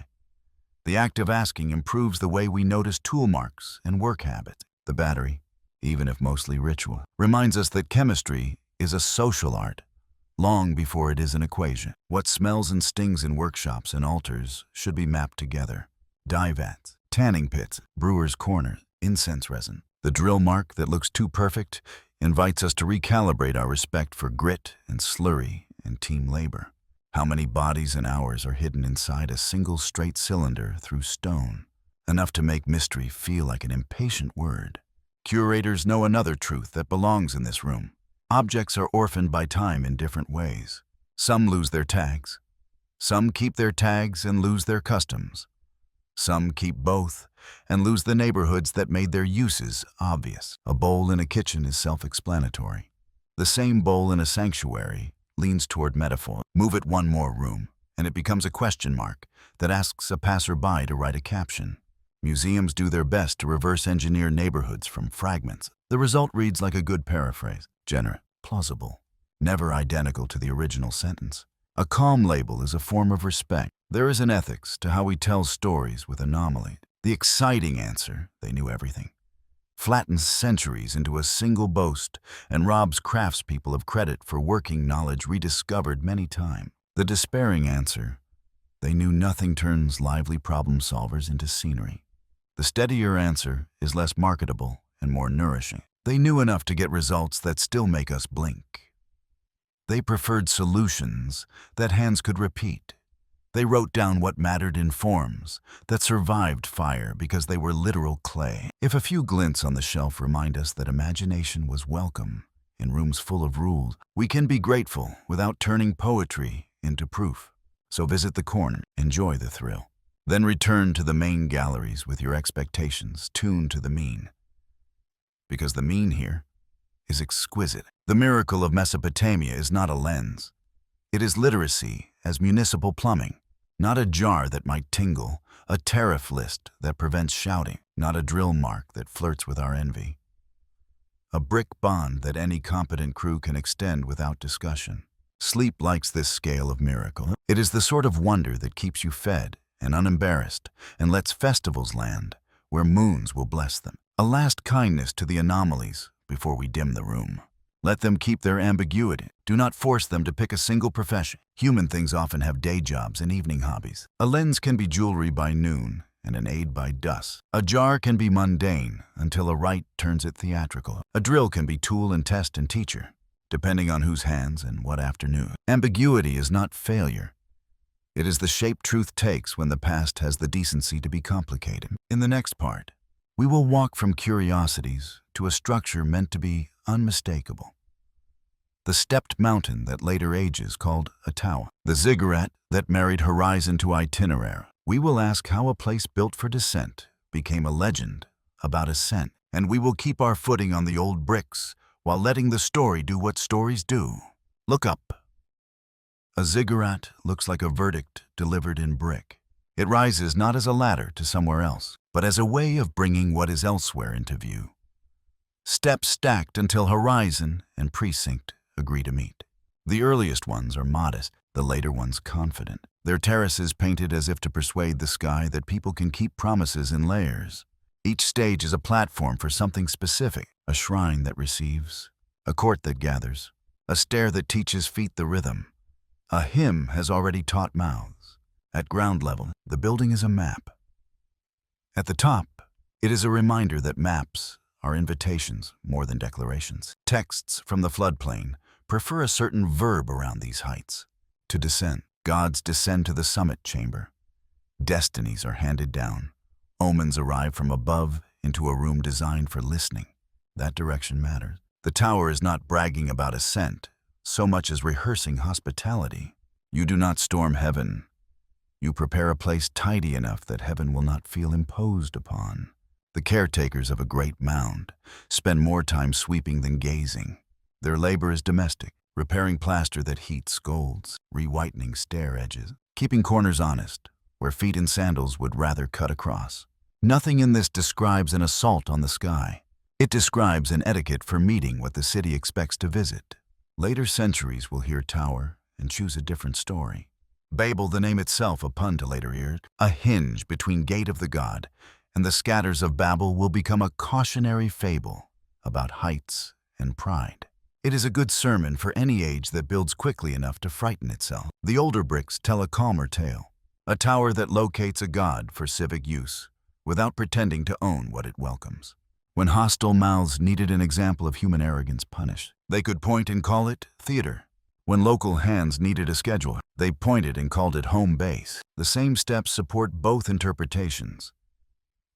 The act of asking improves the way we notice tool marks and work habits. The battery, even if mostly ritual, reminds us that chemistry is a social art, long before it is an equation. What smells and stings in workshops and altars should be mapped together. Dye vats, tanning pits, brewer's corners, incense resin. The drill mark that looks too perfect invites us to recalibrate our respect for grit and slurry and team labor. How many bodies and hours are hidden inside a single straight cylinder through stone? Enough to make mystery feel like an impatient word. Curators know another truth that belongs in this room. Objects are orphaned by time in different ways. Some lose their tags. Some keep their tags and lose their customs. Some keep both and lose the neighborhoods that made their uses obvious. A bowl in a kitchen is self-explanatory. The same bowl in a sanctuary leans toward metaphor. Move it one more room, and it becomes a question mark that asks a passerby to write a caption. Museums do their best to reverse engineer neighborhoods from fragments. The result reads like a good paraphrase: generate, plausible, never identical to the original sentence. A calm label is a form of respect. There is an ethics to how we tell stories with anomalies. The exciting answer, they knew everything, flattens centuries into a single boast and robs craftspeople of credit for working knowledge rediscovered many times. The despairing answer, they knew nothing, turns lively problem solvers into scenery. The steadier answer is less marketable and more nourishing. They knew enough to get results that still make us blink. They preferred solutions that hands could repeat. They wrote down what mattered in forms that survived fire because they were literal clay. If a few glints on the shelf remind us that imagination was welcome in rooms full of rules, we can be grateful without turning poetry into proof. So visit the corner, enjoy the thrill. Then return to the main galleries with your expectations tuned to the mean. Because the mean here is exquisite. The miracle of Mesopotamia is not a lens. It is literacy as municipal plumbing. Not a jar that might tingle, a tariff list that prevents shouting, not a drill mark that flirts with our envy. A brick bond that any competent crew can extend without discussion. Sleep likes this scale of miracle. It is the sort of wonder that keeps you fed and unembarrassed and lets festivals land where moons will bless them. A last kindness to the anomalies before we dim the room. Let them keep their ambiguity. Do not force them to pick a single profession. Human things often have day jobs and evening hobbies. A lens can be jewelry by noon and an aid by dusk. A jar can be mundane until a rite turns it theatrical. A drill can be tool and test and teacher, depending on whose hands and what afternoon. Ambiguity is not failure. It is the shape truth takes when the past has the decency to be complicated. In the next part, we will walk from curiosities to a structure meant to be unmistakable. The stepped mountain that later ages called a tower. The ziggurat that married horizon to itinerary. We will ask how a place built for descent became a legend about ascent. And we will keep our footing on the old bricks while letting the story do what stories do. Look up. A ziggurat looks like a verdict delivered in brick. It rises not as a ladder to somewhere else, but as a way of bringing what is elsewhere into view. Steps stacked until horizon and precinct agree to meet. The earliest ones are modest, the later ones confident. Their terraces painted as if to persuade the sky that people can keep promises in layers. Each stage is a platform for something specific, a shrine that receives, a court that gathers, a stair that teaches feet the rhythm. A hymn has already taught mouths. At ground level, the building is a map. At the top, it is a reminder that maps are invitations more than declarations. Texts from the floodplain prefer a certain verb around these heights. To descend, gods descend to the summit chamber. Destinies are handed down. Omens arrive from above into a room designed for listening. That direction matters. The tower is not bragging about ascent so much as rehearsing hospitality. You do not storm heaven. You prepare a place tidy enough that heaven will not feel imposed upon. The caretakers of a great mound spend more time sweeping than gazing. Their labor is domestic, repairing plaster that heat scalds, re-whitening stair edges, keeping corners honest, where feet in sandals would rather cut across. Nothing in this describes an assault on the sky. It describes an etiquette for meeting what the city expects to visit. Later centuries will hear tower and choose a different story. Babel, the name itself, a pun to later ears, a hinge between gate of the god and the scatters of Babel, will become a cautionary fable about heights and pride. It is a good sermon for any age that builds quickly enough to frighten itself. The older bricks tell a calmer tale, a tower that locates a god for civic use without pretending to own what it welcomes. When hostile mouths needed an example of human arrogance punished, they could point and call it theater. When local hands needed a schedule, they pointed and called it home base. The same steps support both interpretations,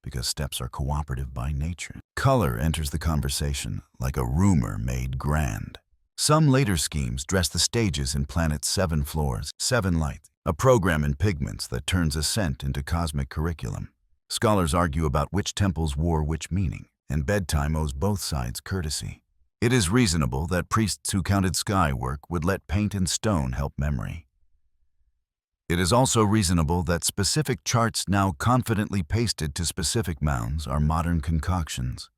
because steps are cooperative by nature. Color enters the conversation like a rumor made grand. Some later schemes dress the stages in planet's 7 floors, 7 lights, a program in pigments that turns ascent into cosmic curriculum. Scholars argue about which temples wore which meaning, and bedtime owes both sides courtesy. It is reasonable that priests who counted sky work would let paint and stone help memory. It is also reasonable that specific charts now confidently pasted to specific mounds are modern concoctions,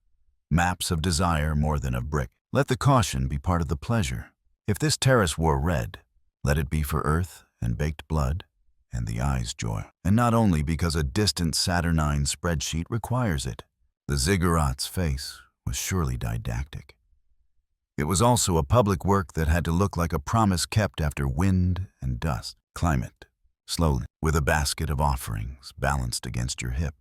maps of desire more than of brick. Let the caution be part of the pleasure. If this terrace wore red, let it be for earth and baked blood and the eye's joy. And not only because a distant Saturnine spreadsheet requires it. The ziggurat's face was surely didactic. It was also a public work that had to look like a promise kept after wind and dust. Climate, slowly, with a basket of offerings balanced against your hip.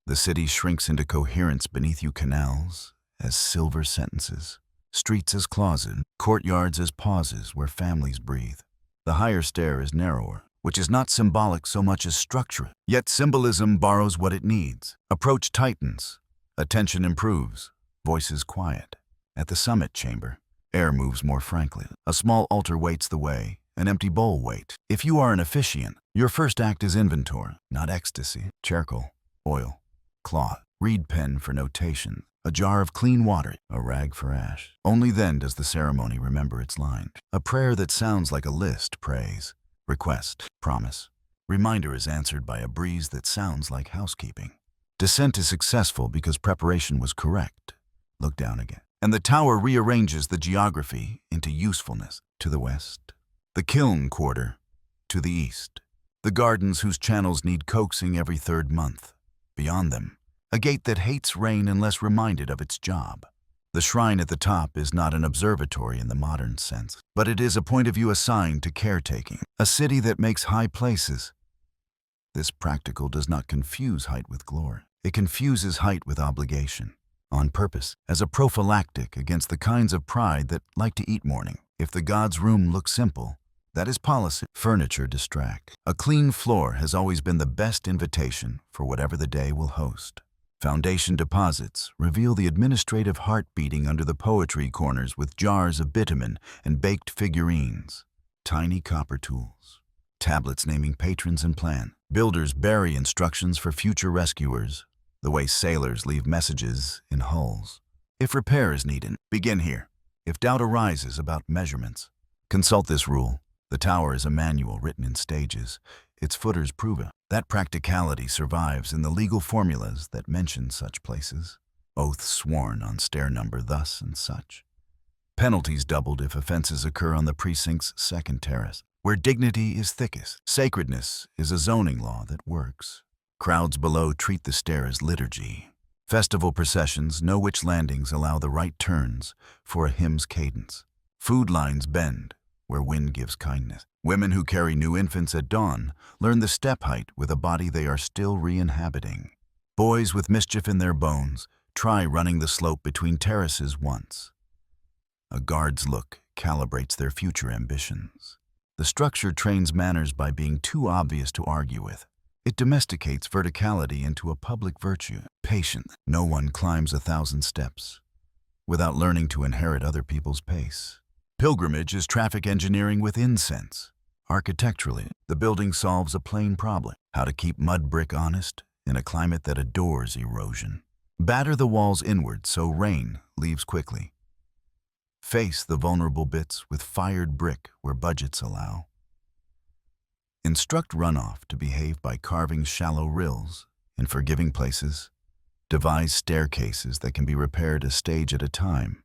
The city shrinks into coherence beneath you, canals as silver sentences, streets as closets, courtyards as pauses where families breathe. The higher stair is narrower, which is not symbolic so much as structural. Yet symbolism borrows what it needs. Approach tightens, attention improves, voices quiet. At the summit chamber, air moves more frankly. A small altar waits the way, an empty bowl waits. If you are an officiant, your first act is inventory, not ecstasy. Charcoal, oil, cloth, reed pen for notation, a jar of clean water, a rag for ash. Only then does the ceremony remember its line. A prayer that sounds like a list prays. Request, promise. Reminder is answered by a breeze that sounds like housekeeping. Descent is successful because preparation was correct. Look down again. And the tower rearranges the geography into usefulness. To the west, the kiln quarter. To the east, the gardens whose channels need coaxing every third month. Beyond them, a gate that hates rain unless reminded of its job. The shrine at the top is not an observatory in the modern sense, but it is a point of view assigned to caretaking. A city that makes high places. This practical does not confuse height with glory. It confuses height with obligation, on purpose, as a prophylactic against the kinds of pride that like to eat morning. If the god's room looks simple, that is policy. Furniture distract. A clean floor has always been the best invitation for whatever the day will host. Foundation deposits reveal the administrative heart beating under the poetry corners with jars of bitumen and baked figurines. Tiny copper tools. Tablets naming patrons and plan. Builders bury instructions for future rescuers, the way sailors leave messages in hulls. If repair is needed, begin here. If doubt arises about measurements, consult this rule. The tower is a manual written in stages. Its footers prove it. That practicality survives in the legal formulas that mention such places. Oaths sworn on stair number thus and such. Penalties doubled if offenses occur on the precinct's second terrace. Where dignity is thickest, sacredness is a zoning law that works. Crowds below treat the stair as liturgy. Festival processions know which landings allow the right turns for a hymn's cadence. Food lines bend where wind gives kindness. Women who carry new infants at dawn learn the step height with a body they are still re-inhabiting. Boys with mischief in their bones try running the slope between terraces once. A guard's look calibrates their future ambitions. The structure trains manners by being too obvious to argue with. It domesticates verticality into a public virtue. Patience. No one climbs 1,000 steps without learning to inherit other people's pace. Pilgrimage is traffic engineering with incense. Architecturally, the building solves a plain problem: how to keep mud brick honest in a climate that adores erosion. Batter the walls inward so rain leaves quickly. Face the vulnerable bits with fired brick where budgets allow. Instruct runoff to behave by carving shallow rills in forgiving places. Devise staircases that can be repaired a stage at a time,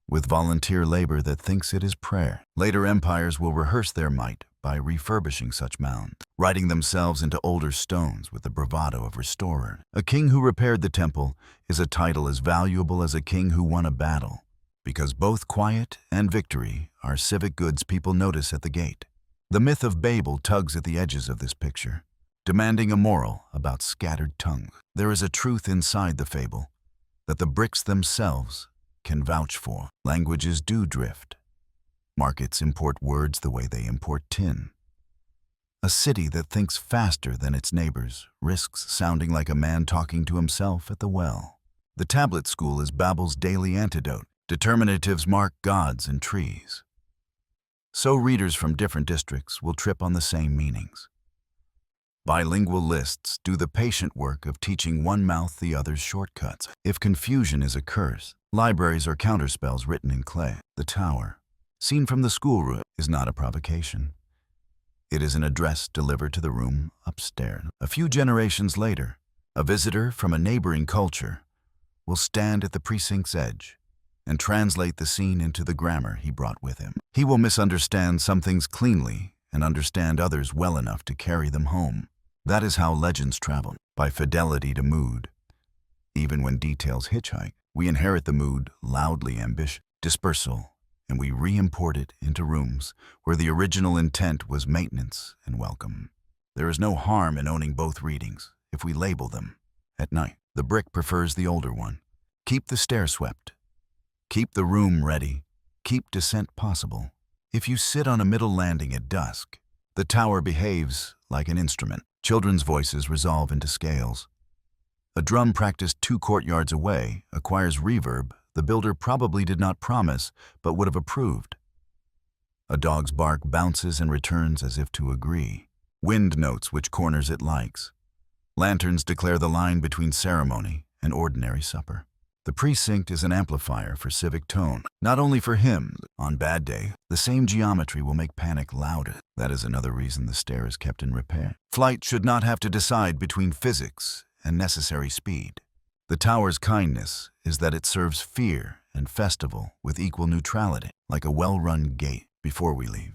with volunteer labor that thinks it is prayer. Later empires will rehearse their might by refurbishing such mounds, writing themselves into older stones with the bravado of restorer. A king who repaired the temple is a title as valuable as a king who won a battle, because both quiet and victory are civic goods people notice at the gate. The myth of Babel tugs at the edges of this picture, demanding a moral about scattered tongues. There is a truth inside the fable that the bricks themselves can vouch for. Languages do drift. Markets import words the way they import tin. A city that thinks faster than its neighbors risks sounding like a man talking to himself at the well. The tablet school is Babel's daily antidote. Determinatives mark gods and trees. So readers from different districts will trip on the same meanings. Bilingual lists do the patient work of teaching one mouth the other's shortcuts. If confusion is a curse, libraries are counterspells written in clay. The tower, seen from the schoolroom, is not a provocation. It is an address delivered to the room upstairs. A few generations later, a visitor from a neighboring culture will stand at the precinct's edge and translate the scene into the grammar he brought with him. He will misunderstand some things cleanly and understand others well enough to carry them home. That is how legends travel, by fidelity to mood. Even when details hitchhike, we inherit the mood loudly ambitious, dispersal, and we re-import it into rooms where the original intent was maintenance and welcome. There is no harm in owning both readings if we label them. At night, the brick prefers the older one. Keep the stair swept. Keep the room ready. Keep descent possible. If you sit on a middle landing at dusk, the tower behaves like an instrument. Children's voices resolve into scales. A drum practiced 2 courtyards away acquires reverb the builder probably did not promise but would have approved. A dog's bark bounces and returns as if to agree. Wind notes which corners it likes. Lanterns declare the line between ceremony and ordinary supper. The precinct is an amplifier for civic tone. Not only for hymns, on bad day, the same geometry will make panic louder. That is another reason the stair is kept in repair. Flight should not have to decide between physics and necessary speed. The tower's kindness is that it serves fear and festival with equal neutrality, like a well-run gate. Before we leave,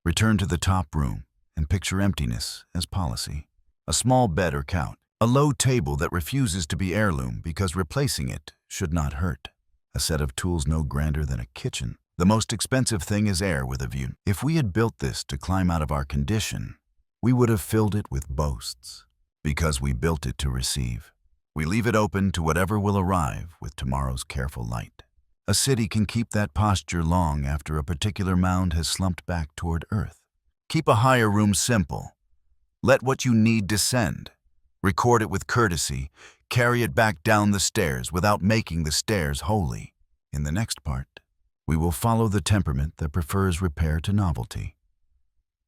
return to the top room and picture emptiness as policy. A small bed or couch. A low table that refuses to be heirloom because replacing it should not hurt. A set of tools no grander than a kitchen. The most expensive thing is air with a view. If we had built this to climb out of our condition, we would have filled it with boasts. Because we built it to receive, we leave it open to whatever will arrive with tomorrow's careful light. A city can keep that posture long after a particular mound has slumped back toward earth. Keep a higher room simple. Let what you need descend. Record it with courtesy. Carry it back down the stairs without making the stairs holy. In the next part, we will follow the temperament that prefers repair to novelty.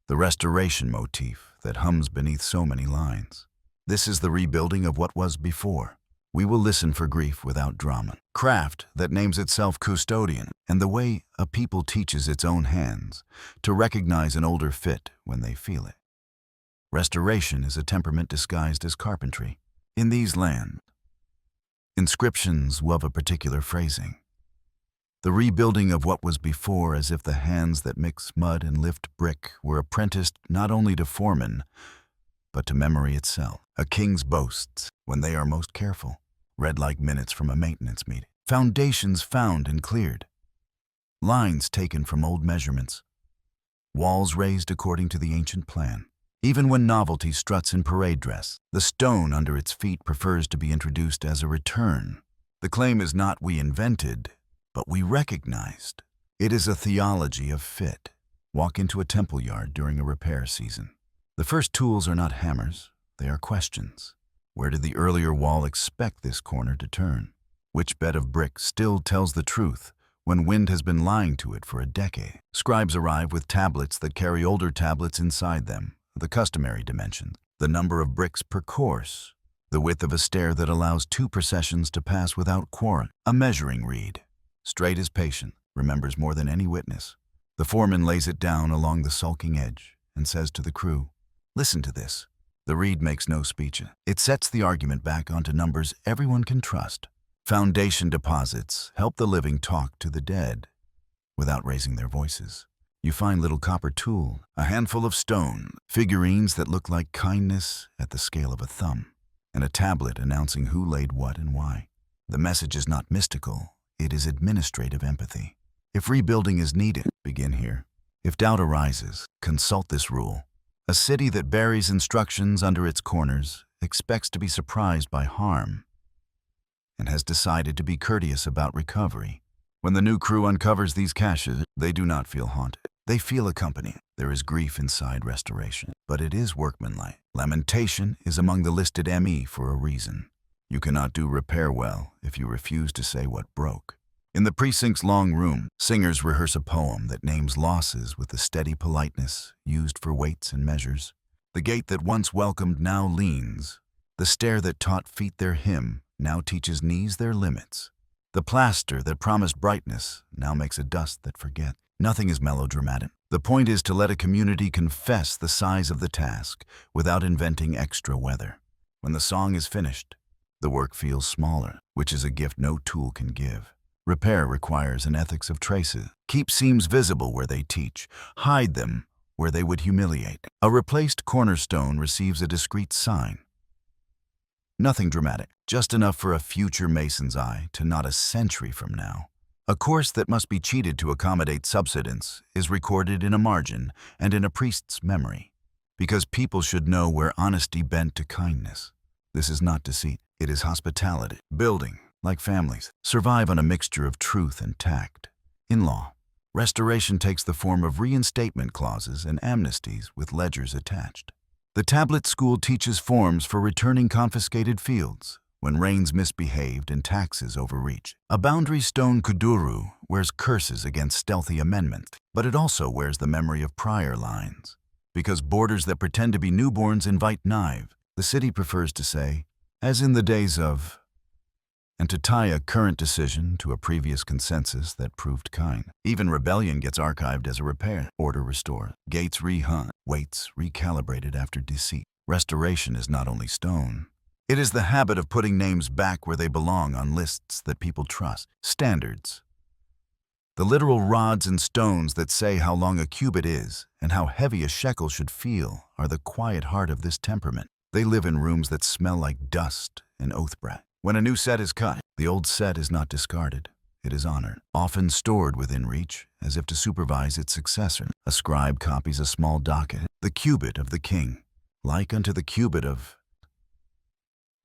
The restoration motif that hums beneath so many lines. This is the rebuilding of what was before. We will listen for grief without drama. Craft that names itself custodian, and the way a people teaches its own hands to recognize an older fit when they feel it. Restoration is a temperament disguised as carpentry. In these lands, inscriptions love a particular phrasing. The rebuilding of what was before, as if the hands that mix mud and lift brick were apprenticed not only to foreman, but to memory itself. A king's boasts, when they are most careful, read like minutes from a maintenance meeting. Foundations found and cleared. Lines taken from old measurements. Walls raised according to the ancient plan. Even when novelty struts in parade dress, the stone under its feet prefers to be introduced as a return. The claim is not we invented, but we recognized. It is a theology of fit. Walk into a temple yard during a repair season. The first tools are not hammers, they are questions. Where did the earlier wall expect this corner to turn? Which bed of brick still tells the truth when wind has been lying to it for a decade? Scribes arrive with tablets that carry older tablets inside them. The customary dimensions, the number of bricks per course, the width of a stair that allows 2 processions to pass without quarrel, a measuring reed. Straight is patient, remembers more than any witness. The foreman lays it down along the sulking edge and says to the crew, "Listen to this." The reed makes no speech. It sets the argument back onto numbers everyone can trust. Foundation deposits help the living talk to the dead without raising their voices. You find little copper tool, a handful of stone, figurines that look like kindness at the scale of a thumb, and a tablet announcing who laid what and why. The message is not mystical, it is administrative empathy. If rebuilding is needed, begin here. If doubt arises, consult this rule. A city that buries instructions under its corners expects to be surprised by harm and has decided to be courteous about recovery. When the new crew uncovers these caches, they do not feel haunted. They feel accompanied. There is grief inside restoration, but it is workmanlike. Lamentation is among the listed ME for a reason. You cannot do repair well if you refuse to say what broke. In the precinct's long room, singers rehearse a poem that names losses with the steady politeness used for weights and measures. The gate that once welcomed now leans. The stair that taught feet their hymn now teaches knees their limits. The plaster that promised brightness now makes a dust that forget. Nothing is melodramatic. The point is to let a community confess the size of the task without inventing extra weather. When the song is finished, the work feels smaller, which is a gift no tool can give. Repair requires an ethics of traces. Keep seams visible where they teach. Hide them where they would humiliate. A replaced cornerstone receives a discreet sign. Nothing dramatic, just enough for a future mason's eye to nod a century from now. A course that must be cheated to accommodate subsidence is recorded in a margin and in a priest's memory, because people should know where honesty bent to kindness. This is not deceit, it is hospitality. Building, like families, survive on a mixture of truth and tact. In law, restoration takes the form of reinstatement clauses and amnesties with ledgers attached. The tablet school teaches forms for returning confiscated fields when rains misbehaved and taxes overreached. A boundary stone kuduru wears curses against stealthy amendments, but it also wears the memory of prior lines. Because borders that pretend to be newborns invite knife, the city prefers to say, as in the days of, and to tie a current decision to a previous consensus that proved kind. Even rebellion gets archived as a repair. Order restored. Gates rehung. Weights recalibrated after deceit. Restoration is not only stone. It is the habit of putting names back where they belong on lists that people trust. Standards. The literal rods and stones that say how long a cubit is and how heavy a shekel should feel are the quiet heart of this temperament. They live in rooms that smell like dust and oath breath. When a new set is cut, the old set is not discarded. It is honored, often stored within reach, as if to supervise its successor. A scribe copies a small docket, the cubit of the king, like unto the cubit of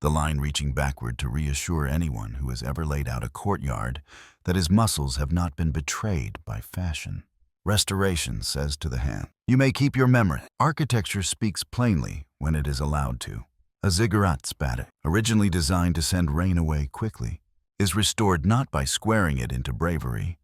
the line reaching backward to reassure anyone who has ever laid out a courtyard that his muscles have not been betrayed by fashion. Restoration says to the hand, you may keep your memory. Architecture speaks plainly when it is allowed to. A ziggurat spattic, originally designed to send rain away quickly, is restored not by squaring it into bravery,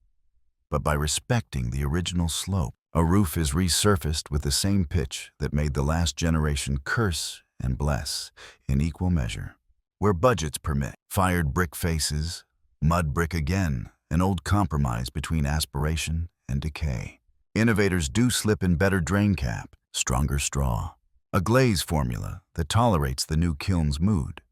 but by respecting the original slope. A roof is resurfaced with the same pitch that made the last generation curse and bless in equal measure. Where budgets permit, fired brick faces, mud brick again, an old compromise between aspiration and decay. Innovators do slip in better drain cap, stronger straw, a glaze formula that tolerates the new kiln's mood.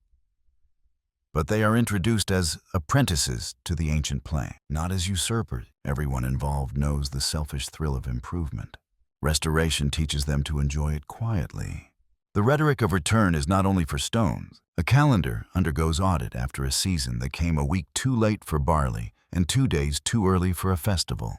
But they are introduced as apprentices to the ancient plan, not as usurpers. Everyone involved knows the selfish thrill of improvement. Restoration teaches them to enjoy it quietly. The rhetoric of return is not only for stones. A calendar undergoes audit after a season that came a week too late for barley and 2 days too early for a festival.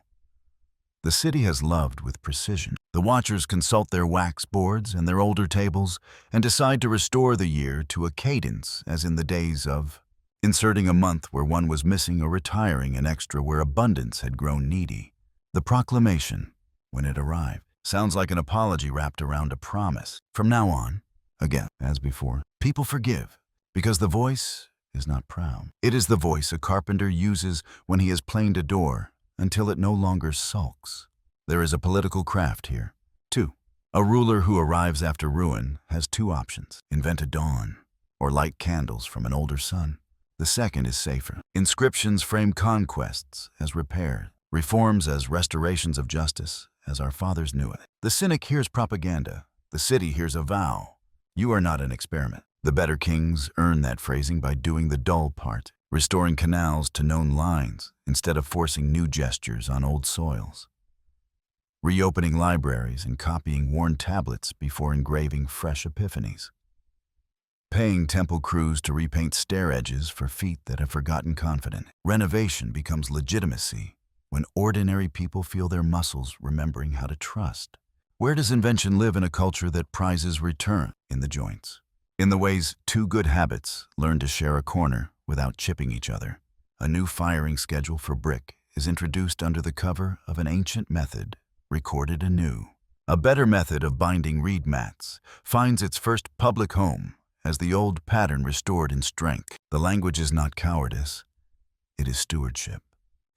The city has loved with precision. The watchers consult their wax boards and their older tables and decide to restore the year to a cadence as in the days of, inserting a month where one was missing or retiring an extra where abundance had grown needy. The proclamation, when it arrived, sounds like an apology wrapped around a promise. From now on, again, as before, people forgive because the voice is not proud. It is the voice a carpenter uses when he has planed a door until it no longer sulks. There is a political craft here. 2. A ruler who arrives after ruin has 2 options: invent a dawn or light candles from an older sun. The second is safer. Inscriptions frame conquests as repair, reforms as restorations of justice, as our fathers knew it. The cynic hears propaganda. The city hears a vow. You are not an experiment. The better kings earn that phrasing by doing the dull part, restoring canals to known lines instead of forcing new gestures on old soils. Reopening libraries and copying worn tablets before engraving fresh epiphanies. Paying temple crews to repaint stair edges for feet that have forgotten confidence. Renovation becomes legitimacy when ordinary people feel their muscles remembering how to trust. Where does invention live in a culture that prizes return? In the joints. In the ways 2 good habits learn to share a corner without chipping each other. A new firing schedule for brick is introduced under the cover of an ancient method, recorded anew. A better method of binding reed mats finds its first public home as the old pattern restored in strength. The language is not cowardice, it is stewardship.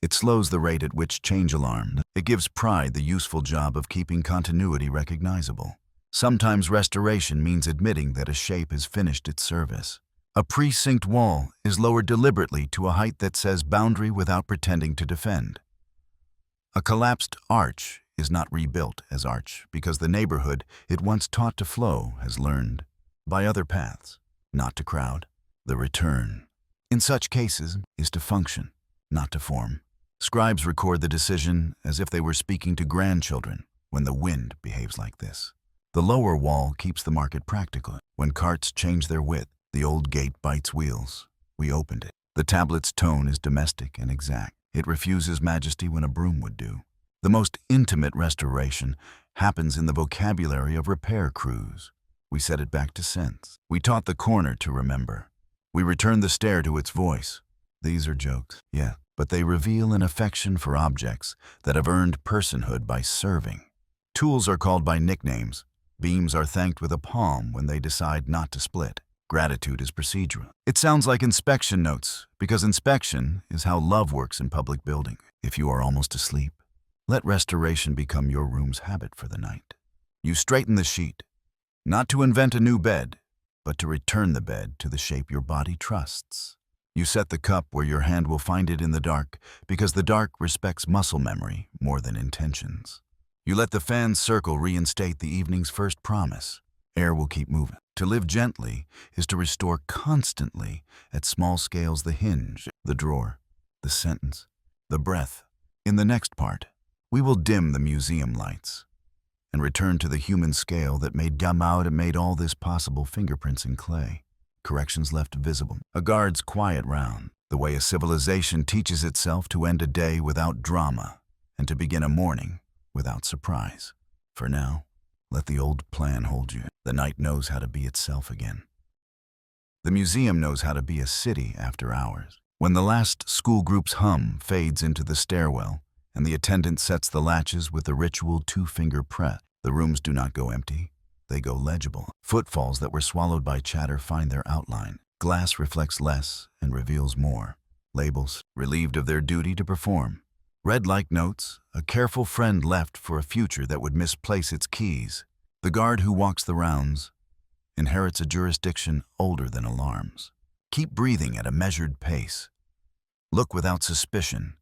It slows the rate at which change alarms. It gives pride the useful job of keeping continuity recognizable. Sometimes restoration means admitting that a shape has finished its service. A precinct wall is lowered deliberately to a height that says boundary without pretending to defend. A collapsed arch is not rebuilt as arch because the neighborhood it once taught to flow has learned, by other paths, not to crowd. The return, in such cases, is to function, not to form. Scribes record the decision as if they were speaking to grandchildren when the wind behaves like this. The lower wall keeps the market practical. When carts change their width, the old gate bites wheels. We opened it. The tablet's tone is domestic and exact. It refuses majesty when a broom would do. The most intimate restoration happens in the vocabulary of repair crews. We set it back to sense. We taught the corner to remember. We returned the stair to its voice. These are jokes, yeah, but they reveal an affection for objects that have earned personhood by serving. Tools are called by nicknames. Beams are thanked with a palm when they decide not to split. Gratitude is procedural. It sounds like inspection notes, because inspection is how love works in public building. If you are almost asleep, let restoration become your room's habit for the night. You straighten the sheet, not to invent a new bed, but to return the bed to the shape your body trusts. You set the cup where your hand will find it in the dark, because the dark respects muscle memory more than intentions. You let the fan's circle reinstate the evening's first promise. Air will keep moving. To live gently is to restore constantly at small scales the hinge, the drawer, the sentence, the breath. In the next part, we will dim the museum lights and return to the human scale that made all this possible. Fingerprints in clay, corrections left visible, a guard's quiet round, the way a civilization teaches itself to end a day without drama and to begin a morning without surprise. For now, let the old plan hold you. The night knows how to be itself again. The museum knows how to be a city after hours. When the last school group's hum fades into the stairwell and the attendant sets the latches with the ritual two-finger press, the rooms do not go empty. They go legible. Footfalls that were swallowed by chatter find their outline. Glass reflects less and reveals more. Labels, relieved of their duty to perform. Read-like notes, a careful friend left for a future that would misplace its keys. The guard who walks the rounds inherits a jurisdiction older than alarms. Keep breathing at a measured pace. Look without suspicion.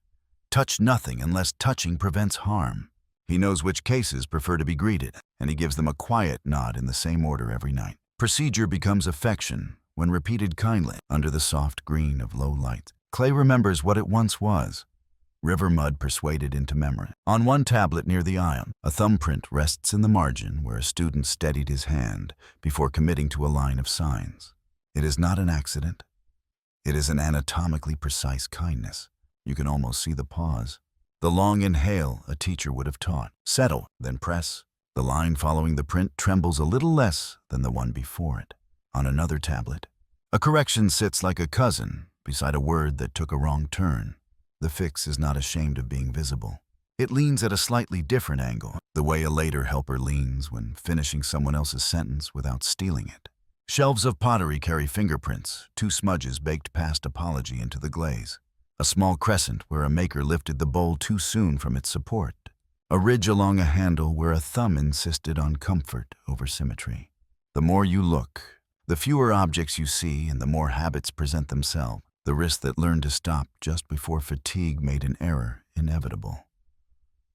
Touch nothing unless touching prevents harm. He knows which cases prefer to be greeted, and he gives them a quiet nod in the same order every night. Procedure becomes affection when repeated kindly under the soft green of low light. Clay remembers what it once was. River mud persuaded into memory. On one tablet near the ion, a thumbprint rests in the margin where a student steadied his hand before committing to a line of signs. It is not an accident. It is an anatomically precise kindness. You can almost see the pause. The long inhale a teacher would have taught. Settle, then press. The line following the print trembles a little less than the one before it. On another tablet, a correction sits like a cousin beside a word that took a wrong turn. The fix is not ashamed of being visible. It leans at a slightly different angle, the way a later helper leans when finishing someone else's sentence without stealing it. Shelves of pottery carry fingerprints, 2 smudges baked past apology into the glaze. A small crescent where a maker lifted the bowl too soon from its support. A ridge along a handle where a thumb insisted on comfort over symmetry. The more you look, the fewer objects you see and the more habits present themselves. The wrist that learned to stop just before fatigue made an error inevitable.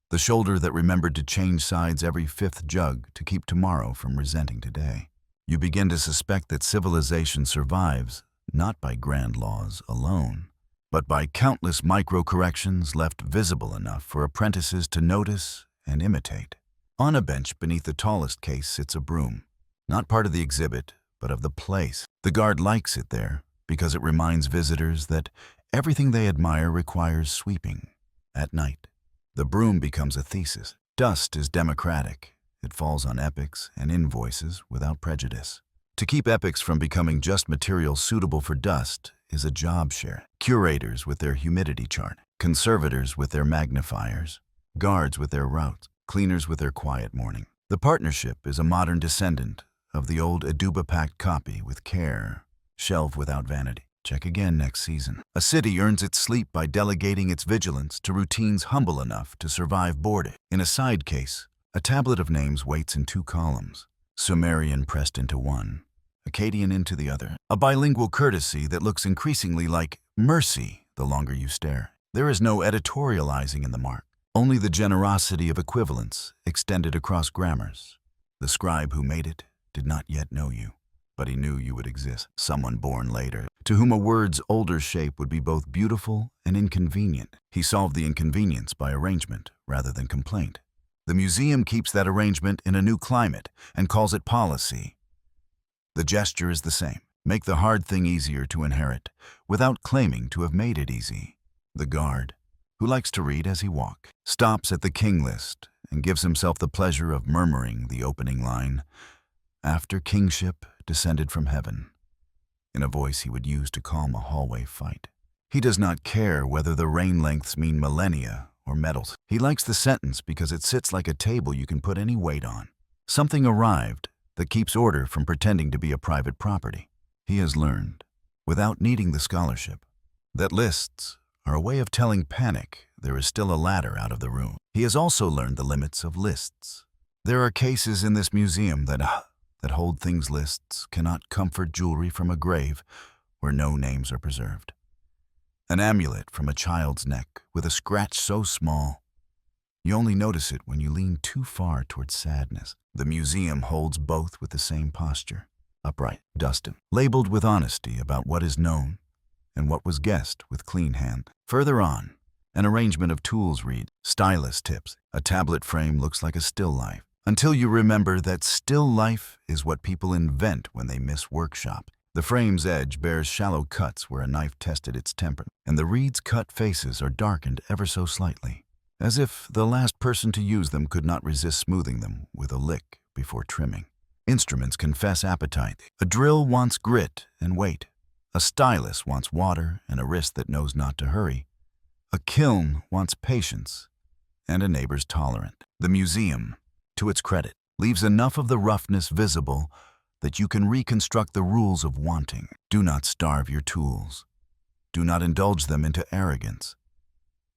The shoulder that remembered to change sides every 5th jug to keep tomorrow from resenting today. You begin to suspect that civilization survives not by grand laws alone, but by countless micro-corrections left visible enough for apprentices to notice and imitate. On a bench beneath the tallest case sits a broom, not part of the exhibit, but of the place. The guard likes it there, because it reminds visitors that everything they admire requires sweeping. At night, the broom becomes a thesis. Dust is democratic. It falls on epics and invoices without prejudice. To keep epics from becoming just material suitable for dust is a job share. Curators with their humidity chart, conservators with their magnifiers, guards with their routes, cleaners with their quiet morning. The partnership is a modern descendant of the old eduba packed copy with care. Shelve without vanity. Check again next season. A city earns its sleep by delegating its vigilance to routines humble enough to survive boredom. In a side case, a tablet of names waits in 2 columns. Sumerian pressed into one, Akkadian into the other. A bilingual courtesy that looks increasingly like mercy the longer you stare. There is no editorializing in the mark, Only the generosity of equivalence extended across grammars. The scribe who made it did not yet know you, but he knew you would exist, someone born later, to whom a word's older shape would be both beautiful and inconvenient. He solved the inconvenience by arrangement rather than complaint. The museum keeps that arrangement in a new climate and calls it policy. The gesture is the same. Make the hard thing easier to inherit, without claiming to have made it easy. The guard, who likes to read as he walks, stops at the King List and gives himself the pleasure of murmuring the opening line, "After kingship descended from heaven," in a voice he would use to calm a hallway fight. He does not care whether the reign lengths mean millennia or medals. He likes the sentence because it sits like a table you can put any weight on. Something arrived that keeps order from pretending to be a private property. He has learned, without needing the scholarship, that lists are a way of telling panic there is still a ladder out of the room. He has also learned the limits of lists. There are cases in this museum that hold things lists cannot comfort jewelry from a grave where no names are preserved. An amulet from a child's neck with a scratch so small you only notice it when you lean too far towards sadness. The museum holds both with the same posture, upright, dusted, labeled with honesty about what is known and what was guessed with clean hand. Further on, an arrangement of tools read, "Stylus tips." A tablet frame looks like a still life, until you remember that still life is what people invent when they miss workshop. The frame's edge bears shallow cuts where a knife tested its temper, and the reed's cut faces are darkened ever so slightly, as if the last person to use them could not resist smoothing them with a lick before trimming. Instruments confess appetite. A drill wants grit and weight. A stylus wants water and a wrist that knows not to hurry. A kiln wants patience and a neighbor's tolerance. The museum, to its credit, leaves enough of the roughness visible that you can reconstruct the rules of wanting. Do not starve your tools. Do not indulge them into arrogance.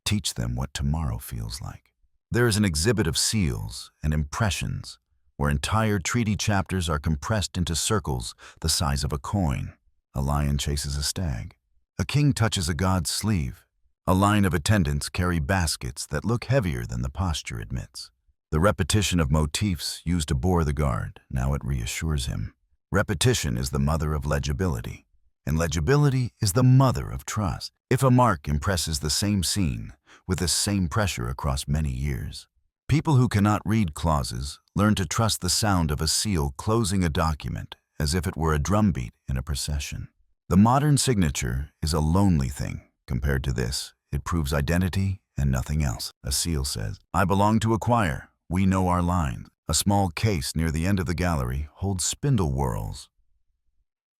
Teach them what tomorrow feels like. There is an exhibit of seals and impressions where entire treaty chapters are compressed into circles the size of a coin. A lion chases a stag. A king touches a god's sleeve. A line of attendants carry baskets that look heavier than the posture admits. The repetition of motifs used to bore the guard, now it reassures him. Repetition is the mother of legibility, and legibility is the mother of trust. If a mark impresses the same scene with the same pressure across many years, people who cannot read clauses learn to trust the sound of a seal closing a document as if it were a drumbeat in a procession. The modern signature is a lonely thing. Compared to this, it proves identity and nothing else. A seal says, "I belong to a choir. We know our lines." A small case near the end of the gallery holds spindle whorls,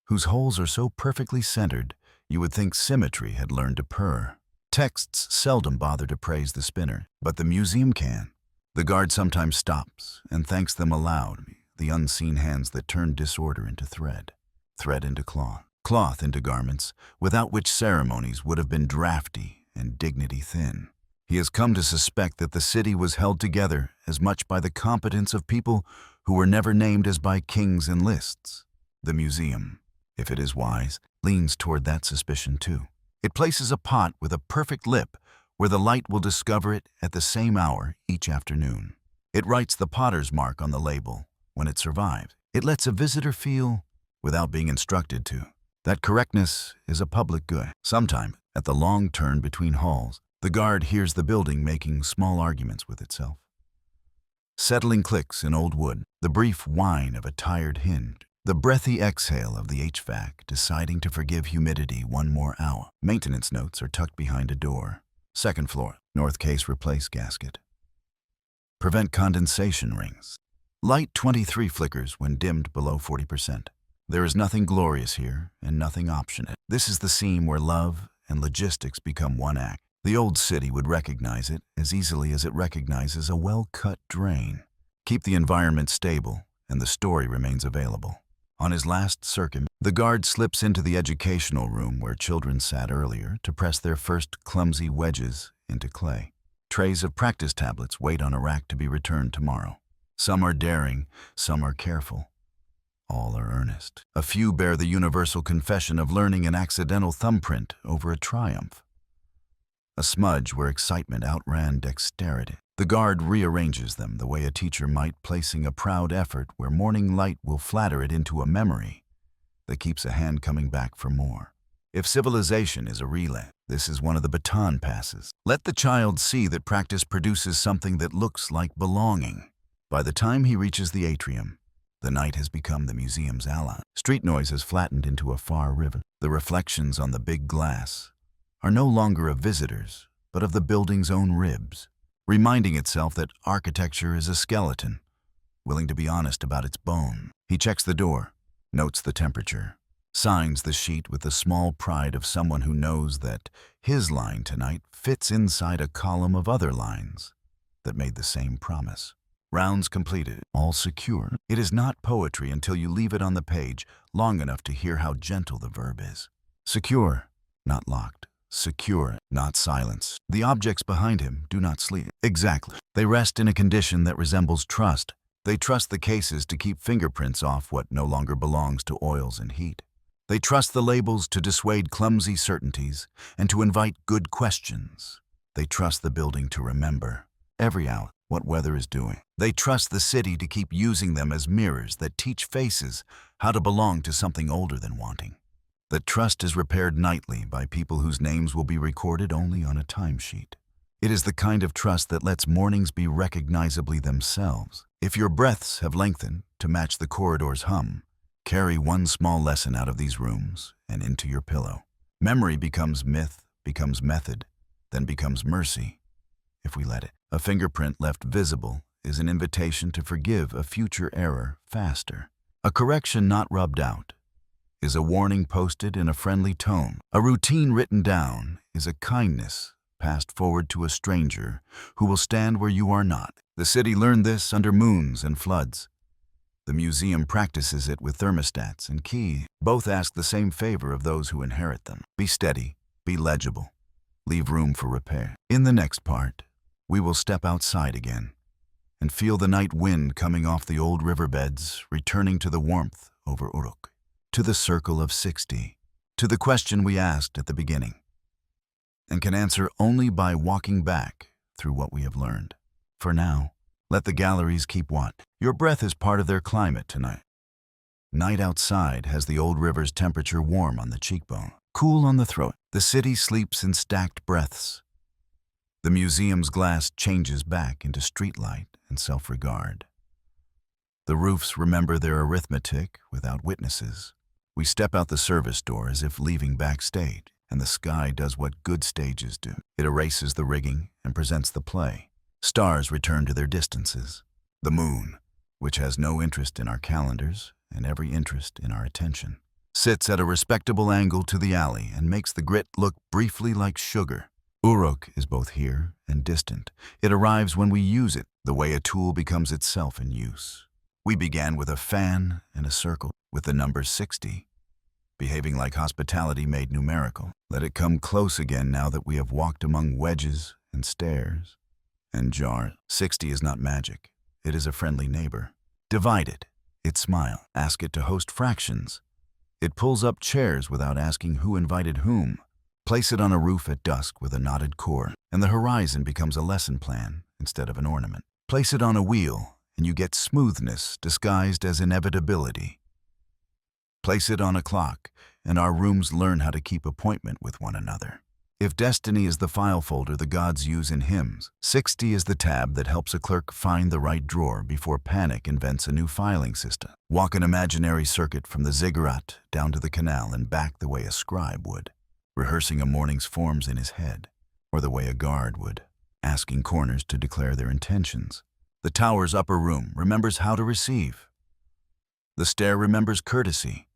whose holes are so perfectly centered you would think symmetry had learned to purr. Texts seldom bother to praise the spinner, but the museum can. The guard sometimes stops and thanks them aloud, the unseen hands that turn disorder into thread, thread into cloth, cloth into garments, without which ceremonies would have been drafty and dignity thin. He has come to suspect that the city was held together as much by the competence of people who were never named as by kings and lists. The museum, if it is wise, leans toward that suspicion too. It places a pot with a perfect lip where the light will discover it at the same hour each afternoon. It writes the potter's mark on the label when it survives. It lets a visitor feel, without being instructed to, that correctness is a public good. Sometime, at the long turn between halls, the guard hears the building making small arguments with itself. Settling clicks in old wood, the brief whine of a tired hinge, the breathy exhale of the HVAC deciding to forgive humidity one more hour. Maintenance notes are tucked behind a door. Second floor, north case replace gasket. Prevent condensation rings. Light 23 flickers when dimmed below 40%. There is nothing glorious here and nothing optional. This is the scene where love and logistics become one act. The old city would recognize it as easily as it recognizes a well-cut drain. Keep the environment stable, and the story remains available. On his last circuit, the guard slips into the educational room where children sat earlier to press their first clumsy wedges into clay. Trays of practice tablets wait on a rack to be returned tomorrow. Some are daring, some are careful. All are earnest. A few bear the universal confession of learning an accidental thumbprint over a triumph. a smudge where excitement outran dexterity. The guard rearranges them the way a teacher might, placing a proud effort where morning light will flatter it into a memory that keeps a hand coming back for more. If civilization is a relay, this is one of the baton passes. Let the child see that practice produces something that looks like belonging. By the time he reaches the atrium, the night has become the museum's ally. Street noise has flattened into a far river. The reflections on the big glass are no longer of visitors, but of the building's own ribs, reminding itself that architecture is a skeleton, willing to be honest about its bone. He checks the door, notes the temperature, signs the sheet with the small pride of someone who knows that his line tonight fits inside a column of other lines that made the same promise. Rounds completed, all secure. It is not poetry until you leave it on the page long enough to hear how gentle the verb is. Secure, not locked. Secure, not silence. The objects behind him do not sleep. Exactly. They rest in a condition that resembles trust. They trust the cases to keep fingerprints off what no longer belongs to oils and heat. They trust the labels to dissuade clumsy certainties and to invite good questions. They trust the building to remember, every hour, what weather is doing. They trust the city to keep using them as mirrors that teach faces how to belong to something older than wanting. The trust is repaired nightly by people whose names will be recorded only on a timesheet. It is the kind of trust that lets mornings be recognizably themselves. If your breaths have lengthened to match the corridor's hum, carry one small lesson out of these rooms and into your pillow. Memory becomes myth, becomes method, then becomes mercy, if we let it. A fingerprint left visible is an invitation to forgive a future error faster. A correction not rubbed out is a warning posted in a friendly tone. A routine written down is a kindness passed forward to a stranger who will stand where you are not. The city learned this under moons and floods. The museum practices it with thermostats and key. Both ask the same favor of those who inherit them. Be steady, be legible, leave room for repair. In the next part, we will step outside again and feel the night wind coming off the old riverbeds, returning to the warmth over Uruk, to the circle of 60, to the question we asked at the beginning, and can answer only by walking back through what we have learned. For now, let the galleries keep watch. Your breath is part of their climate tonight. Night outside has the old river's temperature warm on the cheekbone, cool on the throat. The city sleeps in stacked breaths. The museum's glass changes back into streetlight and self-regard. The roofs remember their arithmetic without witnesses. We step out the service door as if leaving backstage, and the sky does what good stages do. It erases the rigging and presents the play. Stars return to their distances. The moon, which has no interest in our calendars and every interest in our attention, sits at a respectable angle to the alley and makes the grit look briefly like sugar. Uruk is both here and distant. It arrives when we use it, the way a tool becomes itself in use. We began with a fan and a circle, with the number 60, behaving like hospitality made numerical. Let it come close again now that we have walked among wedges and stairs and jars. 60 is not magic. It is a friendly neighbor. Divide it smile. Ask it to host fractions. It pulls up chairs without asking who invited whom. Place it on a roof at dusk with a knotted cord, and the horizon becomes a lesson plan instead of an ornament. Place it on a wheel, and you get smoothness disguised as inevitability. Place it on a clock, and our rooms learn how to keep appointment with one another. If destiny is the file folder the gods use in hymns, 60 is the tab that helps a clerk find the right drawer before panic invents a new filing system. Walk an imaginary circuit from the ziggurat down to the canal and back the way a scribe would, rehearsing a morning's forms in his head, or the way a guard would, asking corners to declare their intentions. The tower's upper room remembers how to receive. The stair remembers courtesy.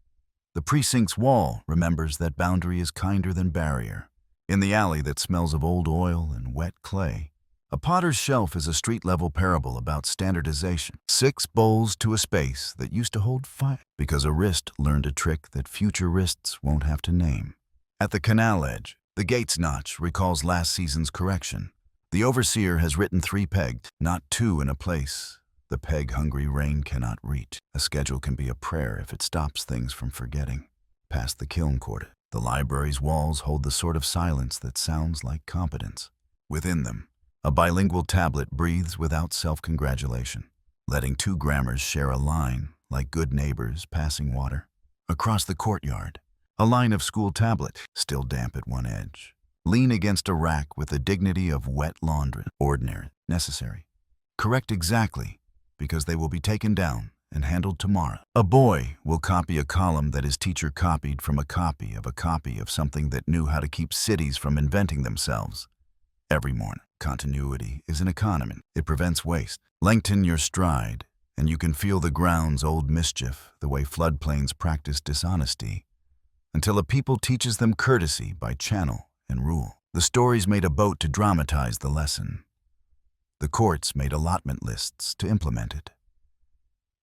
The precinct's wall remembers that boundary is kinder than barrier. In the alley that smells of old oil and wet clay, a potter's shelf is a street-level parable about standardization. 6 bowls to a space that used to hold 5, because a wrist learned a trick that future wrists won't have to name. At the canal edge, the gate's notch recalls last season's correction. The overseer has written 3 pegs, not 2 in a place the peg-hungry rain cannot reach. A schedule can be a prayer if it stops things from forgetting. Past the kiln quarter, The library's walls hold the sort of silence that sounds like competence. Within them, a bilingual tablet breathes without self-congratulation, letting two grammars share a line like good neighbors passing water. Across the courtyard, a line of school tablets, still damp at one edge, lean against a rack with the dignity of wet laundry. Ordinary, necessary. Correct exactly, because they will be taken down and handled tomorrow. A boy will copy a column that his teacher copied from a copy of something that knew how to keep cities from inventing themselves. Every morning, continuity is an economy. It prevents waste. Lengthen your stride, and you can feel the ground's old mischief, the way floodplains practice dishonesty, until a people teaches them courtesy by channel and rule. The stories made a boat to dramatize the lesson. The courts made allotment lists to implement it.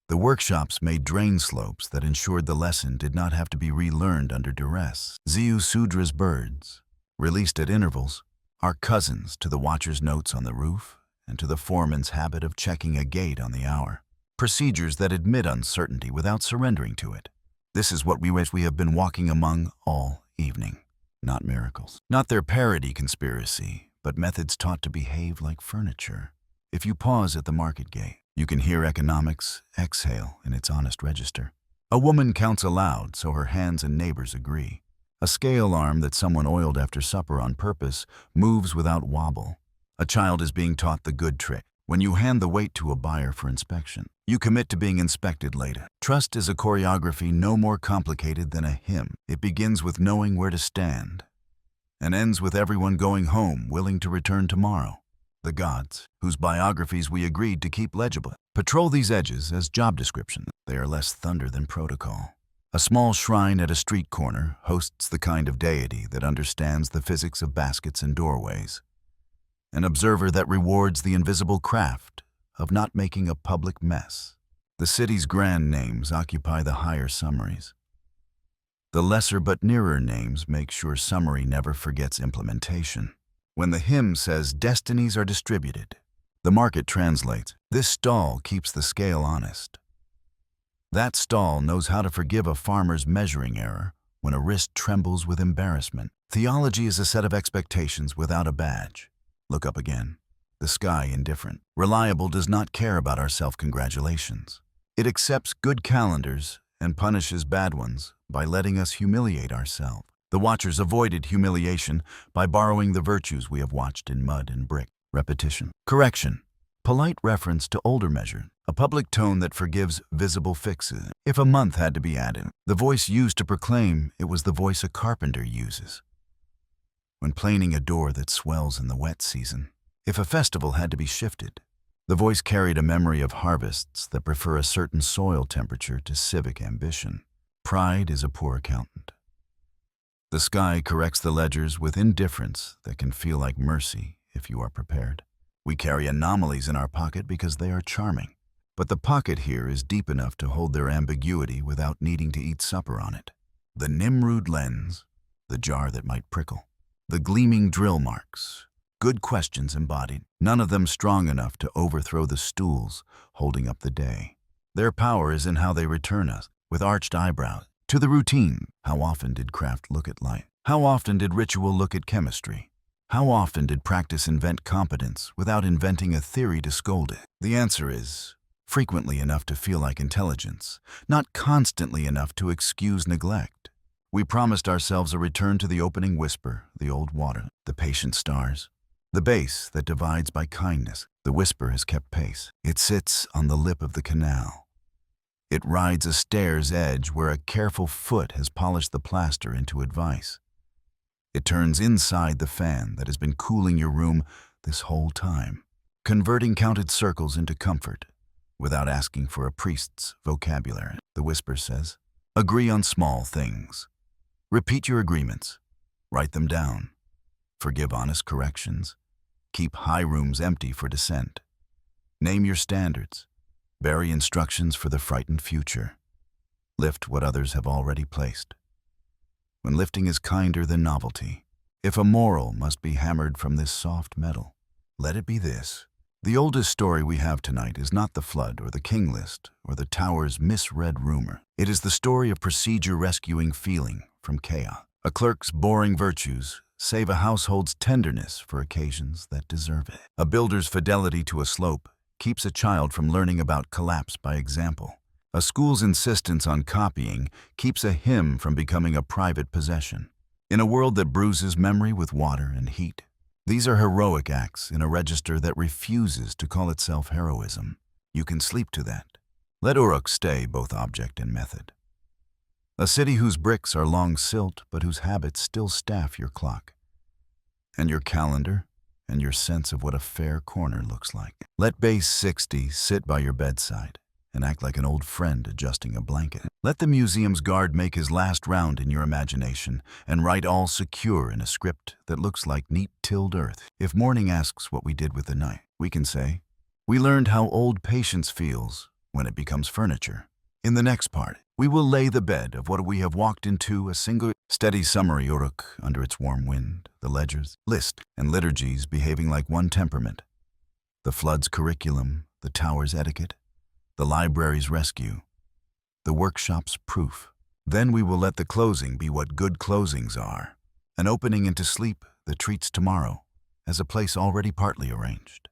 The workshops made drain slopes that ensured the lesson did not have to be relearned under duress. Ziusudra's birds, released at intervals, are cousins to the watcher's notes on the roof and to the foreman's habit of checking a gate on the hour. Procedures that admit uncertainty without surrendering to it. This is what we wish we have been walking among all evening. Not miracles. Not their parody conspiracy, but methods taught to behave like furniture. If you pause at the market gate, you can hear economics exhale in its honest register. A woman counts aloud so her hands and neighbors agree. A scale arm that someone oiled after supper on purpose moves without wobble. A child is being taught the good trick. When you hand the weight to a buyer for inspection, you commit to being inspected later. Trust is a choreography no more complicated than a hymn. It begins with knowing where to stand and ends with everyone going home willing to return tomorrow. The gods, whose biographies we agreed to keep legible, patrol these edges as job descriptions. They are less thunder than protocol. A small shrine at a street corner hosts the kind of deity that understands the physics of baskets and doorways. An observer that rewards the invisible craft of not making a public mess. The city's grand names occupy the higher summaries. The lesser but nearer names make sure summary never forgets implementation. When the hymn says destinies are distributed, the market translates, this stall keeps the scale honest. That stall knows how to forgive a farmer's measuring error when a wrist trembles with embarrassment. Theology is a set of expectations without a badge. Look up again. The sky indifferent. Reliable does not care about our self-congratulations. It accepts good calendars and punishes bad ones by letting us humiliate ourselves. The watchers avoided humiliation by borrowing the virtues we have watched in mud and brick. Repetition. Correction. Polite reference to older measure. A public tone that forgives visible fixes. If a month had to be added, the voice used to proclaim it was the voice a carpenter uses when planing a door that swells in the wet season. If a festival had to be shifted, the voice carried a memory of harvests that prefer a certain soil temperature to civic ambition. Pride is a poor accountant. The sky corrects the ledgers with indifference that can feel like mercy if you are prepared. We carry anomalies in our pocket because they are charming. But the pocket here is deep enough to hold their ambiguity without needing to eat supper on it. The Nimrud lens, the jar that might prickle, the gleaming drill marks, good questions embodied, none of them strong enough to overthrow the stools holding up the day. Their power is in how they return us, with arched eyebrows, to the routine. How often did craft look at light? How often did ritual look at chemistry? How often did practice invent competence without inventing a theory to scold it? The answer is frequently enough to feel like intelligence, not constantly enough to excuse neglect. We promised ourselves a return to the opening whisper, the old water, the patient stars, the base that divides by kindness. The whisper has kept pace. It sits on the lip of the canal. It rides a stair's edge where a careful foot has polished the plaster into advice. It turns inside the fan that has been cooling your room this whole time, converting counted circles into comfort without asking for a priest's vocabulary. The whisper says, agree on small things. Repeat your agreements. Write them down. Forgive honest corrections. Keep high rooms empty for dissent. Name your standards. Bury instructions for the frightened future. Lift what others have already placed. When lifting is kinder than novelty, if a moral must be hammered from this soft metal, let it be this. The oldest story we have tonight is not the flood or the king list or the tower's misread rumor. It is the story of procedure rescuing feeling from chaos. A clerk's boring virtues save a household's tenderness for occasions that deserve it. A builder's fidelity to a slope keeps a child from learning about collapse by example. A school's insistence on copying keeps a hymn from becoming a private possession. In a world that bruises memory with water and heat, these are heroic acts in a register that refuses to call itself heroism. You can sleep to that. Let Uruk stay both object and method. A city whose bricks are long silt, but whose habits still staff your clock, and your calendar, and your sense of what a fair corner looks like. Let base 60 sit by your bedside and act like an old friend adjusting a blanket. Let the museum's guard make his last round in your imagination and write all secure in a script that looks like neat tilled earth. If morning asks what we did with the night, we can say, we learned how old patience feels when it becomes furniture. In the next part, we will lay the bed of what we have walked into, a single steady summary Uruk under its warm wind, the ledgers, list, and liturgies behaving like one temperament, the flood's curriculum, the tower's etiquette, the library's rescue, the workshop's proof. Then we will let the closing be what good closings are, an opening into sleep that treats tomorrow as a place already partly arranged.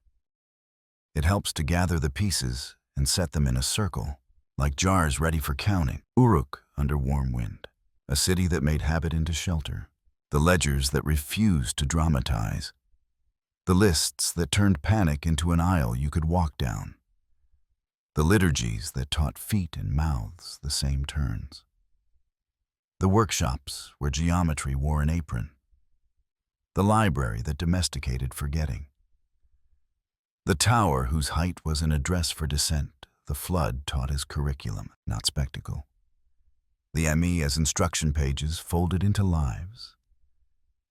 It helps to gather the pieces and set them in a circle, like jars ready for counting. Uruk under warm wind, a city that made habit into shelter, the ledgers that refused to dramatize, the lists that turned panic into an aisle you could walk down, the liturgies that taught feet and mouths the same turns, the workshops where geometry wore an apron, the library that domesticated forgetting, the tower whose height was an address for dissent. The flood taught his curriculum, not spectacle. The ME as instruction pages folded into lives.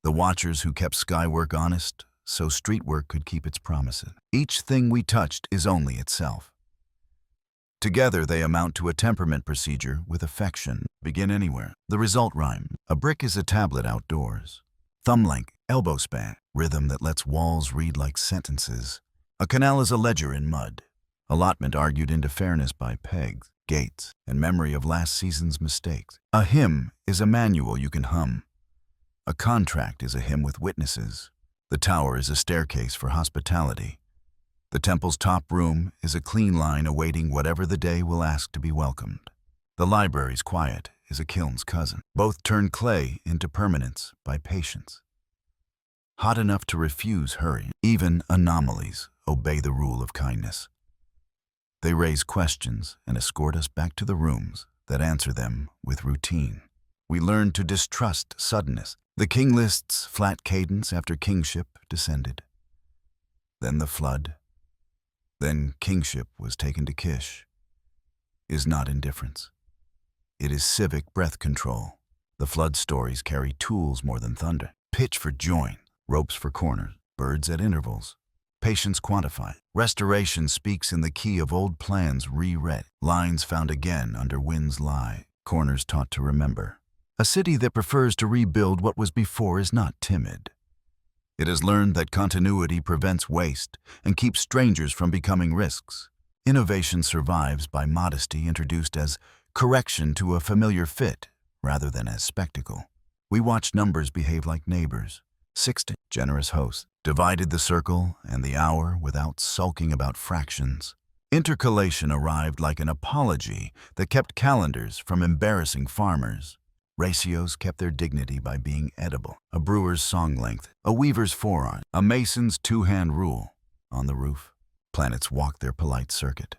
The watchers who kept skywork honest so streetwork could keep its promises. Each thing we touched is only itself. Together they amount to a temperament procedure with affection. Begin anywhere. The result rhyme. A brick is a tablet outdoors. Thumb length, elbow span, rhythm that lets walls read like sentences. A canal is a ledger in mud. Allotment argued into fairness by pegs, gates, and memory of last season's mistakes. A hymn is a manual you can hum. A contract is a hymn with witnesses. The tower is a staircase for hospitality. The temple's top room is a clean line awaiting whatever the day will ask to be welcomed. The library's quiet is a kiln's cousin. Both turn clay into permanence by patience. Hot enough to refuse hurry. Even anomalies obey the rule of kindness. They raise questions and escort us back to the rooms that answer them with routine. We learn to distrust suddenness. The king list's flat cadence after kingship descended. Then the flood. Then kingship was taken to Kish. Is not indifference. It is civic breath control. The flood stories carry tools more than thunder. Pitch for join, ropes for corners, birds at intervals. Patience quantified. Restoration speaks in the key of old plans reread. Lines found again under wind's lie. Corners taught to remember. A city that prefers to rebuild what was before is not timid. It has learned that continuity prevents waste and keeps strangers from becoming risks. Innovation survives by modesty introduced as correction to a familiar fit rather than as spectacle. We watch numbers behave like neighbors. 60, generous hosts, divided the circle and the hour without sulking about fractions. Intercalation arrived like an apology that kept calendars from embarrassing farmers. Ratios kept their dignity by being edible. A brewer's song length, a weaver's forearm, a mason's two-hand rule. On the roof, planets walked their polite circuit.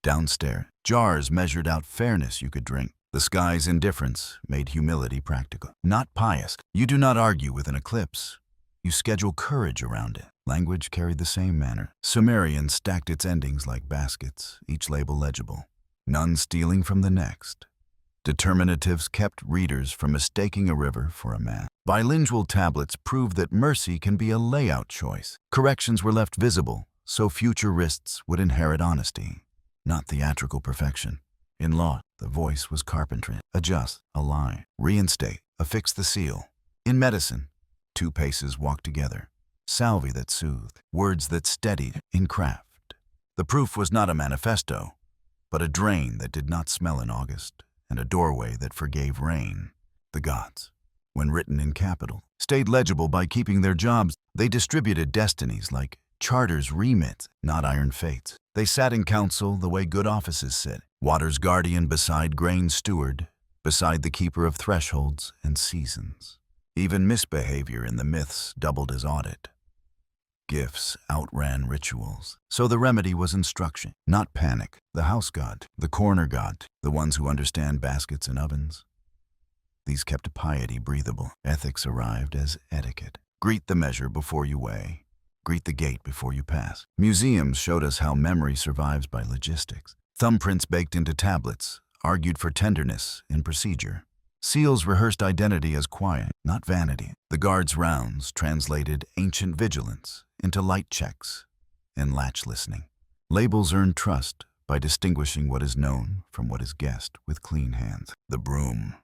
Downstairs, jars measured out fairness you could drink. The sky's indifference made humility practical, not pious. You do not argue with an eclipse. You schedule courage around it. Language carried the same manner. Sumerian stacked its endings like baskets, each label legible, none stealing from the next. Determinatives kept readers from mistaking a river for a man. Bilingual tablets proved that mercy can be a layout choice. Corrections were left visible, so futurists would inherit honesty, not theatrical perfection. In law, the voice was carpentry. Adjust, align, reinstate, affix the seal. In medicine, two paces walked together. Salve that soothed, words that steadied. In craft, the proof was not a manifesto, but a drain that did not smell in August, and a doorway that forgave rain. The gods. when written in capital, stayed legible by keeping their jobs. They distributed destinies like charters, remits, not iron fates. They sat in council the way good offices sit, water's guardian beside grain's steward, beside the keeper of thresholds and seasons. Even misbehavior in the myths doubled as audit. Gifts outran rituals. So the remedy was instruction, not panic. The house god, the corner god, the ones who understand baskets and ovens. These kept piety breathable. Ethics arrived as etiquette. Greet the measure before you weigh. Greet the gate before you pass. Museums showed us how memory survives by logistics. Thumbprints baked into tablets argued for tenderness in procedure. Seals rehearsed identity as quiet, not vanity. The guard's rounds translated ancient vigilance into light checks and latch listening. Labels earned trust by distinguishing what is known from what is guessed with clean hands. The broom.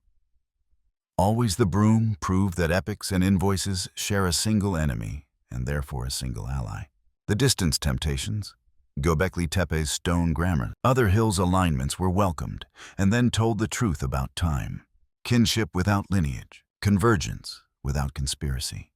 Always the broom proved that epics and invoices share a single enemy and therefore a single ally. The distance temptations. Göbekli Tepe's stone grammar. Other hills' alignments were welcomed and then told the truth about time. Kinship without lineage. Convergence without conspiracy.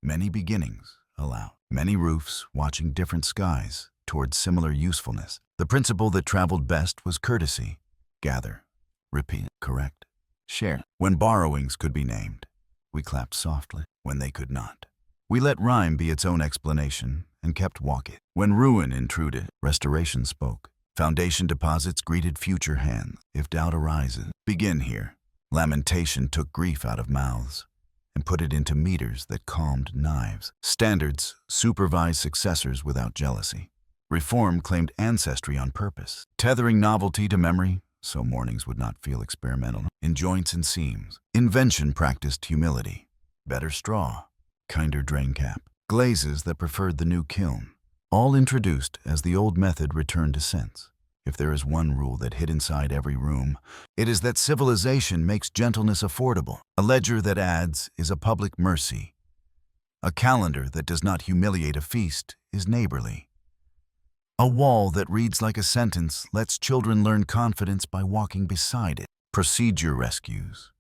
Many beginnings allowed. Many roofs watching different skies towards similar usefulness. The principle that traveled best was courtesy. Gather, repeat, correct, share. When borrowings could be named, we clapped softly. When they could not, we let rhyme be its own explanation and kept walking. When ruin intruded, restoration spoke. Foundation deposits greeted future hands. If doubt arises, begin here. Lamentation took grief out of mouths and put it into meters that calmed knives. Standards supervised successors without jealousy. Reform claimed ancestry on purpose, tethering novelty to memory so mornings would not feel experimental. In joints and seams, invention practiced humility. Better straw, kinder drain cap, glazes that preferred the new kiln. All introduced as the old method returned to sense. If there is one rule that hid inside every room, it is that civilization makes gentleness affordable. A ledger that adds is a public mercy. A calendar that does not humiliate a feast is neighborly. A wall that reads like a sentence lets children learn confidence by walking beside it. Procedure rescues.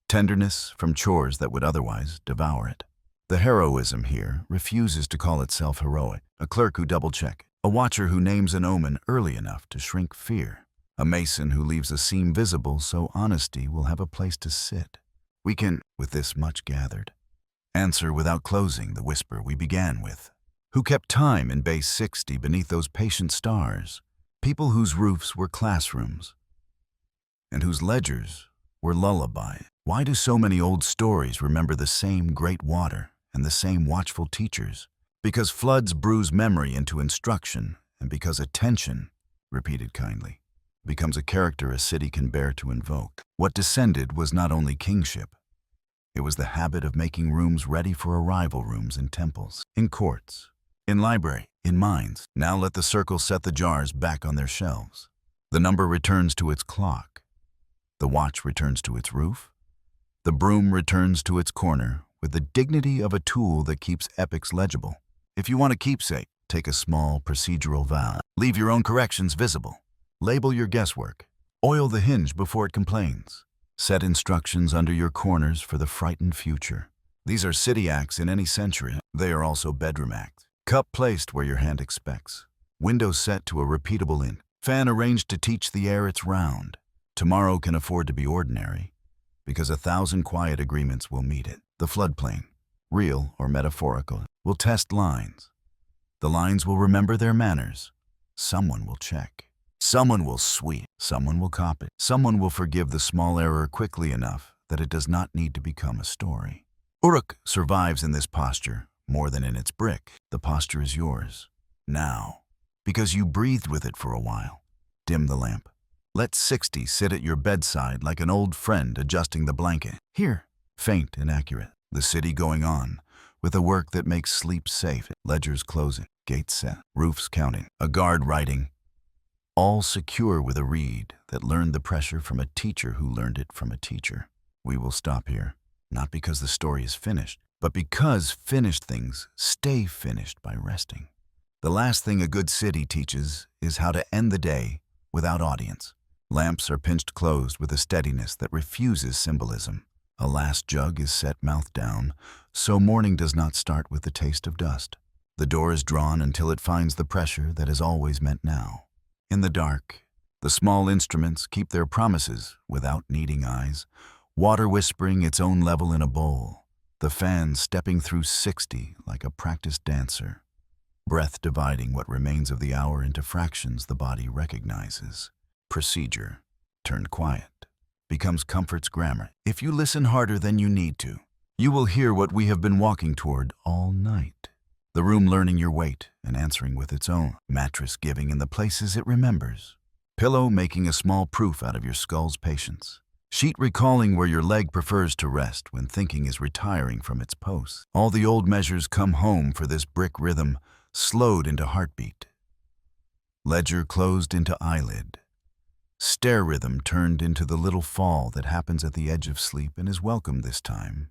Tenderness from chores that would otherwise devour it. The heroism here refuses to call itself heroic. A clerk who double-check. A watcher who names an omen early enough to shrink fear. A mason who leaves a seam visible so honesty will have a place to sit. We can, with this much gathered, answer without closing the whisper we began with. Who kept time in base 60 beneath those patient stars? People whose roofs were classrooms and whose ledgers were lullaby. Why do so many old stories remember the same great water and the same watchful teachers? Because floods bruise memory into instruction, and because attention, repeated kindly, becomes a character a city can bear to invoke. What descended was not only kingship. It was the habit of making rooms ready for arrival rooms in temples, in courts, in library, in mines. Now let the circle set the jars back on their shelves. The number returns to its clock. The watch returns to its roof. The broom returns to its corner with the dignity of a tool that keeps epics legible. If you want a keepsake, take a small procedural vow. Leave your own corrections visible. Label your guesswork. Oil the hinge before it complains. Set instructions under your corners for the frightened future. These are city acts in any century. They are also bedroom acts. Cup placed where your hand expects. Window set to a repeatable in. Fan arranged to teach the air its round. Tomorrow can afford to be ordinary, because 1,000 quiet agreements will meet it. The floodplain, real or metaphorical, will test lines. The lines will remember their manners. Someone will check. Someone will sweep. Someone will copy. Someone will forgive the small error quickly enough that it does not need to become a story. Uruk survives in this posture more than in its brick. The posture is yours now, because you breathed with it for a while. Dim the lamp. Let 60 sit at your bedside like an old friend adjusting the blanket. Here, faint and accurate. The city going on, with a work that makes sleep safe. Ledgers closing, gates set, roofs counting, a guard writing. All secure with a reed that learned the pressure from a teacher who learned it from a teacher. We will stop here, not because the story is finished, but because finished things stay finished by resting. The last thing a good city teaches is how to end the day without audience. Lamps are pinched closed with a steadiness that refuses symbolism. A last jug is set mouth down, so morning does not start with the taste of dust. The door is drawn until it finds the pressure that is always meant now. In the dark, the small instruments keep their promises without needing eyes, water whispering its own level in a bowl, the fan stepping through 60 like a practiced dancer, breath dividing what remains of the hour into fractions the body recognizes. Procedure, turned quiet, becomes comfort's grammar. If you listen harder than you need to, you will hear what we have been walking toward all night. The room learning your weight and answering with its own, mattress giving in the places it remembers, pillow making a small proof out of your skull's patience, sheet recalling where your leg prefers to rest when thinking is retiring from its post. All the old measures come home for this brick rhythm, slowed into heartbeat. Ledger closed into eyelid. Stair rhythm turned into the little fall that happens at the edge of sleep and is welcomed this time,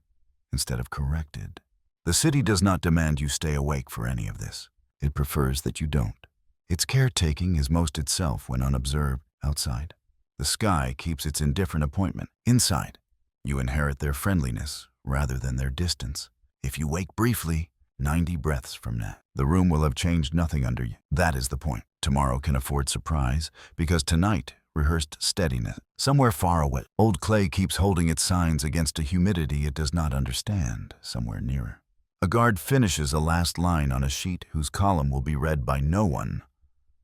instead of corrected. The city does not demand you stay awake for any of this. It prefers that you don't. Its caretaking is most itself when unobserved. Outside, the sky keeps its indifferent appointment. Inside, you inherit their friendliness rather than their distance. If you wake briefly, 90 breaths from now, the room will have changed nothing under you. That is the point. Tomorrow can afford surprise, because tonight rehearsed steadiness. Somewhere far away, old clay keeps holding its signs against a humidity it does not understand, somewhere nearer. A guard finishes a last line on a sheet whose column will be read by no one,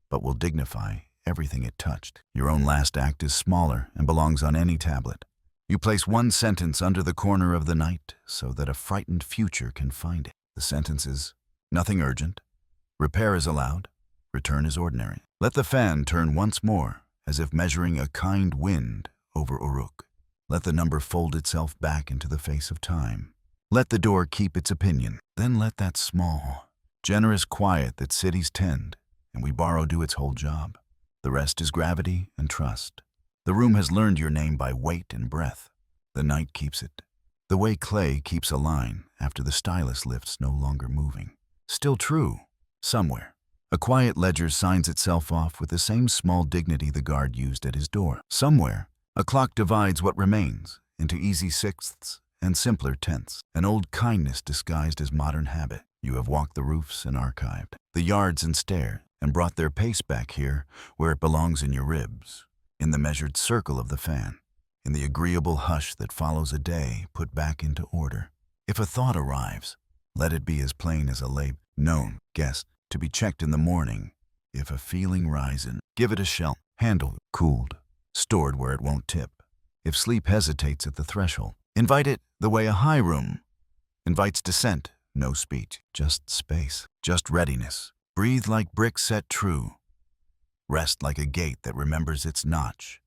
but will dignify everything it touched. Your own last act is smaller and belongs on any tablet. You place one sentence under the corner of the night so that a frightened future can find it. The sentence is, nothing urgent, repair is allowed, return is ordinary. Let the fan turn once more, as if measuring a kind wind over Uruk. Let the number fold itself back into the face of time. Let the door keep its opinion. Then let that small, generous quiet that cities tend, and we borrow do its whole job. The rest is gravity and trust. The room has learned your name by weight and breath. The night keeps it. The way clay keeps a line after the stylus lifts no longer moving. Still true, somewhere. A quiet ledger signs itself off with the same small dignity the guard used at his door. Somewhere, a clock divides what remains into easy sixths and simpler tenths, an old kindness disguised as modern habit. You have walked the roofs and archived the yards and stairs, and brought their pace back here where it belongs in your ribs, in the measured circle of the fan, in the agreeable hush that follows a day put back into order. If a thought arrives, let it be as plain as a label, known, guessed, to be checked in the morning. If a feeling rises, give it a shell, handled, cooled, stored where it won't tip. If sleep hesitates at the threshold, invite it the way a high room invites descent. No speech, just space, just readiness. Breathe like brick set true. Rest like a gate that remembers its notch.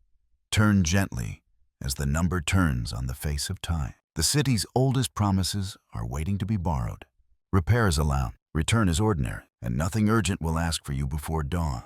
Turn gently as the number turns on the face of time. The city's oldest promises are waiting to be borrowed. Repair is allowed, return is ordinary, and nothing urgent will ask for you before dawn.